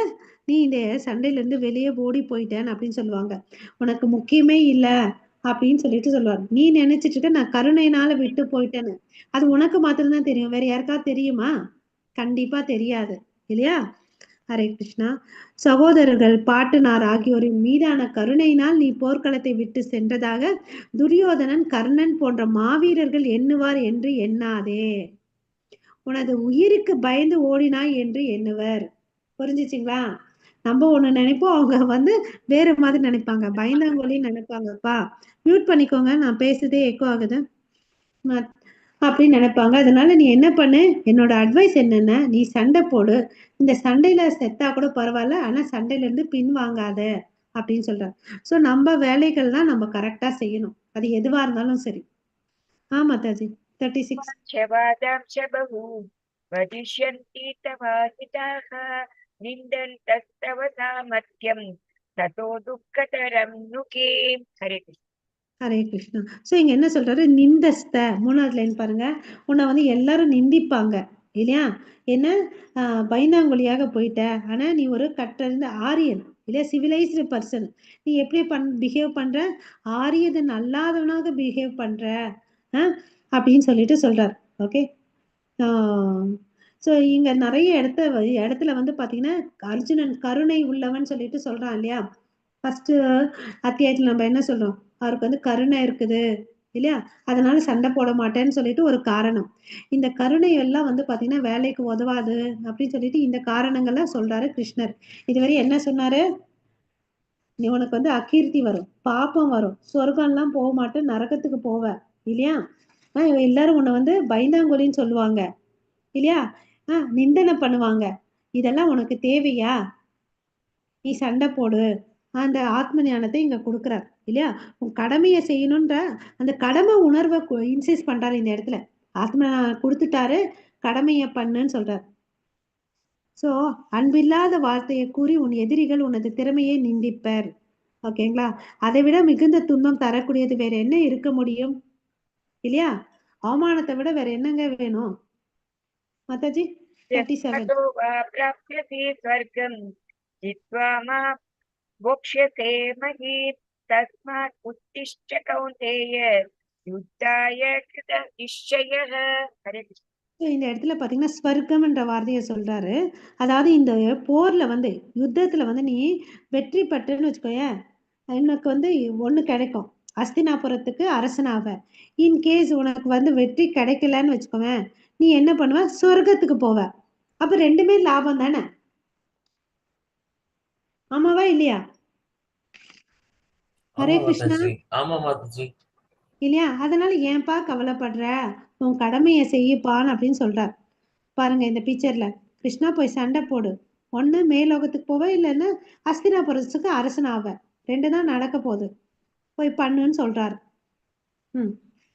[SPEAKER 2] நீ இந்த சண்டையில இருந்து வெளியே ஓடி போயிட்டேன் அப்படின்னு சொல்லுவாங்க. உனக்கு முக்கியமே இல்ல அப்படின்னு சொல்லிட்டு சொல்லுவாங்க. நீ நினைச்சிட்டு இருக்க நான் கருணையினால விட்டு போயிட்டேன்னு. அது உனக்கு மாத்திரம்தான் தெரியும், வேற யாருக்காவது தெரியுமா? கண்டிப்பா தெரியாது. இல்லையா? ஹரே கிருஷ்ணா. சகோதரர்கள் பாட்டனார் ஆகியோரின் மீதான கருணையினால் நீ போர்க்களத்தை விட்டு சென்றதாக துரியோதனன், கர்ணன் போன்ற மாவீரர்கள் எண்ணுவார் என்று எண்ணாதே. உனது உயிருக்கு பயந்து ஓடினாய் என்று எண்ணுவர். புரிஞ்சுச்சுங்களா? நம்ம ஒண்ணு நினைப்போம், அவங்க வந்து வேற மாதிரி நினைப்பாங்க. பயந்தாங்கோலின்னு நினைப்பாங்கப்பா. மியூட் பண்ணிக்கோங்க, நான் பேசுறதே எக்கோ ஆகுது அப்படின்னு நினைப்பாங்க. அதனால நீ என்ன பண்ணு, என்னோட அட்வைஸ் என்னன்னா, நீ சண்டை போடு. இந்த சண்டையில செத்தா கூட பரவாயில்ல, ஆனா சண்டையில இருந்து பின் வாங்காத அப்படின்னு சொல்றாங்க. சோ நம்ம வேலைகள் தான் நம்ம கரெக்டா செய்யணும், அது எதுவா இருந்தாலும் சரி. மாதாஜி 36.
[SPEAKER 4] वादांश बहु वदिष्यन्ति तवाहिताः निन्दन्तस्तव सामर्थ्यं ततो दुःखतरं नु के. हरे कृष्ण.
[SPEAKER 2] ஹரே கிருஷ்ணா. சோ இங்க என்ன சொல்றாரு, நிந்தஸ்த 3வது லைன் பாருங்க. உன்னை வந்து எல்லாரும் நிந்திப்பாங்க இல்லையா? என்ன பயந்தாங்கொழியாக போயிட்ட, ஆனா நீ ஒரு கற்றறிந்த ஆரியன் இல்லையா, சிவிலைஸ்டு பர்சன். நீ எப்படி பிஹேவ் பண்ற, ஆரியதன் அல்லாதவனாக பிஹேவ் பண்ற அப்படின்னு சொல்லிட்டு சொல்றார். ஓகே. சோ இங்க நிறைய இடத்துல வந்து பாத்தீங்கன்னா, அர்ஜுனன் கருணை உள்ளவன் சொல்லிட்டு சொல்றான் இல்லையா? ஃபர்ஸ்ட் அத்தியாயத்துல நம்ம என்ன சொல்றோம், அவருக்கு வந்து கருணை இருக்குது இல்லையா, அதனால சண்டை போட மாட்டேன்னு சொல்லிட்டு ஒரு காரணம். இந்த கருணை எல்லாம் வந்து பாத்தீங்கன்னா வேலைக்கு உதவாது அப்படின்னு சொல்லிட்டு இந்த காரணங்கள்லாம் சொல்றாரு கிருஷ்ணர். இதுவரை என்ன சொன்னாரு, நீ உனக்கு வந்து அகீர்த்தி வரும், பாப்பம் வரும், சொர்க்கம் எல்லாம் போக மாட்டேன், நரகத்துக்கு போவ இல்லையா? எல்லாரும் உன்னை வந்து பயந்தாங்கொலின்னு சொல்லுவாங்க இல்லையா? நிந்தனை பண்ணுவாங்க. இதெல்லாம் உனக்கு தேவையா? நீ சண்டை போடு. அந்த ஆத்ம ஞானத்தை இங்க கொடுக்குறார் இல்லையா? உன் கடமையை செய்யணும்ன்ற அந்த கடமை உணர்வை இன்சிஸ்ட் பண்றாரு இந்த இடத்துல. ஆத்ம கொடுத்துட்டாரு, கடமையை பண்ணுன்னு சொல்றார். சோ அன்பில்லாத வார்த்தையை கூறி உன் எதிரிகள் உனது திறமையை நிந்திப்பர். ஓகேங்களா? அதை விட மிகுந்த துன்பம் தரக்கூடியது வேற என்ன இருக்க முடியும் இல்லையா? அவமானத்தை விட வேற என்னங்க வேணும்? மாதாஜி 37.
[SPEAKER 4] ततो वा प्राप्स्यसि स्वर्गं जित्वा मा भोक्ष्यसे महीम् तस्मात् उत्तिष्ठ कौन्तेय युद्धाय कृतनिश्चयः. हरे कृष्ण.
[SPEAKER 2] இந்த இடத்துல பாத்தீங்கன்னா ஸ்வர்க்கம்ன்ற வார்த்தையை சொல்றாரு. அதாவது இந்த போர்ல வந்து யுத்தத்துல வந்து நீ வெற்றி பெற்றன்னு வச்சுக்கோயேன், எனக்கு வந்து ஒண்ணு கிடைக்கும், அஸ்தினாபுரத்துக்கு அரசனாவ. இன்கேஸ் உனக்கு வந்து வெற்றி கிடைக்கலன்னு வச்சுக்கோவேன், நீ என்ன பண்ணுவ, சொர்க்கத்துக்கு போவ. அப்ப ரெண்டுமே லாபம் தானே? ஆமாவா இல்லையா? ஹரே
[SPEAKER 7] ஆமா
[SPEAKER 2] கிருஷ்ணா.
[SPEAKER 7] மாதாஜி, ஆமா மாதாஜி.
[SPEAKER 2] இல்லையா? அதனால ஏன்பா கவலைப்படுற, உன் கடமையை செய்யப்பான்னு அப்படின்னு சொல்றார். பாருங்க இந்த பிக்சர்ல, கிருஷ்ணா போய் சண்டை போடு, ஒண்ணு மேலோகத்துக்கு போவ, இல்லைன்னா அஸ்தினாபுரத்துக்கு அரசனாவ, 2 தான் நடக்க போகுது, போய் பண்ணுன்னு சொல்றாரு.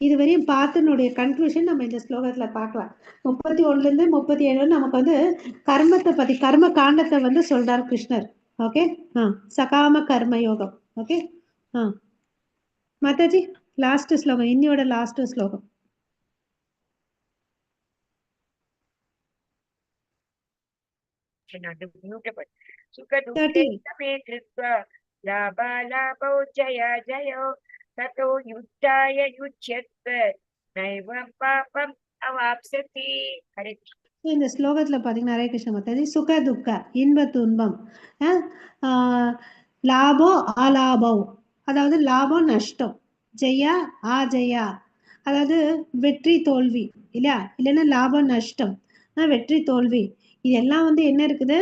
[SPEAKER 2] இதுவரையும் பார்த்தனுடைய கன்க்ளூஷன் நம்ம இந்த ஸ்லோகத்துல பார்க்கலாம். 31ல இருந்து 37 நமக்கு வந்து கர்மத்தை பத்தி, கர்ம காண்டத்தை வந்து சொல்றார் கிருஷ்ணர். ஓகே, சகாம கர்ம யோகம். ஓகே, மாதாஜி லாஸ்ட் ஸ்லோகம், இன்னியோட லாஸ்ட் ஸ்லோகம்.
[SPEAKER 4] सुखदुःखे समे कृत्वा लाभालाभौ जयो ततो युद्धाय युज्यस्व नैवं पापम् अवाप्स्यति. हरे
[SPEAKER 2] இந்த ஸ்லோகத்துல பாத்தீங்கன்னா ஹரே கிருஷ்ண மாதாஜி, சுக துக்க, இன்ப துன்பம், லாபோ அலாபோ, அதாவது லாபம் நஷ்டம், ஜெயா ஆஜயா, அதாவது வெற்றி தோல்வி இல்லையா, இல்லைன்னா லாபம் நஷ்டம், வெற்றி தோல்வி, இதெல்லாம் வந்து என்ன இருக்குது,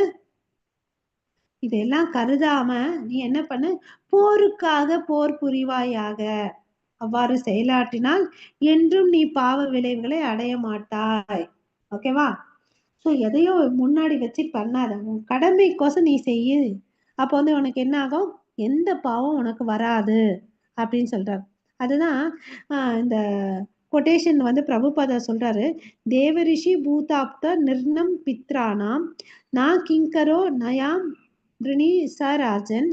[SPEAKER 2] இதெல்லாம் கருதாம நீ என்ன பண்ணு, போருக்காக போர் புரிவாயாக, அவ்வாறு செயலாற்றினால் என்றும் நீ பாவ விளைவுகளை அடைய மாட்டாய். ஓகேவா? ஸோ எதையோ முன்னாடி வச்சு பண்ணாத, உன் கடமைக்கோசம் நீ செய்யு, அப்போ வந்து உனக்கு என்ன ஆகும், எந்த பாவம் உனக்கு வராது அப்படின்னு சொல்றாரு. அதுதான் இந்த கொட்டேஷன் வந்து பிரபுபாதா சொல்றாரு, தேவரிஷி பூதாப்த நிர்ணம் பித்ரானாம் நா கிங்கரோ நயாம் ரிணி சராஜன்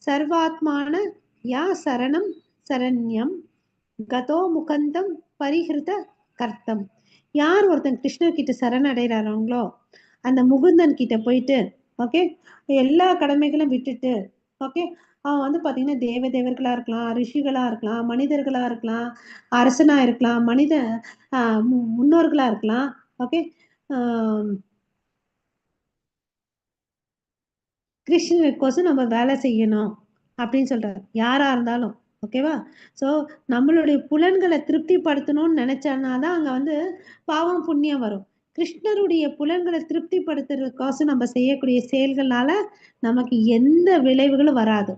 [SPEAKER 2] சர்வாத்மான யா சரணம் சரண்யம் கதோ முகந்தம் பரிஹிருத கர்த்தம். யார் ஒருத்தன் கிருஷ்ணர் கிட்ட சரணடைறாங்களோ அந்த முகுந்தன் கிட்ட போயிட்டு, ஓகே, எல்லா கடமைகளும் விட்டுட்டு, ஓகே, அவன் வந்து பாத்தீங்கன்னா தேவதேவர்களா இருக்கலாம், ரிஷிகளா இருக்கலாம், மனிதர்களா இருக்கலாம், அரசனா இருக்கலாம், மனித முன்னோர்களா இருக்கலாம், ஓகே, கிருஷ்ணனுக்கோசம் நம்ம வேலை செய்யணும் அப்படின்னு சொல்றாரு, யாரா இருந்தாலும். ஓகேவா? ஸோ நம்மளுடைய புலன்களை திருப்திப்படுத்தணும்னு நினைச்சானாதான் அங்க வந்து பாவம் புண்ணியம் வரும். கிருஷ்ணருடைய புலன்களை திருப்திப்படுத்துறதுக்கோசம் நம்ம செய்யக்கூடிய செயல்கள்னால நமக்கு எந்த விளைவுகளும் வராது.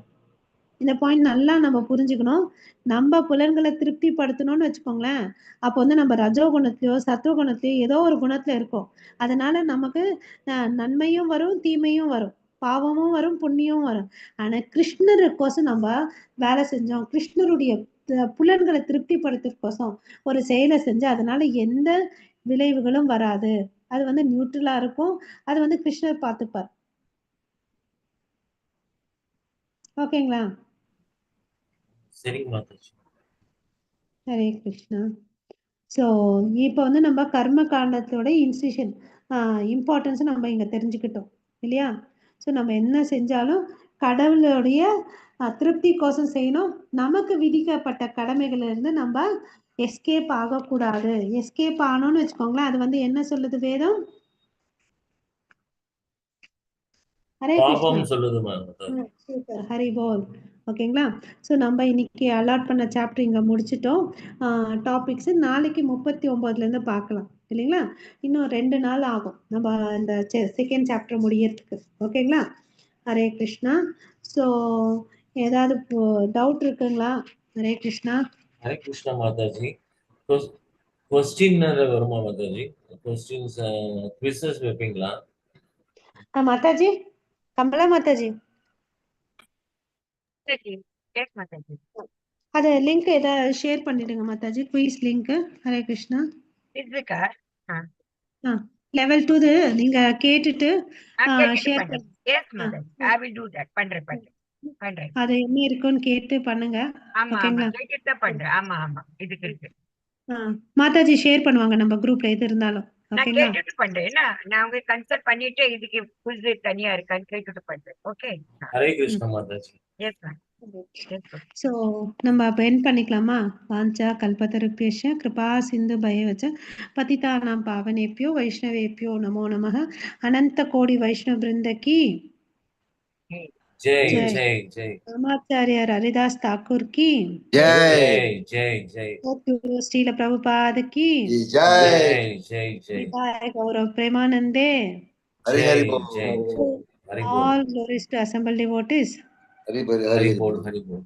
[SPEAKER 2] இந்த பாயிண்ட் நல்லா நம்ம புரிஞ்சுக்கணும். நம்ம புலன்களை திருப்திப்படுத்தணும்னு வச்சுக்கோங்களேன், அப்போ வந்து நம்ம ரஜோ குணத்திலயோ சத்துவ குணத்திலயோ ஏதோ ஒரு குணத்துல இருக்கோம். அதனால நமக்கு நன்மையும் வரும், தீமையும் வரும், பாவமும் வரும், புண்ணியமும் வரும். ஆனா கிருஷ்ணருக்கோசம் நம்ம வேலை செஞ்சோம், கிருஷ்ணருடைய புலன்களை திருப்திப்படுத்துறதுக்கோசம் ஒரு செயலை செஞ்சு அதனால எந்த விளைவுகளும் வராது. அது வந்து நியூட்ரலா இருக்கும். அது வந்து கிருஷ்ணர் பார்த்துப்பார். ஓகேங்களா?
[SPEAKER 7] சரிங்க மாதாஜி.
[SPEAKER 2] ஹரே கிருஷ்ணா. ஸோ இப்போ வந்து நம்ம கர்ம காண்டத்தோட இன்ஸ்டியூஷன் இம்பார்ட்டன்ஸ் நம்ம இங்க தெரிஞ்சுக்கிட்டோம் இல்லையா? ஸோ நம்ம என்ன செஞ்சாலும் கடவுளுடைய திருப்திக்கோசம் செய்யணும். நமக்கு விதிக்கப்பட்ட கடமைகள் இருந்து நம்ம எஸ்கேப் ஆகக்கூடாது. எஸ்கேப் ஆனோம்னு வச்சுக்கோங்களேன், அது வந்து என்ன சொல்லுது வேதம்? ஹரே கிருஷ்ணா.
[SPEAKER 7] பாபம் சொல்லுது மாதாஜி.
[SPEAKER 2] சூப்பர், ஹரி போல். ஓகேங்களா? ஸோ நம்ம இன்னைக்கு அலாட் பண்ண சாப்டர் இங்கே முடிச்சிட்டோம். டாபிக்ஸ் நாளைக்கு 39லேருந்து பார்க்கலாம் இல்லைங்களா? இன்னும் 2 நாள் ஆகும் நம்ம இந்த செகண்ட் சாப்டர் முடியறதுக்கு. ஓகேங்களா? ஹரே கிருஷ்ணா. ஸோ ஏதாவது டவுட் இருக்குங்களா? ஹரே கிருஷ்ணா.
[SPEAKER 7] ஹரே கிருஷ்ணா மாதாஜி. கொஸ்டின் வருமா மாதாஜி? கொஸ்டின்ஸ் குவிசஸ் வைப்பீங்களா?
[SPEAKER 2] மாதாஜி, கமலா மாதாஜி, அது லிங்க் ஏதாவது ஷேர் பண்ணிடுங்க Mataji, quiz link. Hare Krishna. Level 2 நீங்க கேட்டுட்டு ஷேர் பண்ணுங்க. அது என்ன இருக்குன்னு கேட்டு பண்ணுங்க. ஓகேங்களா? மாதாஜி ஷேர் பண்ணுவாங்க நம்ம குரூப்ல எது இருந்தாலும். ஓகேங்களா?
[SPEAKER 4] கன்சல்ட் பண்ணிட்டு இதுக்கு குவிஸ் தனியா இருக்கான்னு கேட்டுட்டு பண்றேன். Okay.
[SPEAKER 7] Hare Krishna Mataji.
[SPEAKER 4] Yes ma'am.
[SPEAKER 2] So நம்ம அப்போ என் பண்ணிக்கலாமா? வாஞ்சா கல்பதருப்பியஷ கிருபா சிந்து பயவச்ச பதிதானாம் பாவனேப்பியோ வைஷ்ணவேப்பியோ நமோ நமः. அனந்த கோடி வைஷ்ணவ பிருந்தகி
[SPEAKER 7] ஜெய்
[SPEAKER 2] ஜெய்.
[SPEAKER 7] ஜெய் ஜெய்.
[SPEAKER 2] ராமாச்சாரியார் ஹரிதாஸ் தாக்கூர் கி
[SPEAKER 1] ஜெய்
[SPEAKER 7] ஜெய் ஜெய் ஜெய்.
[SPEAKER 2] ஸ்ரீல பிரபுபாத கி
[SPEAKER 1] ஜெய்.
[SPEAKER 7] ஜெய் ஜெய் ஜெய்.
[SPEAKER 2] கௌரவ் பிரேமானந்தே.
[SPEAKER 1] ஹரி ஹரி
[SPEAKER 7] ஜெய்
[SPEAKER 1] போல்.
[SPEAKER 7] ஜெய் ஜெய். ஹரி போல்.
[SPEAKER 2] All glories to assembled devotees.
[SPEAKER 1] Hari போல்.
[SPEAKER 7] ஹரி
[SPEAKER 1] ஹரி
[SPEAKER 7] போல்.
[SPEAKER 1] போல்.
[SPEAKER 7] ஹரி போல்.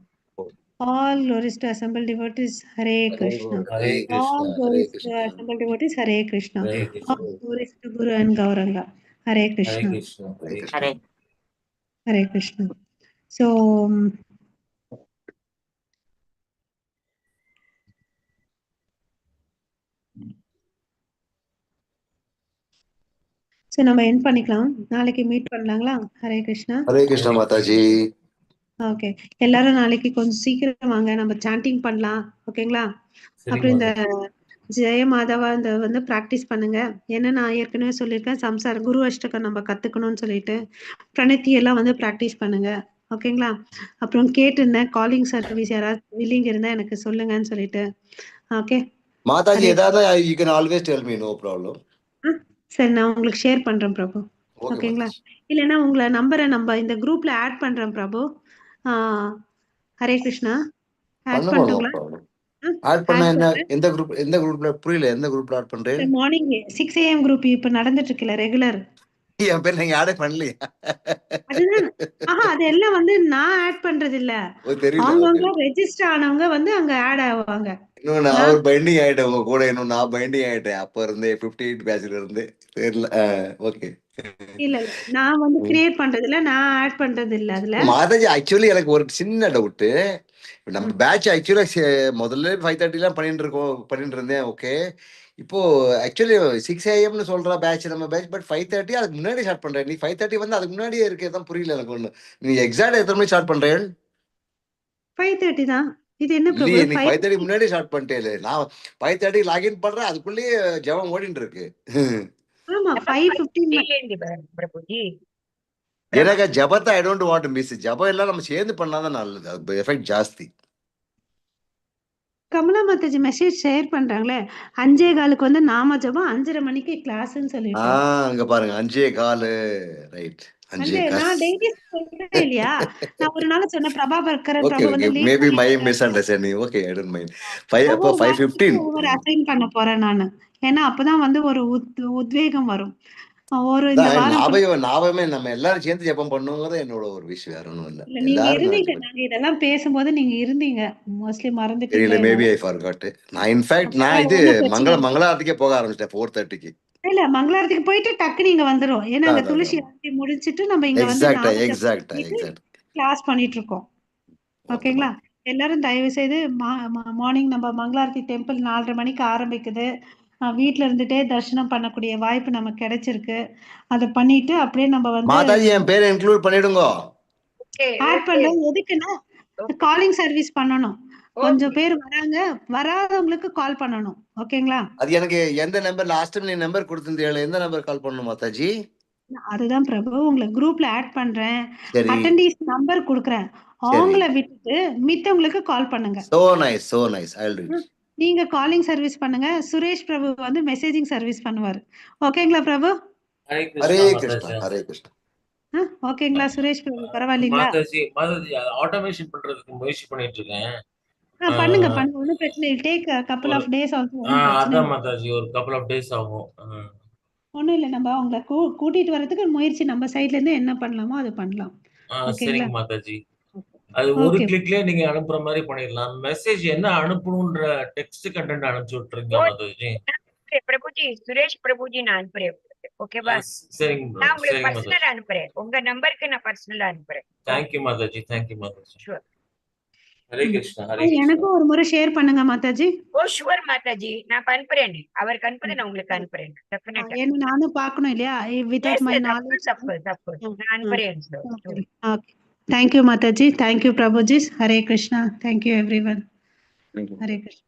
[SPEAKER 2] All glories to assembled devotees. Hare Krishna.
[SPEAKER 7] Hare
[SPEAKER 2] All
[SPEAKER 7] Krishna.
[SPEAKER 2] glories to assembled devotees. Hare Krishna.
[SPEAKER 7] Hare
[SPEAKER 2] All
[SPEAKER 7] Krishna.
[SPEAKER 2] glories to Guru and Gauranga. Hare
[SPEAKER 7] Hare
[SPEAKER 2] Krishna.
[SPEAKER 7] Krishna. Hare Krishna.
[SPEAKER 4] Hare
[SPEAKER 2] Hare Krishna. So, நம்ம end பண்ணிக்கலாம். நாளைக்கு meet பண்ணலாங்களா? Hare Krishna.
[SPEAKER 1] Hare Krishna Mataji.
[SPEAKER 2] Okay, எல்லாரும் நாளைக்கு கொஞ்சம் சீக்கிரம் வாங்க, நம்ம சாண்டிங் பண்ணலாம். ஓகேங்களா?
[SPEAKER 7] சரி
[SPEAKER 2] அப்புறம் இந்த
[SPEAKER 7] மாதாஜி.
[SPEAKER 2] ஜெய மாதவா இந்த வந்து பிராக்டிஸ் பண்ணுங்க. ஏன்னா நான் ஏற்கனவே சொல்லியிருக்கேன், சம்சார குரு அஷ்டகம் நம்ம கத்துக்கணும்னு சொல்லிட்டு பிரணத்தி எல்லாம் வந்து பிராக்டிஸ் பண்ணுங்க. ஓகேங்களா? அப்புறம் கேட்டிருந்தேன், காலிங் சர்வீஸ் யாராவது வில்லிங் இருந்தா எனக்கு சொல்லுங்கன்னு சொல்லிட்டு. Okay
[SPEAKER 1] Mataji,
[SPEAKER 2] Hare
[SPEAKER 1] edada, you can always tell me, no problem.
[SPEAKER 2] சரி, நான் உங்களுக்கு ஷேர் பண்றேன் பிரபு.
[SPEAKER 1] Okay,
[SPEAKER 2] ஓகேங்களா?
[SPEAKER 1] Mataji.
[SPEAKER 2] இல்லைன்னா உங்களை நம்பரை நம்ம இந்த குரூப்ல ஆட் பண்றேன் பிரபு. ஹரே கிருஷ்ணா. ஆட்
[SPEAKER 1] பண்ணுங்க, no
[SPEAKER 2] பண்ணிட்டுங்களா?
[SPEAKER 1] problem. ஆட் பண்ண என்ன எந்த குரூப்ல புரியல, எந்த குரூப்ல ஆட் பண்றேன்?
[SPEAKER 2] மார்னிங் 6 AM குரூப் இப்ப நடந்துட்டு இருக்குல்ல ரெகுலர்.
[SPEAKER 1] என் பேர் நீங்க ஆடே பண்ணலையா?
[SPEAKER 2] அதுதான். அதெல்லாம் வந்து நான் ஆட் பண்றது இல்ல.
[SPEAKER 1] தெரியல.
[SPEAKER 2] அவங்கவங்க ரெஜிஸ்டர் ஆனவங்க வந்து அங்க ஆட் ஆவாங்க.
[SPEAKER 1] இன்னும் நான் ஒரு பைண்டிங் ஆயிட்டேன் உங்க கூட. இன்னும் நான் பைண்டிங் ஆயிட்டேன் அப்ப இருந்தே 58 பேட்ச்ல இருந்து. தெரியல. ஓகே.
[SPEAKER 2] இல்ல நான் வந்து கிரியேட் பண்றது இல்ல, நான் ஆட் பண்றது இல்ல அதுல.
[SPEAKER 1] மாதாஜி, ஆக்சுவலி எனக்கு ஒரு சின்ன டவுட். நம்ம பேட்ச் ஆக்சுவலா முதல்ல 5:30 பண்ணிட்டு இருந்தேன். ஓகே, இப்போ ஆக்சுவலி 6 AM சொல்ற பேட்ச் நம்ம பேட்ச். பட் 5:30 அதுக்கு முன்னாடி ஸ்டார்ட் பண்றேன். நீ 5:30 வந்து அதுக்கு முன்னாடியே இருக்கேதான் புரியல எனக்கு ஒண்ணு. நீ எக்ஸாக்ட் எத்தனை மணி ஸ்டார்ட் பண்றேன்?
[SPEAKER 2] 5:30 தான். இது என்ன பிரபு?
[SPEAKER 1] இல்லையே, நீ 5:30 முன்னாடி ஸ்டார்ட் பண்ணிட்டே. நான் 5:30 லாகின் பண்றேன், அதுக்குள்ளேயே ஜெபம் ஓடிட்டு இருக்கு.
[SPEAKER 2] ஆமா 5:15
[SPEAKER 4] பிரபுஜி.
[SPEAKER 1] எனக்கு ஜபத்தை I don't want to miss. ஜபம் எல்லாம் நம்ம சேர்ந்து பண்ணாதான் நல்லது, அது எஃபெக்ட் ஜாஸ்தி.
[SPEAKER 2] கமலா மாதாஜி மெசேஜ் ஷேர் பண்றாங்களே, 5:15 வந்து நாம ஜபம், 5:30 மணிக்கு கிளாஸ்ன்னு சொல்லிட்டு.
[SPEAKER 1] அங்க பாருங்க, 5:15. ரைட், 5:15.
[SPEAKER 2] நான் டெய்லி சொல்றேன் இல்லையா? நான் ஒரு நாள் சொன்ன பிரபாகரன்
[SPEAKER 1] ஓகே
[SPEAKER 2] பிரபு
[SPEAKER 1] ஓகே,
[SPEAKER 2] வந்து
[SPEAKER 1] maybe my miss understanding. Okay, I don't mind. 5:15
[SPEAKER 2] ஒரு அசைன் பண்ண போறேன் நானு. ஏன்னா அப்பதான் வந்து ஒரு உத்வேகம் வரும். ஒரு இந்த வாரம்
[SPEAKER 1] ஞாபகமே நம்ம எல்லாரும் சேர்ந்து ஜெபம் பண்ணுங்கிறது என்னோட ஒரு விஷயம், வேற ஒண்ணும் இல்ல.
[SPEAKER 2] நீங்க இருந்தீங்க, நாங்க இதெல்லாம் பேசும்போது நீங்க இருந்தீங்க. மோஸ்ட்லி மறந்துட்டீங்க.
[SPEAKER 1] தெரியல, மேபி ஐ ஃபர்காட். நான் இன்ஃபேக்ட் நான் இது மங்களாரத்துக்கே போக ஆரம்பிச்சிட்டேன் 4:30க்கு.
[SPEAKER 2] இல்ல, மங்களாரத்துக்கு போயிட்டு டக்கு நீங்க வந்துரும். ஏன்னா அங்க துளசி ஆரத்தி முடிச்சிட்டு நம்ம இங்க வந்து கிளாஸ் பண்ணிட்டு இருக்கோம். ஓகேங்களா? எல்லாரும் தயவு செய்து மார்னிங் நம்ம மங்களாரத்தி டெம்பிள் 4:30 மணிக்கு ஆரம்பிக்குது. வீட்டுல இருந்துட்டே தரிசனம் பண்ணக்கூடிய வாய்ப்பு நமக்கு கிடைச்சிருக்கு. அதை பண்ணிட்டு அப்படியே நம்ம வந்து
[SPEAKER 1] மாதாஜி என் பேரை இன்க்ளூட் பண்ணிடுங்க.
[SPEAKER 2] ஆட் பண்றோம். எதுக்குன்னா காலிங் சர்வீஸ் பண்ணணும். கொஞ்சம் பேர் வராங்க, வராதவங்களுக்கு கால் பண்ணணும். ஓகேங்களா?
[SPEAKER 1] அது எனக்கு எந்த நம்பர் லாஸ்ட் டைம் நீ நம்பர் கொடுத்திருந்தீங்க, எந்த நம்பர் கால் பண்ணணும் மாதாஜி?
[SPEAKER 2] அதுதான் பிரபு, உங்களை குரூப்ல ஆட் பண்றேன். அட்டெண்டீஸ் நம்பர் கொடுக்குறேன். அவங்கள விட்டுட்டு மித்தவங்களுக்கு கால் பண்ணுங்க.
[SPEAKER 1] So nice, so nice. I will do it.
[SPEAKER 2] நீங்க காலிங் சர்வீஸ் பண்ணுங்க. சுரேஷ் பிரபு வந்து மெசேஜிங் சர்வீஸ் பண்ணுவாரு. ஓகேங்களா பிரபு?
[SPEAKER 1] ஹரே கிருஷ்ணா, ஹரே கிருஷ்ணா.
[SPEAKER 2] ஓகேங்களா சுரேஷ் பிரபு? பரவாயில்லைங்களா?
[SPEAKER 7] மாதாஜி ஆட்டோமேஷன் பண்றதுக்கு முயற்சி பண்ணிட்டு இருக்கேன்.
[SPEAKER 2] பண்ணுங்க ஒன்னும் பிரச்சனை இல்லை. டேக் couple of days ஆகும்.
[SPEAKER 7] அதான் மாதாஜி, ஒரு couple of days ஆகும்.
[SPEAKER 2] ஒண்ணும் இல்ல, நம்ம அவங்களை கூட்டிட்டு வரதுக்கு முயற்சி நம்ம சைடுல இருந்து என்ன பண்ணலாமோ அது பண்ணலாம்.
[SPEAKER 7] சரிங்க மாதாஜி. அது ஒரு கிளிக்லயே நீங்க அனுப்புற மாதிரி பண்ணிடலாம். மெசேஜ் என்ன அனுப்பணும்ன்ற டெக்ஸ்ட் கண்டென்ட் அனுப்பிச்சு விட்டுருங்க மாதாஜி.
[SPEAKER 4] பிரபுஜி, சுரேஷ் பிரபுஜி நான் அனுப்புறேன். ஓகேவா?
[SPEAKER 7] சரிங்க.
[SPEAKER 4] நான் உங்களுக்கு பர்சனலா அனுப்புறேன். உங்க நம்பருக்கு நான் பர்சனலா அனுப்புறேன்.
[SPEAKER 7] Thank you Mataji, thank you Mataji. Sure. Hare Krishna, Hare Krishna.
[SPEAKER 2] எனக்கு ஒரு முறை ஷேர் பண்ணுங்க மாதாஜி.
[SPEAKER 4] ஷூர் மாதாஜி, நான் அனுப்புறேன். அவருக்கு அனுப்புறது நான் உங்களுக்கு அனுப்புறேன். டெஃபினட்டா.
[SPEAKER 2] ஏன்னா நானும் பார்க்கணும் இல்லையா? Without my knowledge.
[SPEAKER 4] நான் அனுப்புறேன்.
[SPEAKER 2] Okay, thank you Mataji. Thank you Prabhuji. Hare Krishna. Thank you everyone. Hare Krishna.